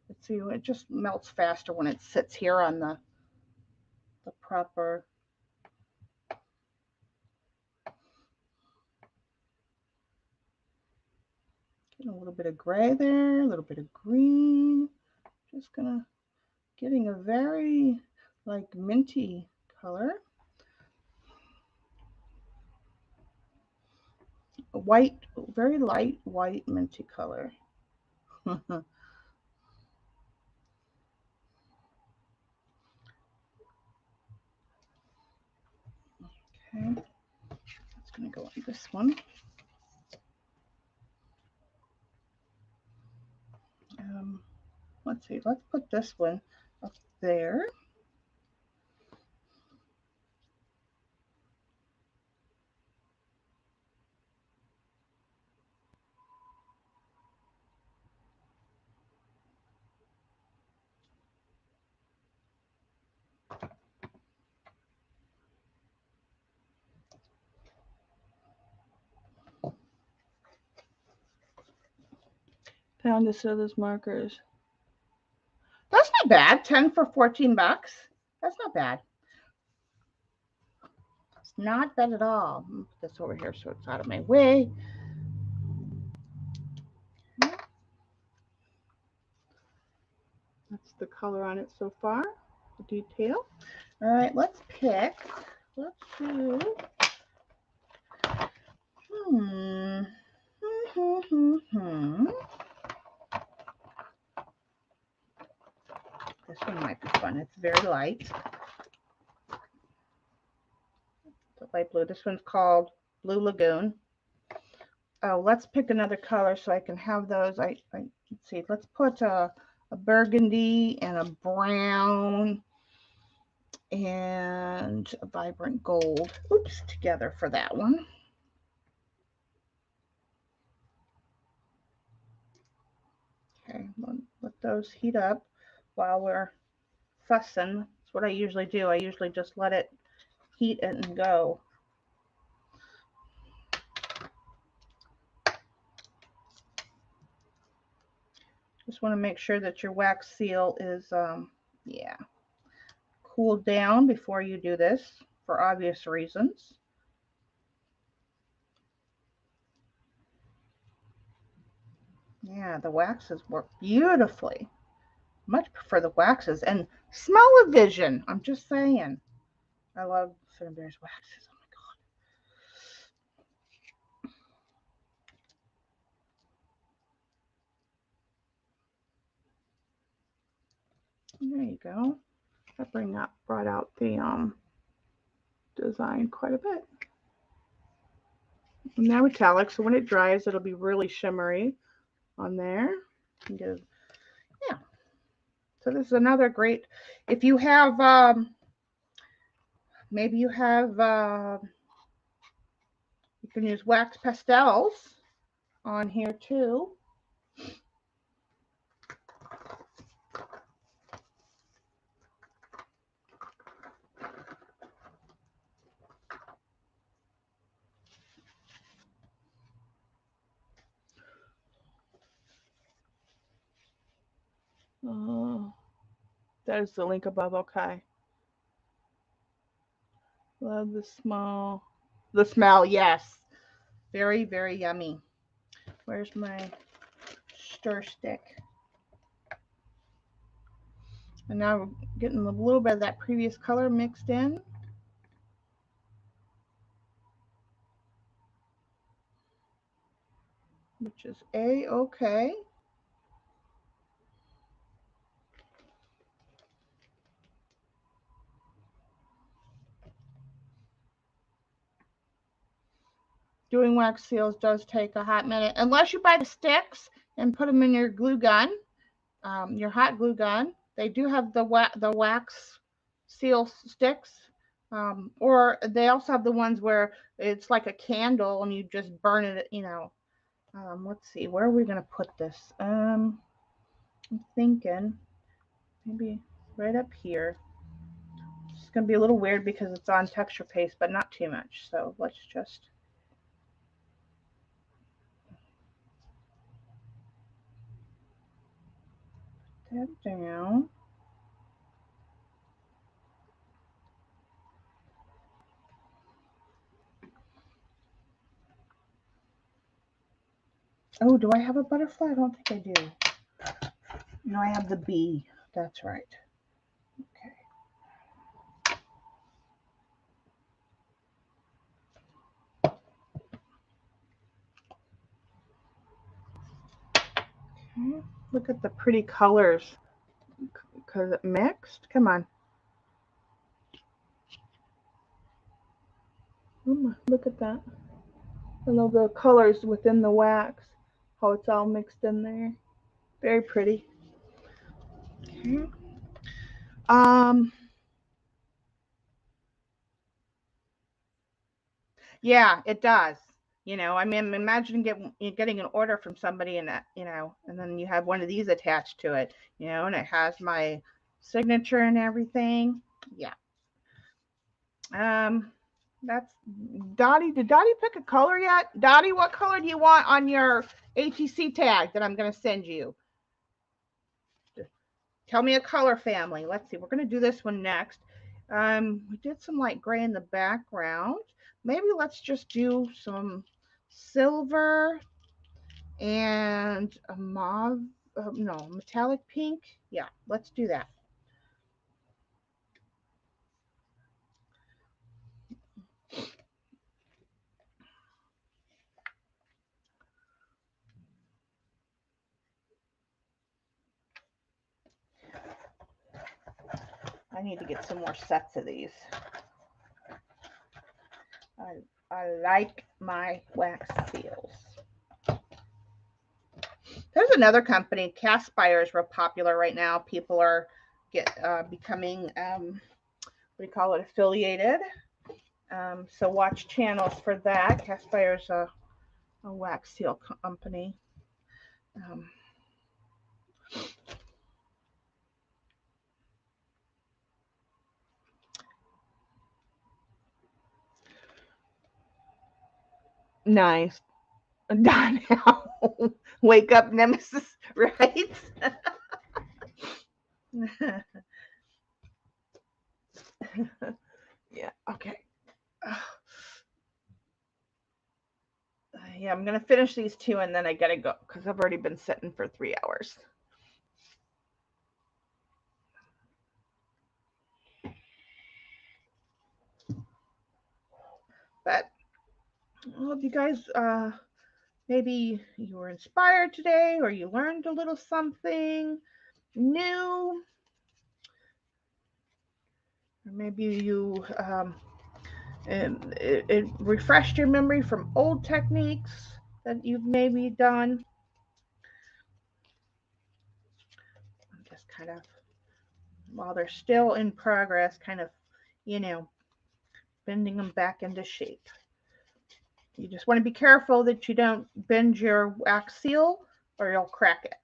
Let's see, it just melts faster when it sits here on the proper. Getting a little bit of gray there, a little bit of green. Just gonna, getting a very like minty color. A white, very light white minty color. Okay, that's gonna go on this one. Let's see, let's put this one up there. Found this other's markers. That's not bad. 10 for 14 bucks. That's not bad. It's not bad at all. Put this over here so it's out of my way. That's the color on it so far, the detail. All right, let's pick. Let's do. This one might be fun. It's very light. It's a light blue. This one's called Blue Lagoon. Oh, let's pick another color so I can have those. Let's see. Let's put a burgundy and a brown and a vibrant gold. Oops, together for that one. Okay, let those heat up while we're fussing. That's what I usually do. I usually just let it heat it and go. Just want to make sure that your wax seal is, yeah, cooled down before you do this for obvious reasons. Yeah, the waxes work beautifully. Much prefer the waxes and smell-o-vision. I'm just saying. I love Fin Bear's waxes. Oh my god. There you go. That brought out the design quite a bit. And now metallic, so when it dries, it'll be really shimmery on there. Yeah. So this is another great. If you have, maybe you have, you can use wax pastels on here too. That is the link above. Okay. Love the smell. The smell, yes. Very, very yummy. Where's my stir stick? And now we're getting a little bit of that previous color mixed in. Which is A-okay. Doing wax seals does take a hot minute, unless you buy the sticks and put them in your glue gun, your hot glue gun. They do have the wax seal sticks, or they also have the ones where it's like a candle and you just burn it, you know. Let's see, where are we going to put this? I'm thinking maybe right up here. It's going to be a little weird because it's on texture paste, but not too much. So let's just. That down. Oh, do I have a butterfly? I don't think I do. No, I have the bee. That's right. Okay. Look at the pretty colors. Because it mixed. Come on. Look at that. I love the colors within the wax. How it's all mixed in there. Very pretty. Okay. Um, yeah, it does. You know, I mean, imagine getting an order from somebody and that, you know, and then you have one of these attached to it, you know, and it has my signature and everything. Yeah. Um, that's Dottie. Did Dottie pick a color yet? Dottie, what color do you want on your ATC tag that I'm going to send you? Tell me a color family. Let's see. We're going to do this one next. We did some light gray in the background. Maybe let's just do some silver and a mauve, no, metallic pink. Yeah, let's do that. I need to get some more sets of these. I like my wax seals. There's another company, Caspire is real popular right now. People are becoming what do you call it, affiliated. So watch channels for that. Caspire is a wax seal company. Um, nice. Donnell, wake up, Nemesis, right? Yeah, okay. Yeah, I'm going to finish these two and then I got to go because I've already been sitting for 3 hours. But I hope you guys, maybe you were inspired today or you learned a little something new. Or maybe you it refreshed your memory from old techniques that you've maybe done. I'm just kind of, while they're still in progress, kind of, you know, bending them back into shape. You just want to be careful that you don't bend your wax seal or you'll crack it.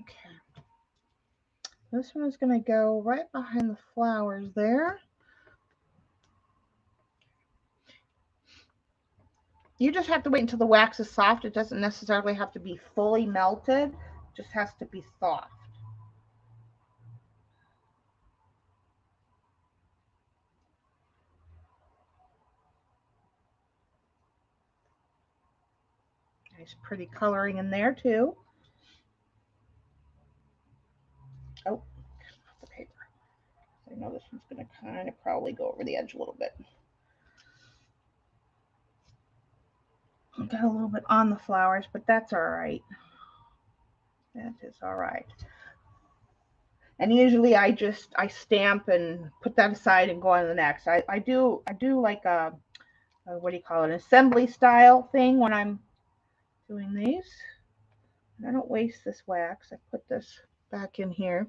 Okay. This one is going to go right behind the flowers there. You just have to wait until the wax is soft. It doesn't necessarily have to be fully melted. It just has to be soft. Nice pretty coloring in there too. Oh, the paper. I know this one's going to kind of probably go over the edge a little bit. Got a little bit on the flowers, but that's all right. That is all right. And usually I stamp and put that aside and go on to the next. I do like a what do you call it, an assembly style thing when I'm doing these. And I don't waste this wax. I put this back in here.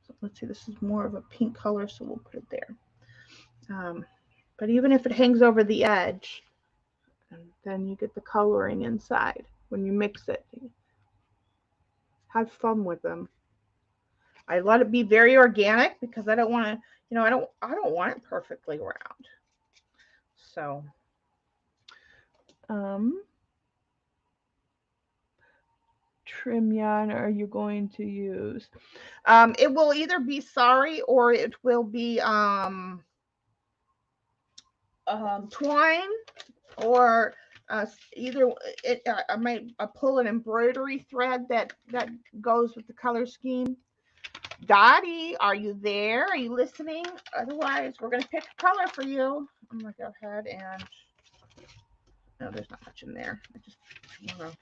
So let's see, this is more of a pink color, so we'll put it there. But even if it hangs over the edge, and then you get the coloring inside when you mix it. Have fun with them. I let it be very organic because I don't want to, you know, I don't want it perfectly round. So, um, trim yarn are you going to use? It will either be sorry or it will be twine or either it. I might pull an embroidery thread that goes with the color scheme. Dottie, are you there? Are you listening? Otherwise, we're gonna pick a color for you. I'm gonna go ahead and no, there's not much in there. I just wanna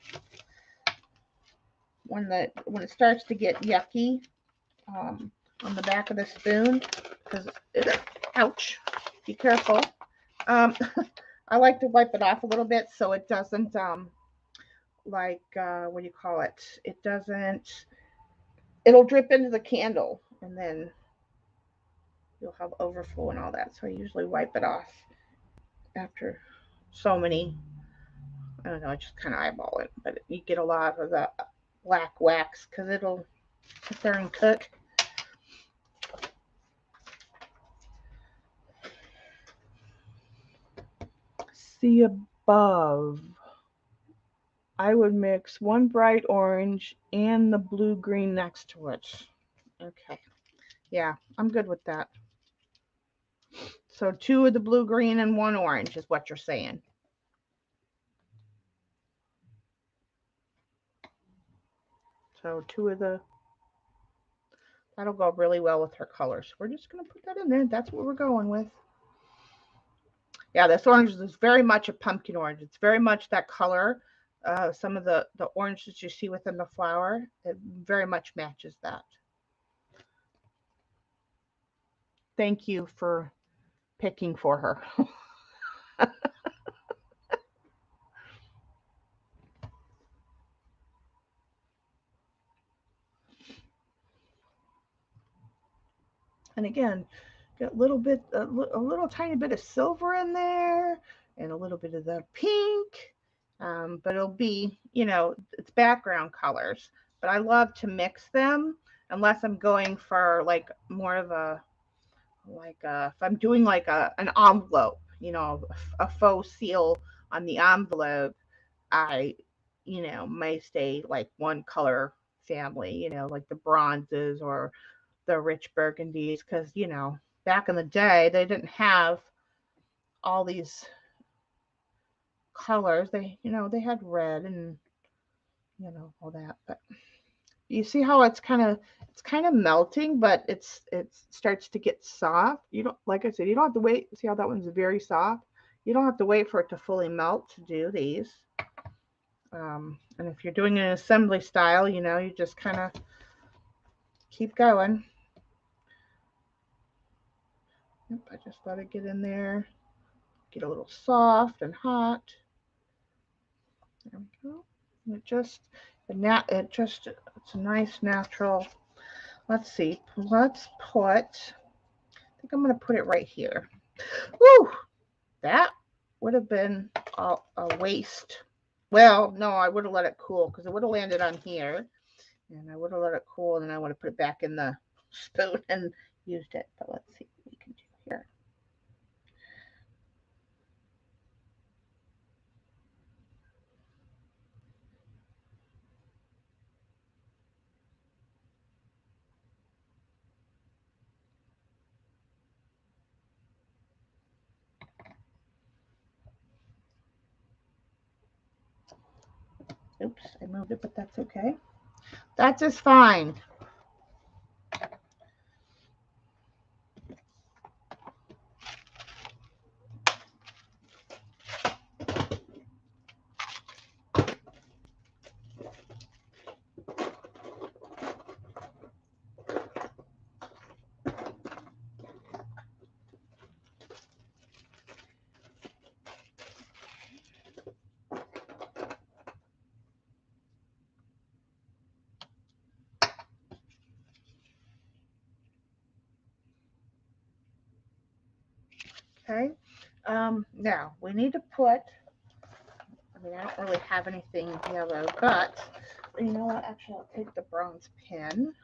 when it starts to get yucky on the back of the spoon because it, ouch, be careful. Um, I like to wipe it off a little bit so it doesn't like what do you call it? It doesn't. It'll drip into the candle and then you'll have overflow and all that. So I usually wipe it off after so many. I don't know. I just kind of eyeball it, but you get a lot of the black wax because it'll sit there and cook. See above. I would mix one bright orange and the blue green next to it. Okay. Yeah, I'm good with that. So two of the blue green and one orange is what you're saying. So two of the that'll go really well with her colors. We're just gonna put that in there. That's what we're going with. Yeah, this orange is very much a pumpkin orange. It's very much that color. Some of the orange that you see within the flower, it very much matches that. Thank you for picking for her. And again, get a little bit, a little tiny bit of silver in there, and a little bit of the pink. But it'll be, it's background colors. But I love to mix them unless I'm going for like more of a if I'm doing like an envelope, a faux seal on the envelope, I may stay like one color family, like the bronzes or the rich burgundies, because back in the day they didn't have all these colors. They had red and all that, but you see how it's kind of melting, but it starts to get soft. You don't Like I said, you don't have to wait. See how that one's very soft? You don't have to wait for it to fully melt to do these. And if you're doing an assembly style, you just kind of keep going. Yep, I just let it get in there, get a little soft and hot. There we go. It's a nice natural. Let's see. Let's put. I think I'm going to put it right here. Woo! That would have been a waste. Well, no, I would have let it cool because it would have landed on here, and I would have let it cool, and then I would have put it back in the spoon and used it. But let's see what we can do here. Oops, I moved it, but that's okay. That's just fine. Okay. Now we need to put. I mean, I don't really have anything yellow, but you know what? Actually, I'll take the bronze pen.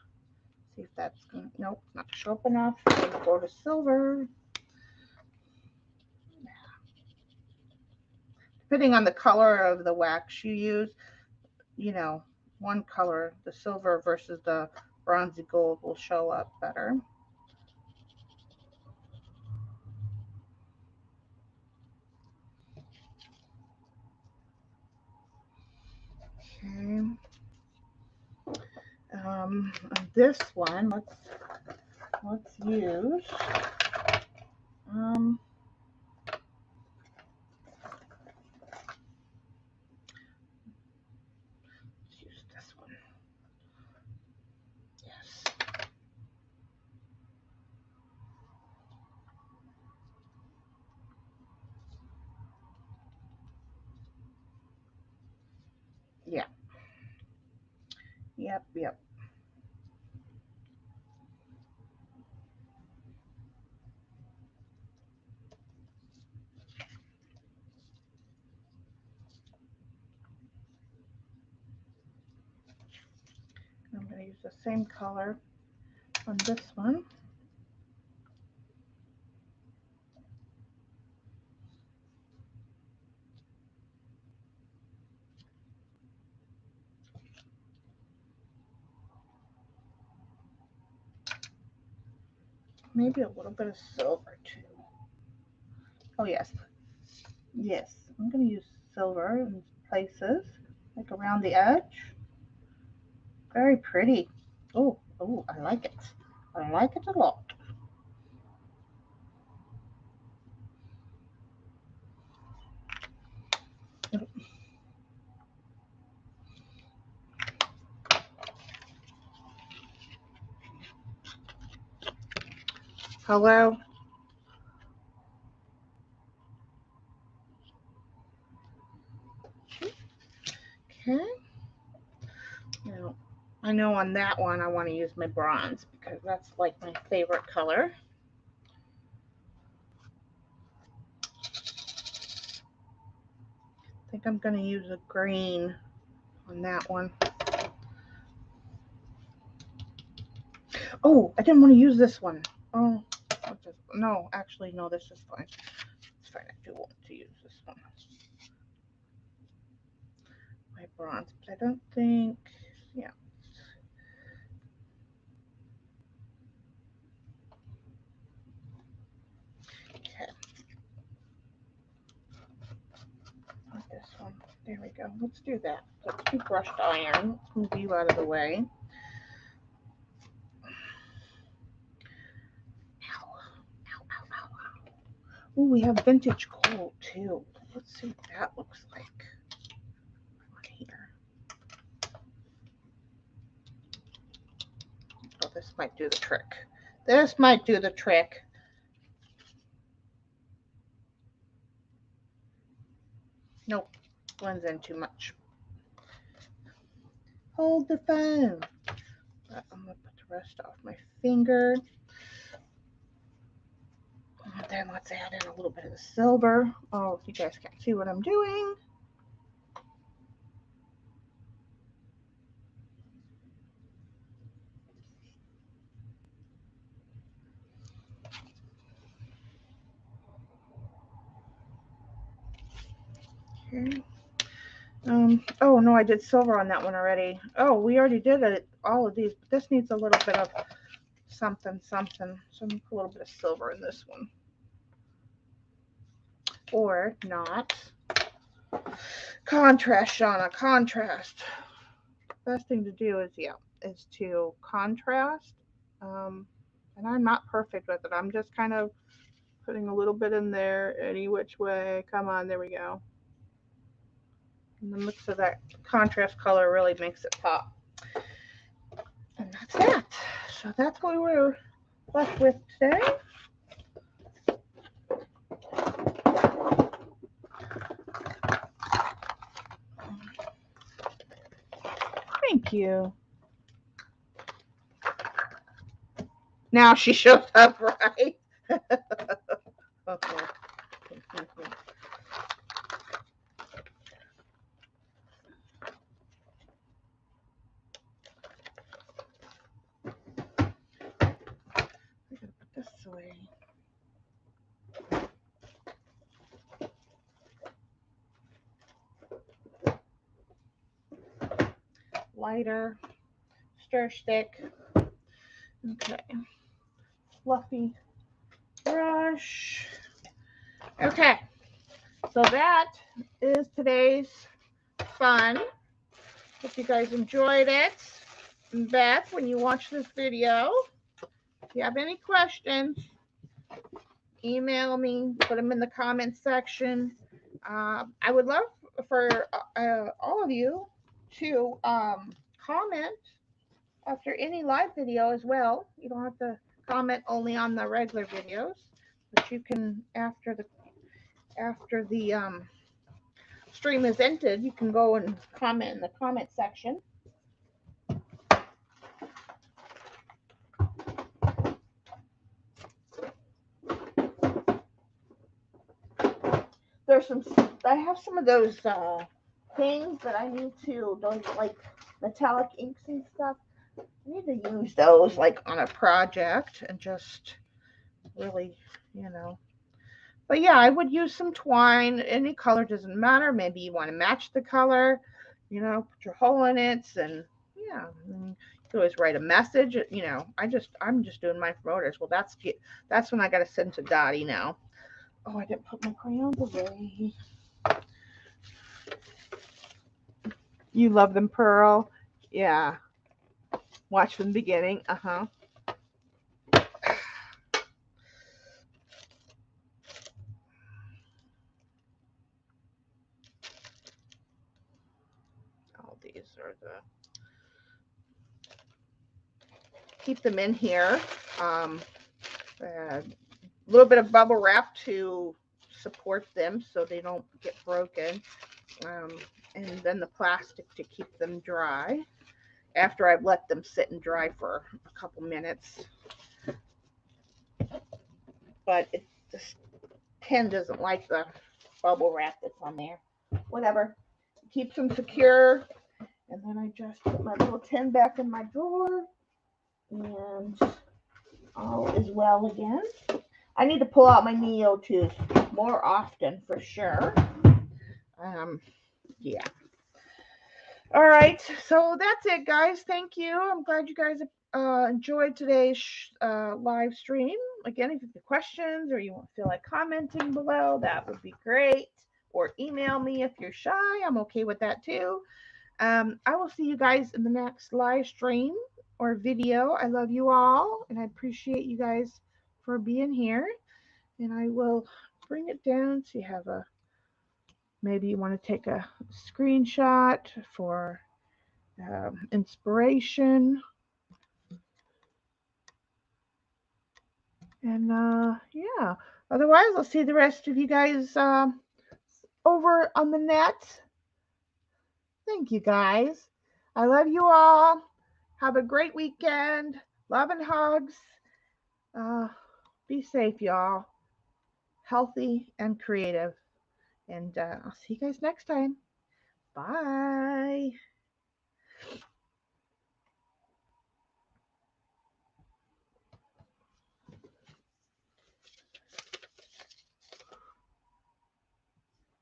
See if that's going. Nope, not sharp enough. We'll go to silver. Depending on the color of the wax you use, you know, one color, the silver versus the bronzy gold, will show up better. Okay. This one, let's use this one. Yes. Yeah. Yep. I'm going to use the same color on this one. Maybe a little bit of silver too. Oh yes. Yes, I'm going to use silver in places, like around the edge. Very pretty. Oh, I like it. I like it a lot. Hello? Okay. Now, I know on that one I want to use my bronze because that's like my favorite color. I think I'm going to use a green on that one. Oh, I didn't want to use this one. Oh, no, actually, no, this is fine. It's fine. I do want to use this one. My bronze, but I don't think, yeah. Okay. This one. There we go. Let's do that. Let's do brushed iron. Let's move you out of the way. Oh, we have vintage gold too. Let's see what that looks like on here. Oh, this might do the trick. This might do the trick. Nope, blends in too much. Hold the phone. I'm going to put the rest off my finger. And then let's add in a little bit of the silver. Oh, you guys can't see what I'm doing. Okay. Oh no, I did silver on that one already. Oh, we already did it, all of these, but this needs a little bit of something. So I'm gonna put a little bit of silver in this one. Or not. Contrast, Shauna, contrast. Best thing to do is to contrast. And I'm not perfect with it. I'm just kind of putting a little bit in there any which way. Come on, there we go. And the mix of that contrast color really makes it pop. And that's that. So that's what we're left with today. Thank you. Now she shows up, right? Okay. This way. lighter stir stick. Okay, fluffy brush. Okay, so that is today's fun. Hope you guys enjoyed it. And Beth, when you watch this video, if you have any questions, email me, put them in the comments section. I would love for all of you to comment after any live video as well. You don't have to comment only on the regular videos, but you can after the stream is ended, you can go and comment in the comment section. I have some of those things that I need to, those like metallic inks and stuff. I need to use those like on a project and just really, But yeah, I would use some twine. Any color doesn't matter. Maybe you want to match the color, put your hole in it, and yeah, you can always write a message. I'm just doing my promoters. Well, that's when I got to send to Dottie now. Oh, I didn't put my crayons away. You love them, Pearl? Yeah. Watch from the beginning. Uh-huh. All these are keep them in here. A little bit of bubble wrap to support them so they don't get broken. And then the plastic to keep them dry after I've let them sit and dry for a couple minutes. But this pen doesn't like the bubble wrap that's on there. Whatever. It keeps them secure. And then I just put my little tin back in my drawer. And all is well again. I need to pull out my Neo too more often for sure. Yeah. All right, so that's it, guys. Thank you. I'm glad you guys enjoyed today's live stream. Again, if you have questions or you feel like commenting below, that would be great. Or email me if you're shy. I'm okay with that too. I will see you guys in the next live stream or video. I love you all, and I appreciate you guys for being here. And I will bring it down so you have maybe you want to take a screenshot for inspiration. And yeah, otherwise I'll see the rest of you guys over on the net. Thank you, guys. I love you all. Have a great weekend. Love and hugs. Be safe, y'all. Healthy and creative. And I'll see you guys next time. Bye.